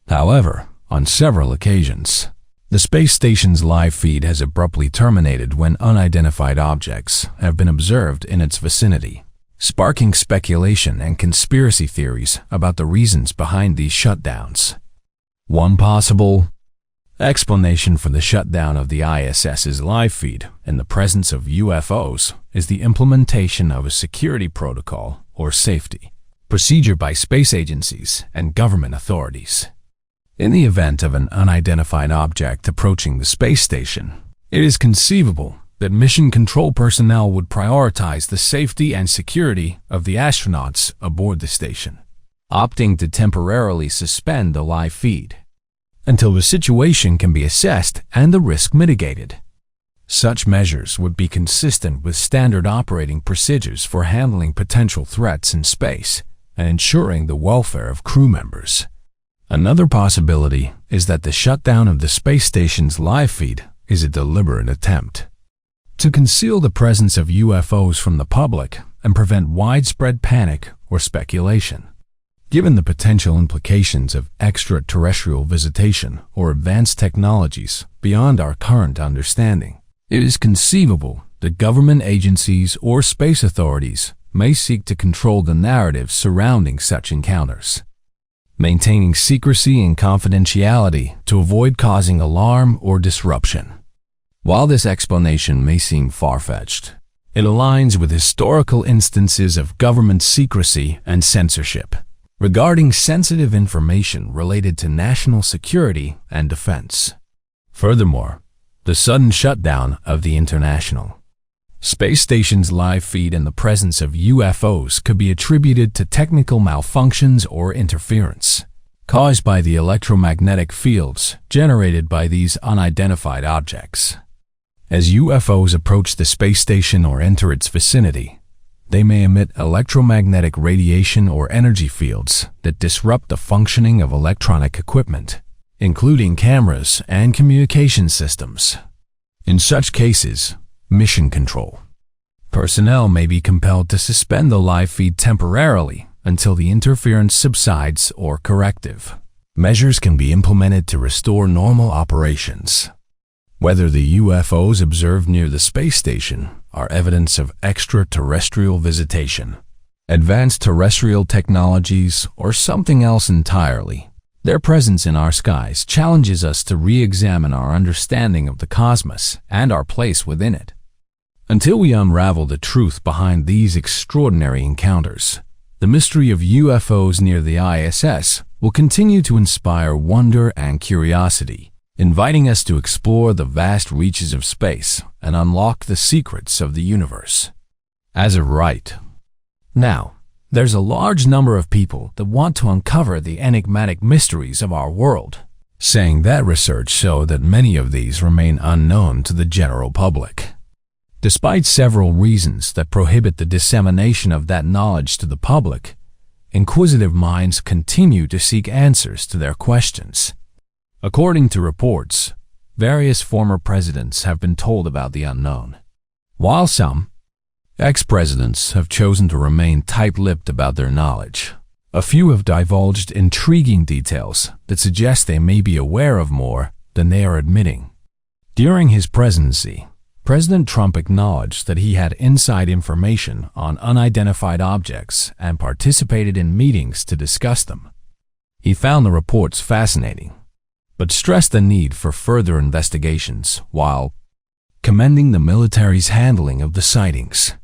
However, on several occasions, the space station's live feed has abruptly terminated when unidentified objects have been observed in its vicinity, sparking speculation and conspiracy theories about the reasons behind these shutdowns. One possible explanation for the shutdown of the ISS's live feed in the presence of UFOs is the implementation of a security protocol or safety procedure by space agencies and government authorities. In the event of an unidentified object approaching the space station, it is conceivable that mission control personnel would prioritize the safety and security of the astronauts aboard the station, opting to temporarily suspend the live feed until the situation can be assessed and the risk mitigated. Such measures would be consistent with standard operating procedures for handling potential threats in space and ensuring the welfare of crew members. Another possibility is that the shutdown of the space station's live feed is a deliberate attempt to conceal the presence of UFOs from the public and prevent widespread panic or speculation. Given the potential implications of extraterrestrial visitation or advanced technologies beyond our current understanding, it is conceivable that government agencies or space authorities may seek to control the narrative surrounding such encounters, maintaining secrecy and confidentiality to avoid causing alarm or disruption. While this explanation may seem far-fetched, it aligns with historical instances of government secrecy and censorship regarding sensitive information related to national security and defense. Furthermore, the sudden shutdown of the International Space Station's live feed in the presence of UFOs could be attributed to technical malfunctions or interference caused by the electromagnetic fields generated by these unidentified objects. As UFOs approach the space station or enter its vicinity, they may emit electromagnetic radiation or energy fields that disrupt the functioning of electronic equipment, including cameras and communication systems. In such cases, mission control personnel may be compelled to suspend the live feed temporarily until the interference subsides, or corrective measures can be implemented to restore normal operations. Whether the UFOs observed near the space station are evidence of extraterrestrial visitation, advanced terrestrial technologies, or something else entirely, their presence in our skies challenges us to re-examine our understanding of the cosmos and our place within it. Until we unravel the truth behind these extraordinary encounters, the mystery of UFOs near the ISS will continue to inspire wonder and curiosity, inviting us to explore the vast reaches of space and unlock the secrets of the universe. As of right now, there's a large number of people that want to uncover the enigmatic mysteries of our world, saying that research showed that many of these remain unknown to the general public. Despite several reasons that prohibit the dissemination of that knowledge to the public, inquisitive minds continue to seek answers to their questions. According to reports, various former presidents have been told about the unknown, while some ex-presidents have chosen to remain tight-lipped about their knowledge. A few have divulged intriguing details that suggest they may be aware of more than they are admitting. During his presidency, President Trump acknowledged that he had inside information on unidentified objects and participated in meetings to discuss them. He found the reports fascinating, but stressed the need for further investigations while commending the military's handling of the sightings.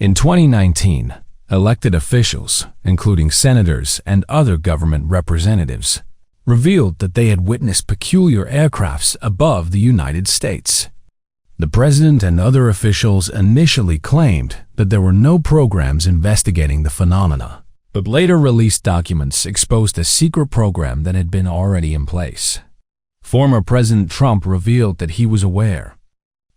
In 2019, elected officials, including senators and other government representatives, revealed that they had witnessed peculiar aircrafts above the United States. The president and other officials initially claimed that there were no programs investigating the phenomena, but later released documents exposed a secret program that had been already in place. Former President Trump revealed that he was aware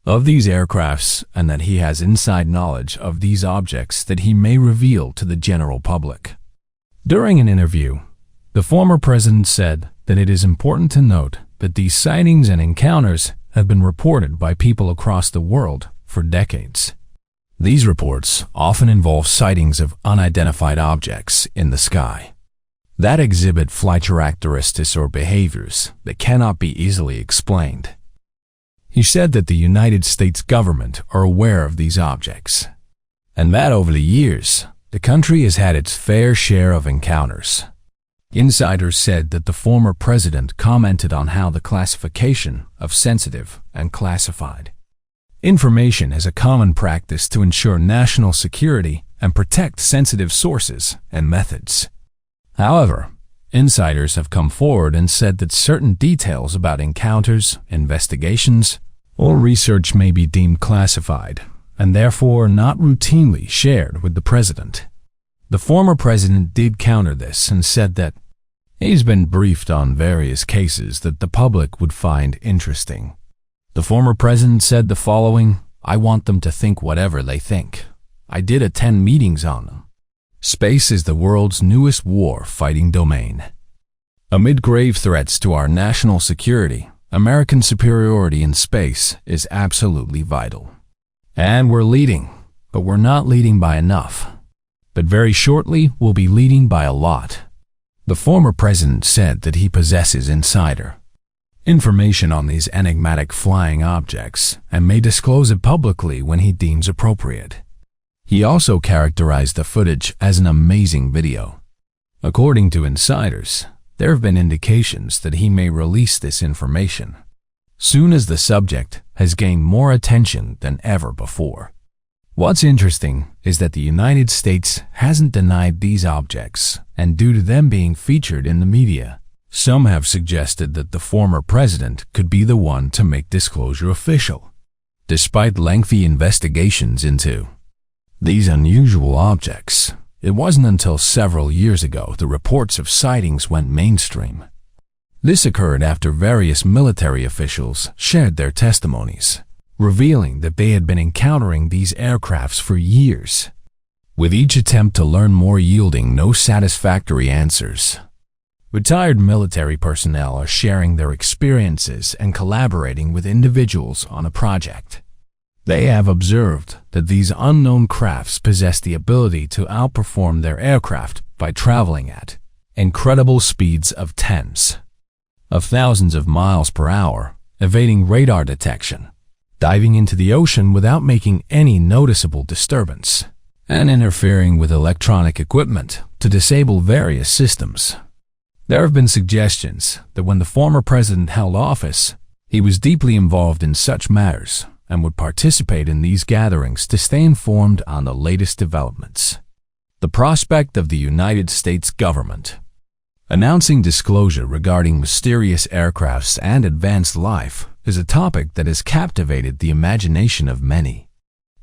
of these aircrafts and that he has inside knowledge of these objects that he may reveal to the general public. During an interview, the former president said that it is important to note that these sightings and encounters have been reported by people across the world for decades. These reports often involve sightings of unidentified objects in the sky that exhibit flight characteristics or behaviors that cannot be easily explained. He said that the United States government are aware of these objects, and that over the years, the country has had its fair share of encounters. Insiders said that the former president commented on how the classification of sensitive and classified information is a common practice to ensure national security and protect sensitive sources and methods. However, insiders have come forward and said that certain details about encounters, investigations, or research may be deemed classified and therefore not routinely shared with the president. The former president did counter this and said that he's been briefed on various cases that the public would find interesting. The former president said the following: "I want them to think whatever they think. I did attend meetings on them. Space is the world's newest war-fighting domain. Amid grave threats to our national security, American superiority in space is absolutely vital. And we're leading, but we're not leading by enough. But very shortly, we'll be leading by a lot." The former president said that he possesses insider information on these enigmatic flying objects and may disclose it publicly when he deems appropriate. He also characterized the footage as an amazing video. According to insiders, there have been indications that he may release this information soon as the subject has gained more attention than ever before. What's interesting is that the United States hasn't denied these objects, and due to them being featured in the media, some have suggested that the former president could be the one to make disclosure official. Despite lengthy investigations into these unusual objects, it wasn't until several years ago the reports of sightings went mainstream. This occurred after various military officials shared their testimonies, revealing that they had been encountering these aircrafts for years, with each attempt to learn more yielding no satisfactory answers. Retired military personnel are sharing their experiences and collaborating with individuals on a project. They have observed that these unknown crafts possess the ability to outperform their aircraft by traveling at incredible speeds of tens of thousands of miles per hour, evading radar detection, diving into the ocean without making any noticeable disturbance, and interfering with electronic equipment to disable various systems. There have been suggestions that when the former president held office, he was deeply involved in such matters and would participate in these gatherings to stay informed on the latest developments. The prospect of the United States government announcing disclosure regarding mysterious aircrafts and advanced life is a topic that has captivated the imagination of many.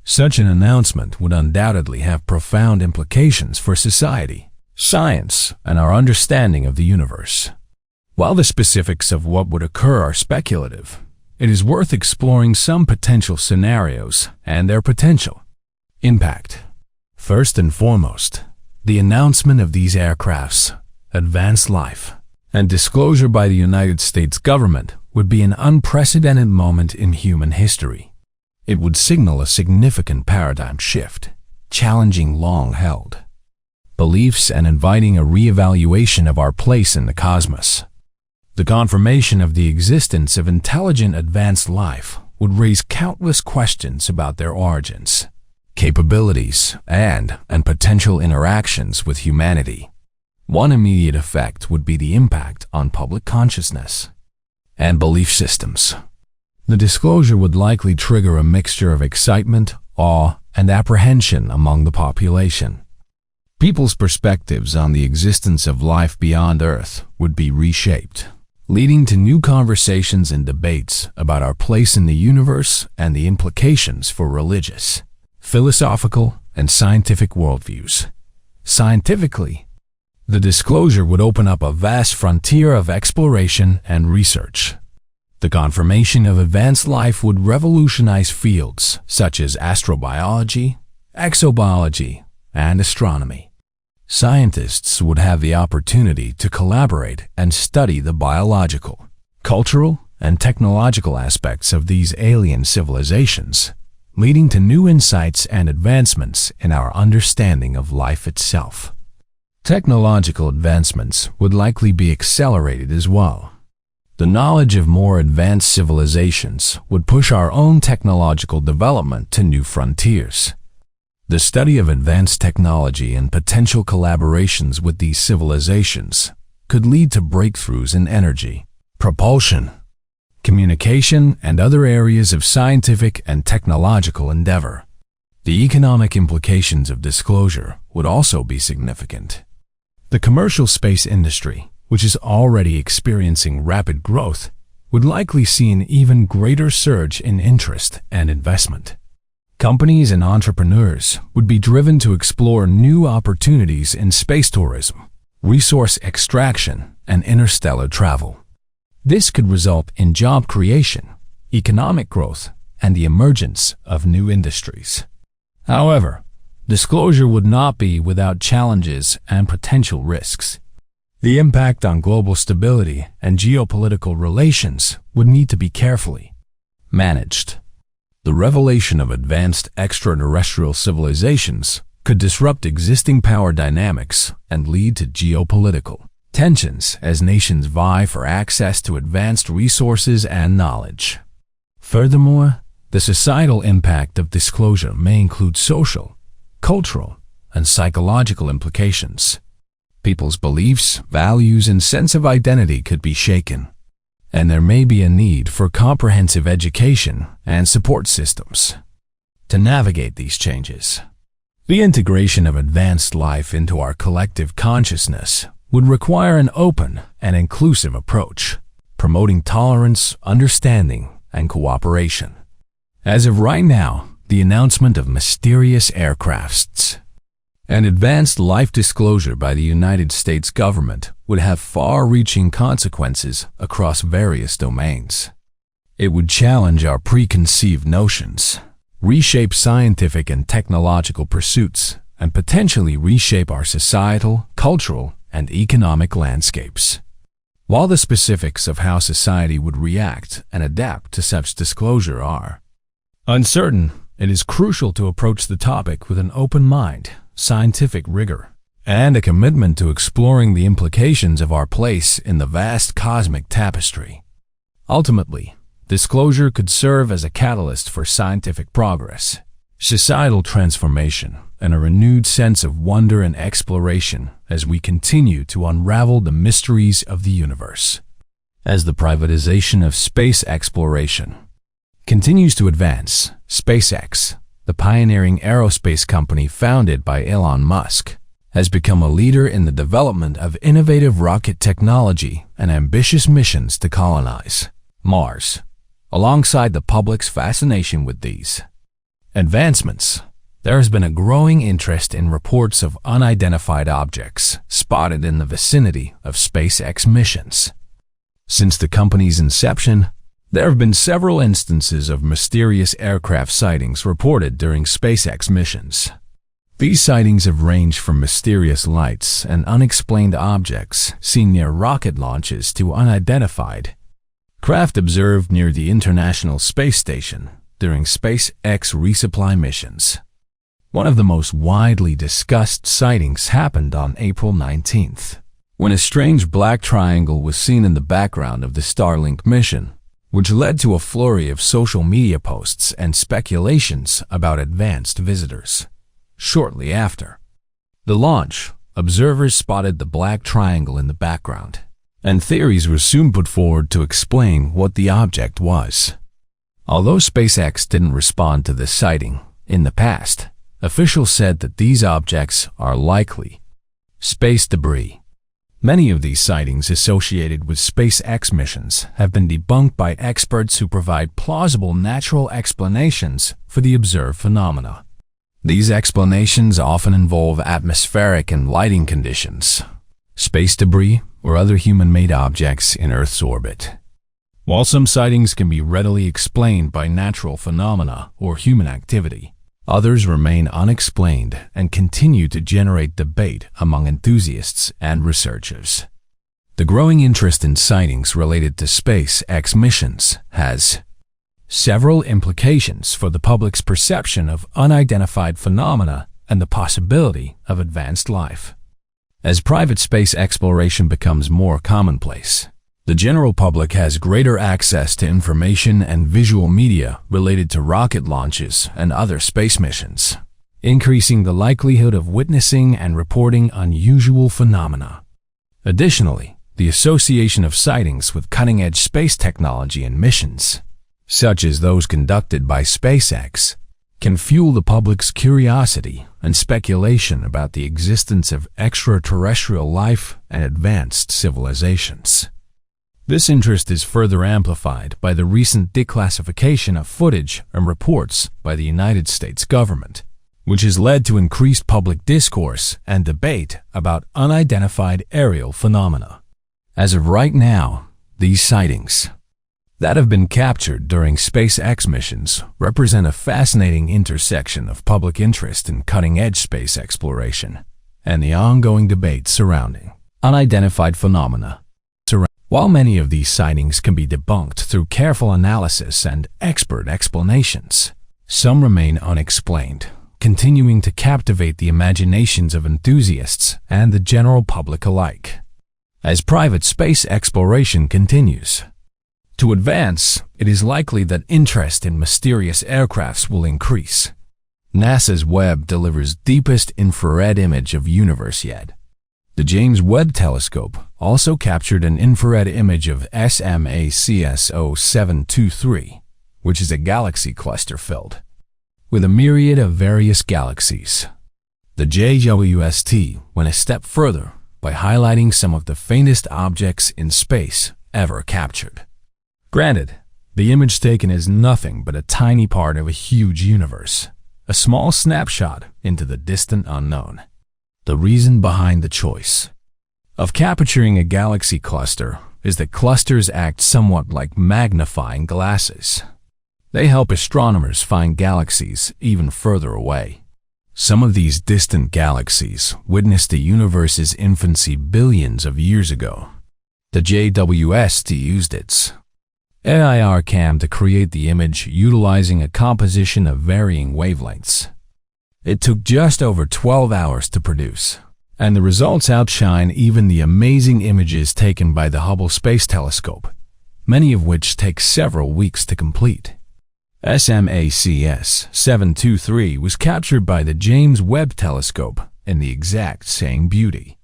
Such an announcement would undoubtedly have profound implications for society, science, and our understanding of the universe. While the specifics of what would occur are speculative, it is worth exploring some potential scenarios and their potential impact. First and foremost, the announcement of these aircraft's advanced life and disclosure by the United States government would be an unprecedented moment in human history. It would signal a significant paradigm shift, challenging long-held beliefs and inviting a re-evaluation of our place in the cosmos. The confirmation of the existence of intelligent advanced life would raise countless questions about their origins, capabilities, and potential interactions with humanity. One immediate effect would be the impact on public consciousness and belief systems. The disclosure would likely trigger a mixture of excitement, awe, and apprehension among the population. People's perspectives on the existence of life beyond Earth would be reshaped, leading to new conversations and debates about our place in the universe and the implications for religious, philosophical, and scientific worldviews. Scientifically, the disclosure would open up a vast frontier of exploration and research. The confirmation of advanced life would revolutionize fields such as astrobiology, exobiology, and astronomy. Scientists would have the opportunity to collaborate and study the biological, cultural, and technological aspects of these alien civilizations, leading to new insights and advancements in our understanding of life itself. Technological advancements would likely be accelerated as well. The knowledge of more advanced civilizations would push our own technological development to new frontiers. The study of advanced technology and potential collaborations with these civilizations could lead to breakthroughs in energy, propulsion, communication, and other areas of scientific and technological endeavor. The economic implications of disclosure would also be significant. The commercial space industry, which is already experiencing rapid growth, would likely see an even greater surge in interest and investment. Companies and entrepreneurs would be driven to explore new opportunities in space tourism, resource extraction, and interstellar travel. This could result in job creation, economic growth, and the emergence of new industries. However, disclosure would not be without challenges and potential risks. The impact on global stability and geopolitical relations would need to be carefully managed. The revelation of advanced extraterrestrial civilizations could disrupt existing power dynamics and lead to geopolitical tensions as nations vie for access to advanced resources and knowledge. Furthermore, the societal impact of disclosure may include social, cultural, and psychological implications. People's beliefs, values, and sense of identity could be shaken, and there may be a need for comprehensive education and support systems to navigate these changes. The integration of advanced life into our collective consciousness would require an open and inclusive approach, promoting tolerance, understanding, and cooperation. As of right now, the announcement of mysterious aircrafts and advanced life disclosure by the United States government would have far-reaching consequences across various domains. It would challenge our preconceived notions, reshape scientific and technological pursuits, and potentially reshape our societal, cultural, and economic landscapes. While the specifics of how society would react and adapt to such disclosure are uncertain, it is crucial to approach the topic with an open mind, scientific rigor, and a commitment to exploring the implications of our place in the vast cosmic tapestry. Ultimately, disclosure could serve as a catalyst for scientific progress, societal transformation, and a renewed sense of wonder and exploration as we continue to unravel the mysteries of the universe. As the privatization of space exploration continues to advance, SpaceX, the pioneering aerospace company founded by Elon Musk, has become a leader in the development of innovative rocket technology and ambitious missions to colonize Mars. Alongside the public's fascination with these advancements, there has been a growing interest in reports of unidentified objects spotted in the vicinity of SpaceX missions. Since the company's inception, there have been several instances of mysterious aircraft sightings reported during SpaceX missions. These sightings have ranged from mysterious lights and unexplained objects seen near rocket launches to unidentified craft observed near the International Space Station during SpaceX resupply missions. One of the most widely discussed sightings happened on April 19th, when a strange black triangle was seen in the background of the Starlink mission, which led to a flurry of social media posts and speculations about advanced visitors. Shortly after the launch, observers spotted the black triangle in the background, and theories were soon put forward to explain what the object was. Although SpaceX didn't respond to this sighting in the past, officials said that these objects are likely space debris. Many of these sightings associated with SpaceX missions have been debunked by experts who provide plausible natural explanations for the observed phenomena. These explanations often involve atmospheric and lighting conditions, space debris, or other human-made objects in Earth's orbit. While some sightings can be readily explained by natural phenomena or human activity, others remain unexplained and continue to generate debate among enthusiasts and researchers. The growing interest in sightings related to SpaceX missions has several implications for the public's perception of unidentified phenomena and the possibility of advanced life. As private space exploration becomes more commonplace, the general public has greater access to information and visual media related to rocket launches and other space missions, increasing the likelihood of witnessing and reporting unusual phenomena. Additionally, the association of sightings with cutting-edge space technology and missions, such as those conducted by SpaceX, can fuel the public's curiosity and speculation about the existence of extraterrestrial life and advanced civilizations. This interest is further amplified by the recent declassification of footage and reports by the United States government, which has led to increased public discourse and debate about unidentified aerial phenomena. As of right now, these sightings that have been captured during SpaceX missions represent a fascinating intersection of public interest in cutting-edge space exploration and the ongoing debate surrounding unidentified phenomena. While many of these sightings can be debunked through careful analysis and expert explanations, some remain unexplained, continuing to captivate the imaginations of enthusiasts and the general public alike. As private space exploration continues to advance, it is likely that interest in mysterious aircrafts will increase. NASA's Webb delivers deepest infrared image of universe yet. The James Webb Telescope also captured an infrared image of SMACS 0723, which is a galaxy cluster filled with a myriad of various galaxies. The JWST went a step further by highlighting some of the faintest objects in space ever captured. Granted, the image taken is nothing but a tiny part of a huge universe, a small snapshot into the distant unknown. The reason behind the choice of capturing a galaxy cluster is that clusters act somewhat like magnifying glasses. They help astronomers find galaxies even further away. Some of these distant galaxies witnessed the universe's infancy billions of years ago. The JWST used its AIR cam to create the image utilizing a composition of varying wavelengths. It took just over 12 hours to produce, and the results outshine even the amazing images taken by the Hubble Space Telescope, many of which take several weeks to complete. SMACS 723 was captured by the James Webb Telescope in the exact same beauty.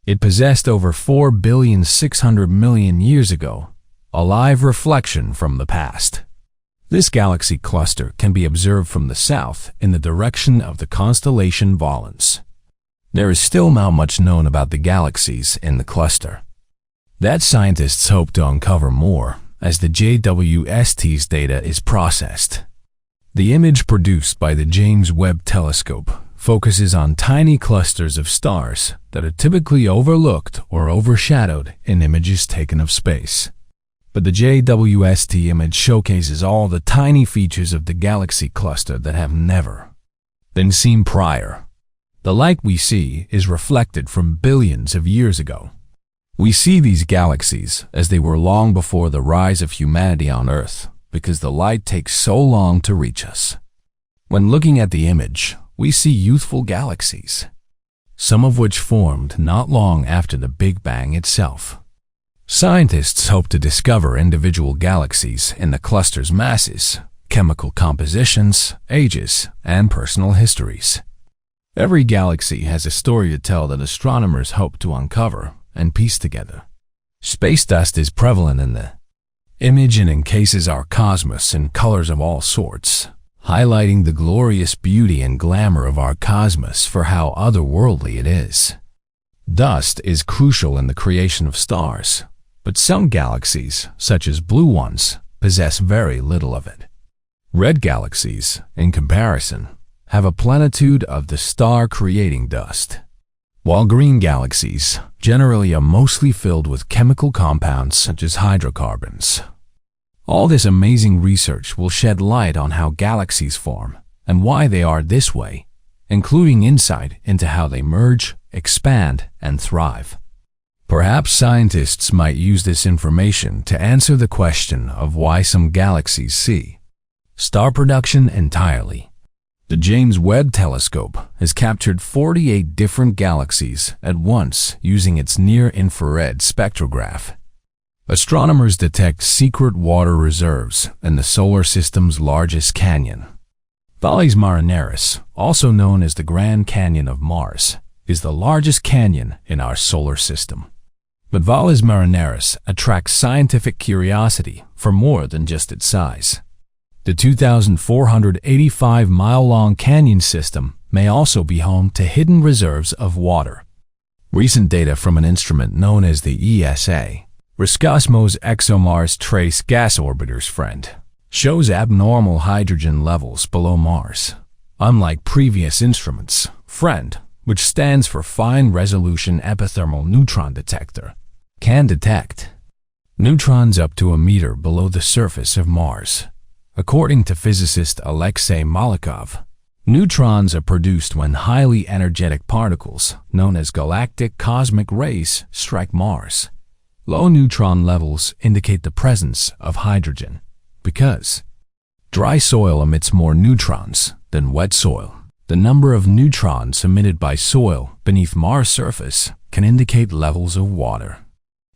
It possessed over 4,600,000,000 years ago, a live reflection from the past. This galaxy cluster can be observed from the south in the direction of the constellation Valens. There is still not much known about the galaxies in the cluster. That scientists hope to uncover more as the JWST's data is processed. The image produced by the James Webb Telescope focuses on tiny clusters of stars that are typically overlooked or overshadowed in images taken of space. But the JWST image showcases all the tiny features of the galaxy cluster that have never been seen prior. The light we see is reflected from billions of years ago. We see these galaxies as they were long before the rise of humanity on Earth because the light takes so long to reach us. When looking at the image, we see youthful galaxies, some of which formed not long after the Big Bang itself. Scientists hope to discover individual galaxies in the cluster's masses, chemical compositions, ages, and personal histories. Every galaxy has a story to tell that astronomers hope to uncover and piece together. Space dust is prevalent in the image and encases our cosmos in colors of all sorts, highlighting the glorious beauty and glamour of our cosmos for how otherworldly it is. Dust is crucial in the creation of stars, but some galaxies, such as blue ones, possess very little of it. Red galaxies, in comparison, have a plenitude of the star-creating dust, while green galaxies generally are mostly filled with chemical compounds such as hydrocarbons. All this amazing research will shed light on how galaxies form and why they are this way, including insight into how they merge, expand, and thrive. Perhaps scientists might use this information to answer the question of why some galaxies see star production entirely. The James Webb Telescope has captured 48 different galaxies at once using its near-infrared spectrograph. Astronomers detect secret water reserves in the solar system's largest canyon. Valles Marineris, also known as the Grand Canyon of Mars, is the largest canyon in our solar system. But Valles Marineris attracts scientific curiosity for more than just its size. The 2,485-mile-long canyon system may also be home to hidden reserves of water. Recent data from an instrument known as the ESA, Roscosmos ExoMars Trace Gas Orbiter's Friend, shows abnormal hydrogen levels below Mars. Unlike previous instruments, FRIEND, which stands for Fine Resolution Epithermal Neutron Detector, can detect neutrons up to a meter below the surface of Mars. According to physicist Alexei Malakov, neutrons are produced when highly energetic particles, known as galactic cosmic rays, strike Mars. Low neutron levels indicate the presence of hydrogen because dry soil emits more neutrons than wet soil. The number of neutrons emitted by soil beneath Mars' surface can indicate levels of water.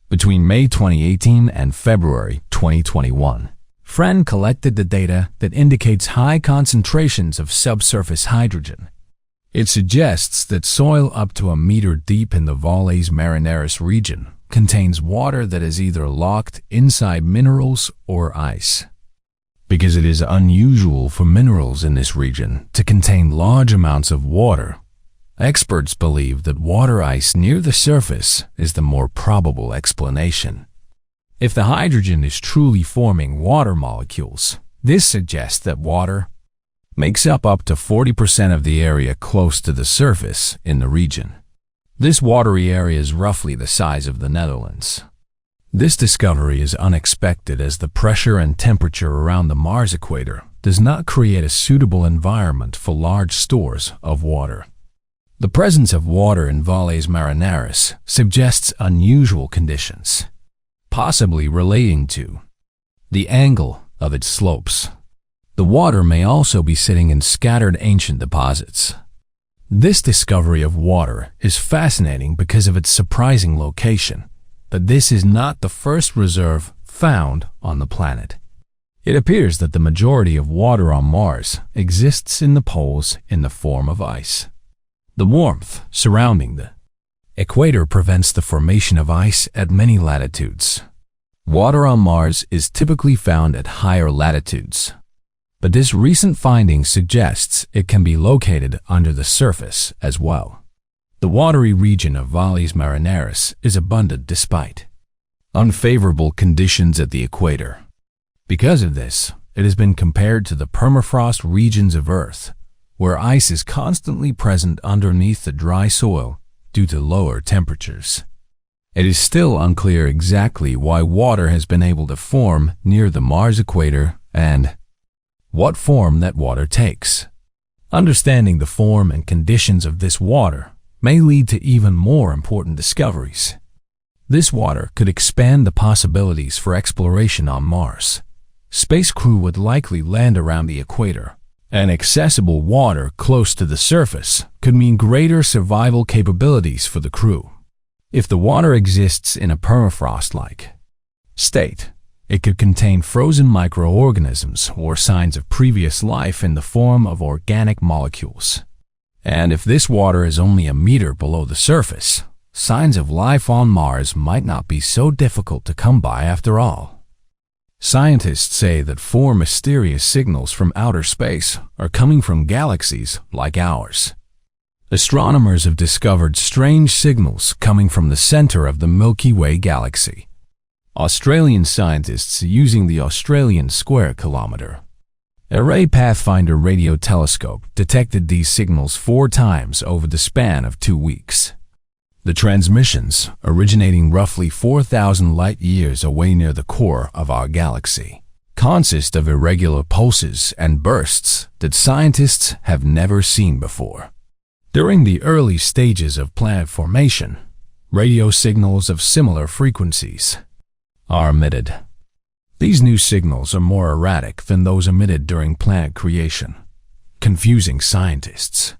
Between May 2018 and February 2021, FRIEND collected the data that indicates high concentrations of subsurface hydrogen. It suggests that soil up to a meter deep in the Valles Marineris region contains water that is either locked inside minerals or ice. Because it is unusual for minerals in this region to contain large amounts of water, experts believe that water ice near the surface is the more probable explanation. If the hydrogen is truly forming water molecules, this suggests that water makes up to 40% of the area close to the surface in the region. This watery area is roughly the size of the Netherlands. This discovery is unexpected as the pressure and temperature around the Mars equator does not create a suitable environment for large stores of water. The presence of water in Valles Marineris suggests unusual conditions, possibly relating to the angle of its slopes. The water may also be sitting in scattered ancient deposits. This discovery of water is fascinating because of its surprising location, but this is not the first reserve found on the planet. It appears that the majority of water on Mars exists in the poles in the form of ice. The warmth surrounding the equator prevents the formation of ice at many latitudes. Water on Mars is typically found at higher latitudes, but this recent finding suggests it can be located under the surface as well. The watery region of Valles Marineris is abundant despite unfavorable conditions at the equator. Because of this, it has been compared to the permafrost regions of Earth, where ice is constantly present underneath the dry soil due to lower temperatures. It is still unclear exactly why water has been able to form near the Mars equator and what form that water takes. Understanding the form and conditions of this water may lead to even more important discoveries. This water could expand the possibilities for exploration on Mars. Space crew would likely land around the equator, and accessible water close to the surface could mean greater survival capabilities for the crew. If the water exists in a permafrost-like state, it could contain frozen microorganisms or signs of previous life in the form of organic molecules. And if this water is only a meter below the surface, signs of life on Mars might not be so difficult to come by after all. Scientists say that 4 mysterious signals from outer space are coming from galaxies like ours. Astronomers have discovered strange signals coming from the center of the Milky Way galaxy. Australian scientists using the Australian Square Kilometre Array Pathfinder radio telescope detected these signals 4 times over the span of 2 weeks. The transmissions, originating roughly 4,000 light-years away near the core of our galaxy, consist of irregular pulses and bursts that scientists have never seen before. During the early stages of planet formation, radio signals of similar frequencies are emitted. These new signals are more erratic than those emitted during planet creation, confusing scientists.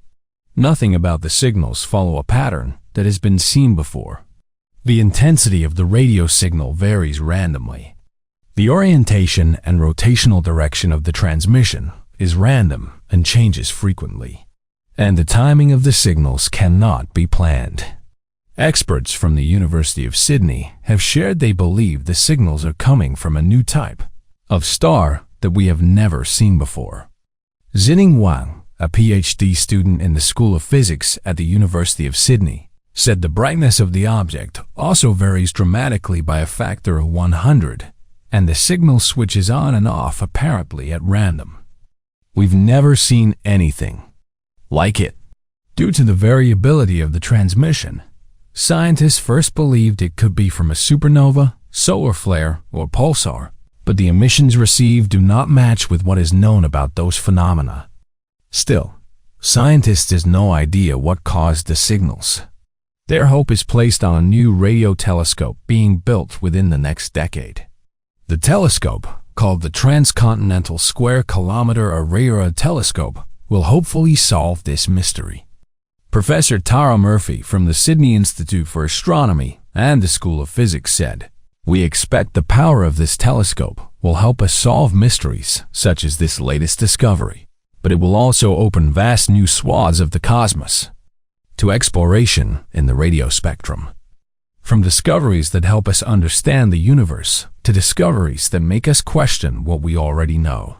Nothing about the signals follow a pattern that has been seen before. The intensity of the radio signal varies randomly. The orientation and rotational direction of the transmission is random and changes frequently, and the timing of the signals cannot be planned. Experts from the University of Sydney have shared they believe the signals are coming from a new type of star that we have never seen before. Zining Wang, a PhD student in the School of Physics at the University of Sydney, said the brightness of the object also varies dramatically by a factor of 100, and the signal switches on and off apparently at random. We've never seen anything like it. Due to the variability of the transmission, scientists first believed it could be from a supernova, solar flare, or pulsar, but the emissions received do not match with what is known about those phenomena. Still, scientists have no idea what caused the signals. Their hope is placed on a new radio telescope being built within the next decade. The telescope, called the Transcontinental Square Kilometre Array Telescope, will hopefully solve this mystery. Professor Tara Murphy from the Sydney Institute for Astronomy and the School of Physics said, "We expect the power of this telescope will help us solve mysteries such as this latest discovery, but it will also open vast new swaths of the cosmos to exploration in the radio spectrum. From discoveries that help us understand the universe to discoveries that make us question what we already know."